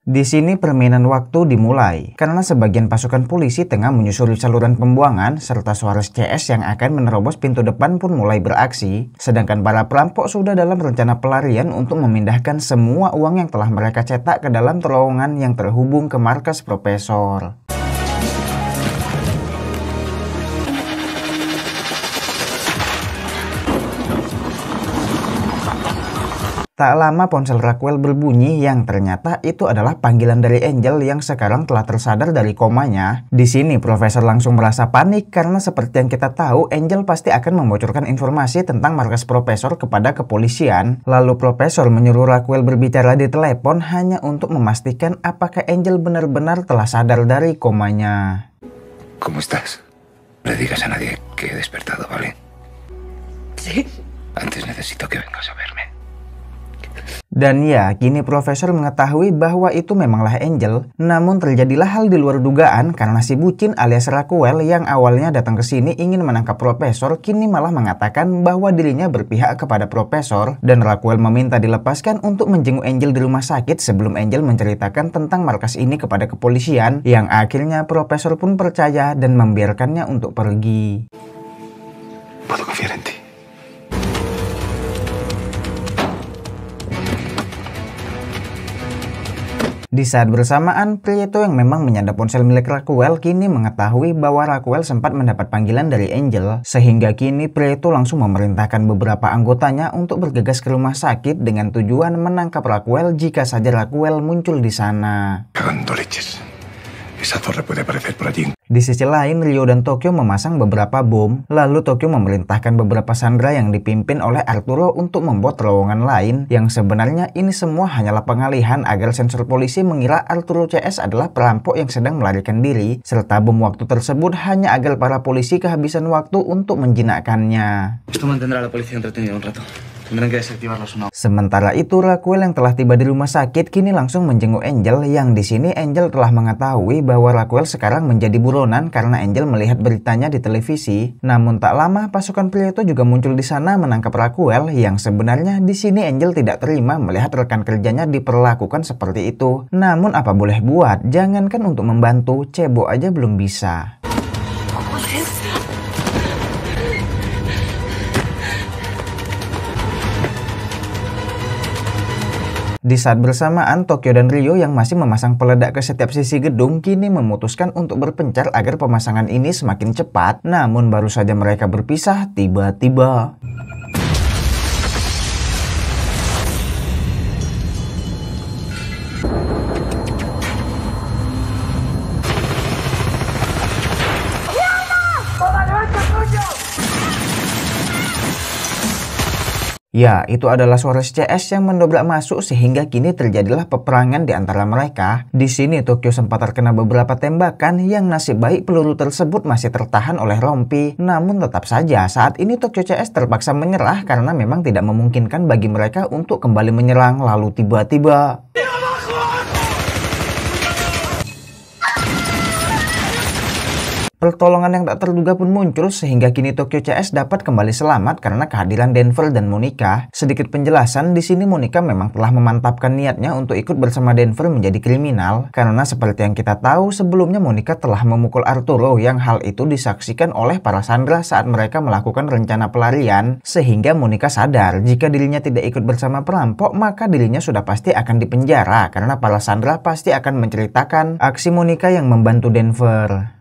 Di sini permainan waktu dimulai, karena sebagian pasukan polisi tengah menyusuri saluran pembuangan, serta Suarez CS yang akan menerobos pintu depan pun mulai beraksi. Sedangkan para perampok sudah dalam rencana pelarian untuk memindahkan semua uang yang telah mereka cetak ke dalam terowongan yang terhubung ke markas Profesor. Tak lama ponsel Raquel berbunyi yang ternyata itu adalah panggilan dari Angel yang sekarang telah tersadar dari komanya. Di sini Profesor langsung merasa panik karena seperti yang kita tahu, Angel pasti akan membocorkan informasi tentang markas Profesor kepada kepolisian. Lalu Profesor menyuruh Raquel berbicara di telepon hanya untuk memastikan apakah Angel benar-benar telah sadar dari komanya. ¿Cómo estás? No le digas a nadie que he despertado, ¿vale? Sí. Antes necesito que vengas a verme. Dan ya, kini Profesor mengetahui bahwa itu memanglah Angel. Namun terjadilah hal di luar dugaan karena si bucin alias Raquel yang awalnya datang ke sini ingin menangkap Profesor, kini malah mengatakan bahwa dirinya berpihak kepada Profesor. Dan Raquel meminta dilepaskan untuk menjenguk Angel di rumah sakit sebelum Angel menceritakan tentang markas ini kepada kepolisian. Yang akhirnya Profesor pun percaya dan membiarkannya untuk pergi. Puedo confiar en ti. Di saat bersamaan, Prieto yang memang menyadap ponsel milik Raquel kini mengetahui bahwa Raquel sempat mendapat panggilan dari Angel, sehingga kini Prieto langsung memerintahkan beberapa anggotanya untuk bergegas ke rumah sakit dengan tujuan menangkap Raquel jika saja Raquel muncul di sana. Cagando leches. Esa torre puede aparecer por allí. Di sisi lain, Ryo dan Tokyo memasang beberapa bom, lalu Tokyo memerintahkan beberapa sandera yang dipimpin oleh Arturo untuk membuat terowongan lain, yang sebenarnya ini semua hanyalah pengalihan agar sensor polisi mengira Arturo CS adalah perampok yang sedang melarikan diri, serta bom waktu tersebut hanya agar para polisi kehabisan waktu untuk menjinakkannya. Esto mantendrá a la policía entretenida un rato. Tendrán que desactivarlos o no. Sementara itu, Raquel yang telah tiba di rumah sakit kini langsung menjenguk Angel, yang di sini Angel telah mengetahui bahwa Raquel sekarang menjadi buronan karena Angel melihat beritanya di televisi. Namun tak lama pasukan Prieto juga muncul di sana menangkap Raquel, yang sebenarnya di sini Angel tidak terima melihat rekan kerjanya diperlakukan seperti itu. Namun apa boleh buat, jangankan untuk membantu, cebok aja belum bisa. Di saat bersamaan, Tokyo dan Ryo yang masih memasang peledak ke setiap sisi gedung kini memutuskan untuk berpencar agar pemasangan ini semakin cepat. Namun baru saja mereka berpisah, tiba-tiba ya, itu adalah Suarez CS yang mendobrak masuk sehingga kini terjadilah peperangan di antara mereka. Di sini Tokyo sempat terkena beberapa tembakan yang nasib baik peluru tersebut masih tertahan oleh rompi. Namun tetap saja saat ini Tokyo CS terpaksa menyerah karena memang tidak memungkinkan bagi mereka untuk kembali menyerang. Lalu tiba-tiba pertolongan yang tak terduga pun muncul sehingga kini Tokyo CS dapat kembali selamat karena kehadiran Denver dan Monica. Sedikit penjelasan, di sini Monica memang telah memantapkan niatnya untuk ikut bersama Denver menjadi kriminal karena seperti yang kita tahu sebelumnya Monica telah memukul Arturo yang hal itu disaksikan oleh para sandera saat mereka melakukan rencana pelarian, sehingga Monica sadar jika dirinya tidak ikut bersama perampok maka dirinya sudah pasti akan dipenjara karena para sandera pasti akan menceritakan aksi Monica yang membantu Denver.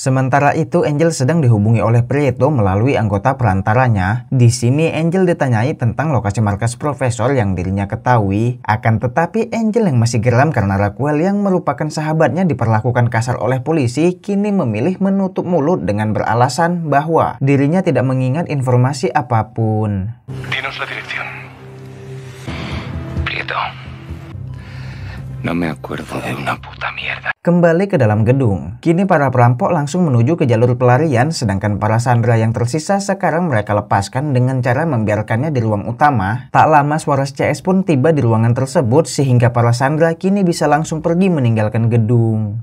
Sementara itu, Angel sedang dihubungi oleh Prieto melalui anggota perantaranya. Di sini Angel ditanyai tentang lokasi markas Profesor yang dirinya ketahui. Akan tetapi Angel yang masih geram karena Raquel yang merupakan sahabatnya diperlakukan kasar oleh polisi, kini memilih menutup mulut dengan beralasan bahwa dirinya tidak mengingat informasi apapun. Dinos la dirección. Prieto. No me acuerdo de una puta mierda. Kembali ke dalam gedung, kini para perampok langsung menuju ke jalur pelarian, sedangkan para sandera yang tersisa sekarang mereka lepaskan dengan cara membiarkannya di ruang utama. Tak lama Suarez CS pun tiba di ruangan tersebut sehingga para sandera kini bisa langsung pergi meninggalkan gedung.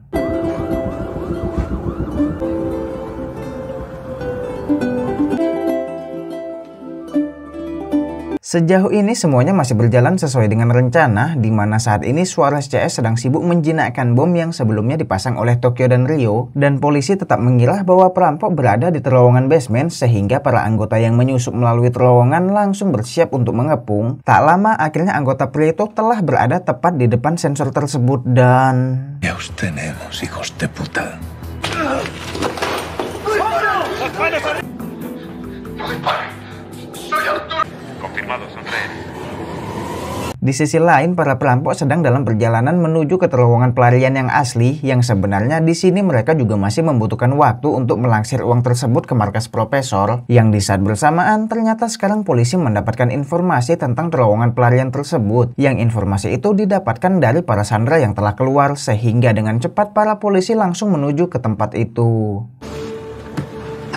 Sejauh ini semuanya masih berjalan sesuai dengan rencana, di mana saat ini Suarez CS sedang sibuk menjinakkan bom yang sebelumnya dipasang oleh Tokyo dan Ryo, dan polisi tetap mengira bahwa perampok berada di terowongan basement sehingga para anggota yang menyusup melalui terowongan langsung bersiap untuk mengepung. Tak lama akhirnya anggota Prieto telah berada tepat di depan sensor tersebut dan... Ya os tenemos, hijos de puta. Di sisi lain, para perampok sedang dalam perjalanan menuju ke terowongan pelarian yang asli, yang sebenarnya di sini mereka juga masih membutuhkan waktu untuk melangsir uang tersebut ke markas Profesor. Yang di saat bersamaan, ternyata sekarang polisi mendapatkan informasi tentang terowongan pelarian tersebut, yang informasi itu didapatkan dari para sandera yang telah keluar, sehingga dengan cepat para polisi langsung menuju ke tempat itu.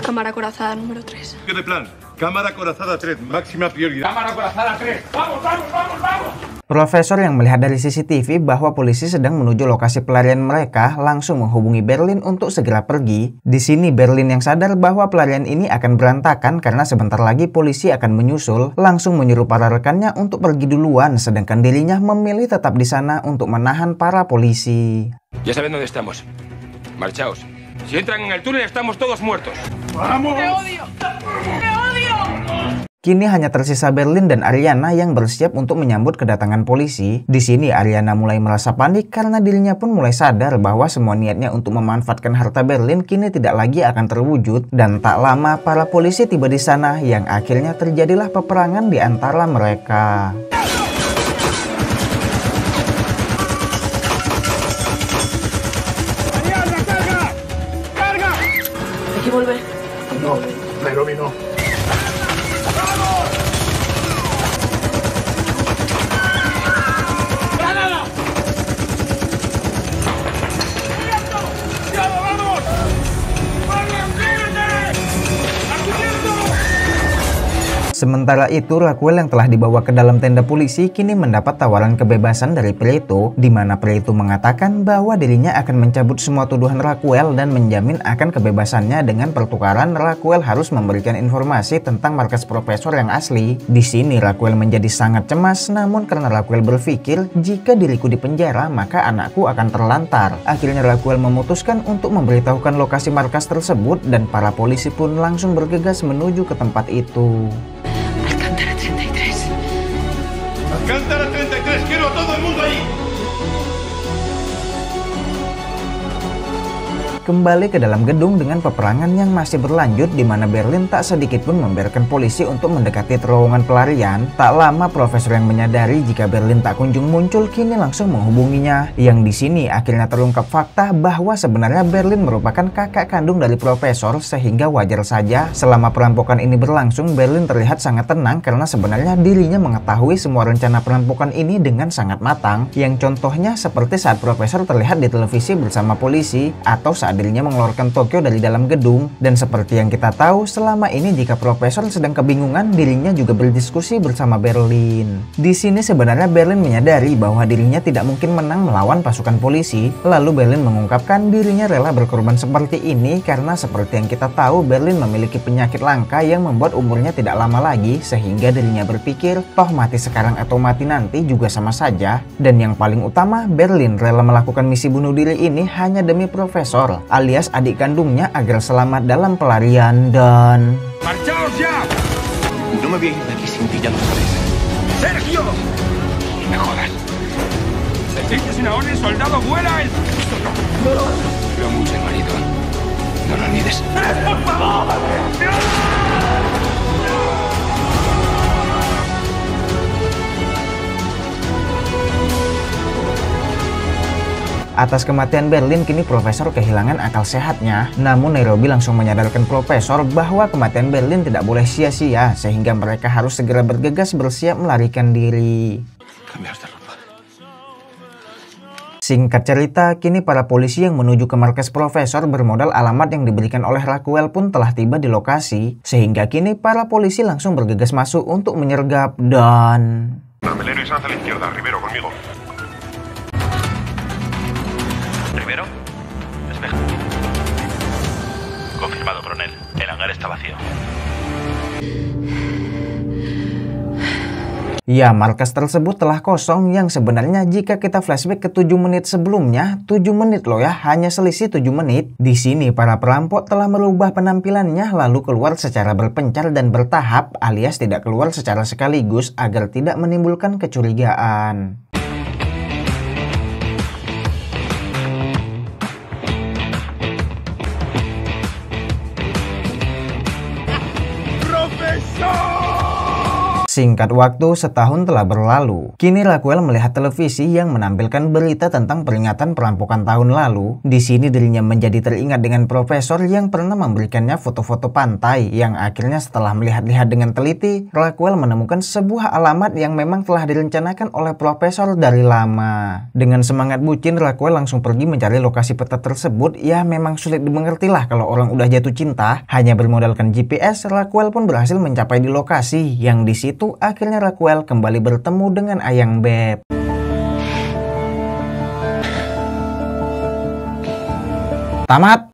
Cámara corazada número 3. ¿Qué de plan? Cámara corazada 3, máxima prioridad. Cámara corazada 3. ¡Vamos, vamos, vamos, vamos! Profesor yang melihat dari CCTV bahwa polisi sedang menuju lokasi pelarian mereka langsung menghubungi Berlin untuk segera pergi. Di sini Berlin yang sadar bahwa pelarian ini akan berantakan karena sebentar lagi polisi akan menyusul, langsung menyuruh para rekannya untuk pergi duluan, sedangkan dirinya memilih tetap di sana untuk menahan para polisi. Ya saben dónde estamos. Marchaos. Si entran en el túnel estamos todos muertos. ¡Vamos! ¡Te odio! ¡Te odio! Kini hanya tersisa Berlin dan Ariana yang bersiap untuk menyambut kedatangan polisi. Di sini Ariana mulai merasa panik karena dirinya pun mulai sadar bahwa semua niatnya untuk memanfaatkan harta Berlin kini tidak lagi akan terwujud. Dan tak lama para polisi tiba di sana yang akhirnya terjadilah peperangan di antara mereka. Ariana, carga! ¡Carga! Hay que volver. No, Nairobi no. Sementara itu, Raquel yang telah dibawa ke dalam tenda polisi kini mendapat tawaran kebebasan dari Preto, di mana Preto mengatakan bahwa dirinya akan mencabut semua tuduhan Raquel dan menjamin akan kebebasannya dengan pertukaran Raquel harus memberikan informasi tentang markas profesor yang asli. Di sini Raquel menjadi sangat cemas, namun karena Raquel berpikir jika diriku dipenjara maka anakku akan terlantar. Akhirnya Raquel memutuskan untuk memberitahukan lokasi markas tersebut dan para polisi pun langsung bergegas menuju ke tempat itu. Alcántara 33, quiero a todo el mundo ahí. Kembali ke dalam gedung dengan peperangan yang masih berlanjut di mana Berlin tak sedikit pun membiarkan polisi untuk mendekati terowongan pelarian. Tak lama profesor yang menyadari jika Berlin tak kunjung muncul kini langsung menghubunginya. Yang di sini akhirnya terungkap fakta bahwa sebenarnya Berlin merupakan kakak kandung dari profesor, sehingga wajar saja selama perampokan ini berlangsung Berlin terlihat sangat tenang karena sebenarnya dirinya mengetahui semua rencana perampokan ini dengan sangat matang. Yang contohnya seperti saat profesor terlihat di televisi bersama polisi atau saat dirinya mengeluarkan Tokyo dari dalam gedung. Dan seperti yang kita tahu, selama ini jika profesor sedang kebingungan, dirinya juga berdiskusi bersama Berlin. Di sini sebenarnya Berlin menyadari bahwa dirinya tidak mungkin menang melawan pasukan polisi. Lalu Berlin mengungkapkan dirinya rela berkorban seperti ini karena seperti yang kita tahu, Berlin memiliki penyakit langka yang membuat umurnya tidak lama lagi, sehingga dirinya berpikir toh mati sekarang atau mati nanti juga sama saja. Dan yang paling utama, Berlin rela melakukan misi bunuh diri ini hanya demi profesor alias adik kandungnya agar selamat dalam pelarian dan... ¡Marchaos ya! No me voy a ir de aquí sin ti, ya lo sabes. ¡Sergio! Me jodas. Decís que sin ahora el soldado vuela el... Veo mucho el marido. No lo olvides. ¡Por favor! Atas kematian Berlin, kini profesor kehilangan akal sehatnya. Namun Nairobi langsung menyadarkan profesor bahwa kematian Berlin tidak boleh sia-sia, sehingga mereka harus segera bergegas bersiap melarikan diri. Singkat cerita, kini para polisi yang menuju ke markas profesor bermodal alamat yang diberikan oleh Raquel pun telah tiba di lokasi. Sehingga kini para polisi langsung bergegas masuk untuk menyergap dan... Melero y Sanz a la izquierda, Rivero conmigo. Rivero, despeja. Confirmado, coronel. El hangar está vacío. Ya, markas tersebut telah kosong yang sebenarnya jika kita flashback ke 7 menit sebelumnya, 7 menit loh ya, hanya selisih 7 menit. Di sini para perampok telah merubah penampilannya lalu keluar secara berpencar dan bertahap alias tidak keluar secara sekaligus agar tidak menimbulkan kecurigaan. Singkat waktu, setahun telah berlalu. Kini Raquel melihat televisi yang menampilkan berita tentang peringatan perampokan tahun lalu. Di sini dirinya menjadi teringat dengan profesor yang pernah memberikannya foto-foto pantai, yang akhirnya setelah melihat-lihat dengan teliti, Raquel menemukan sebuah alamat yang memang telah direncanakan oleh profesor dari lama. Dengan semangat bucin, Raquel langsung pergi mencari lokasi peta tersebut. Ya, memang sulit dimengerti lah kalau orang udah jatuh cinta. Hanya bermodalkan GPS, Raquel pun berhasil mencapai di lokasi, yang di situ akhirnya Raquel kembali bertemu dengan Ayang Beb. Tamat.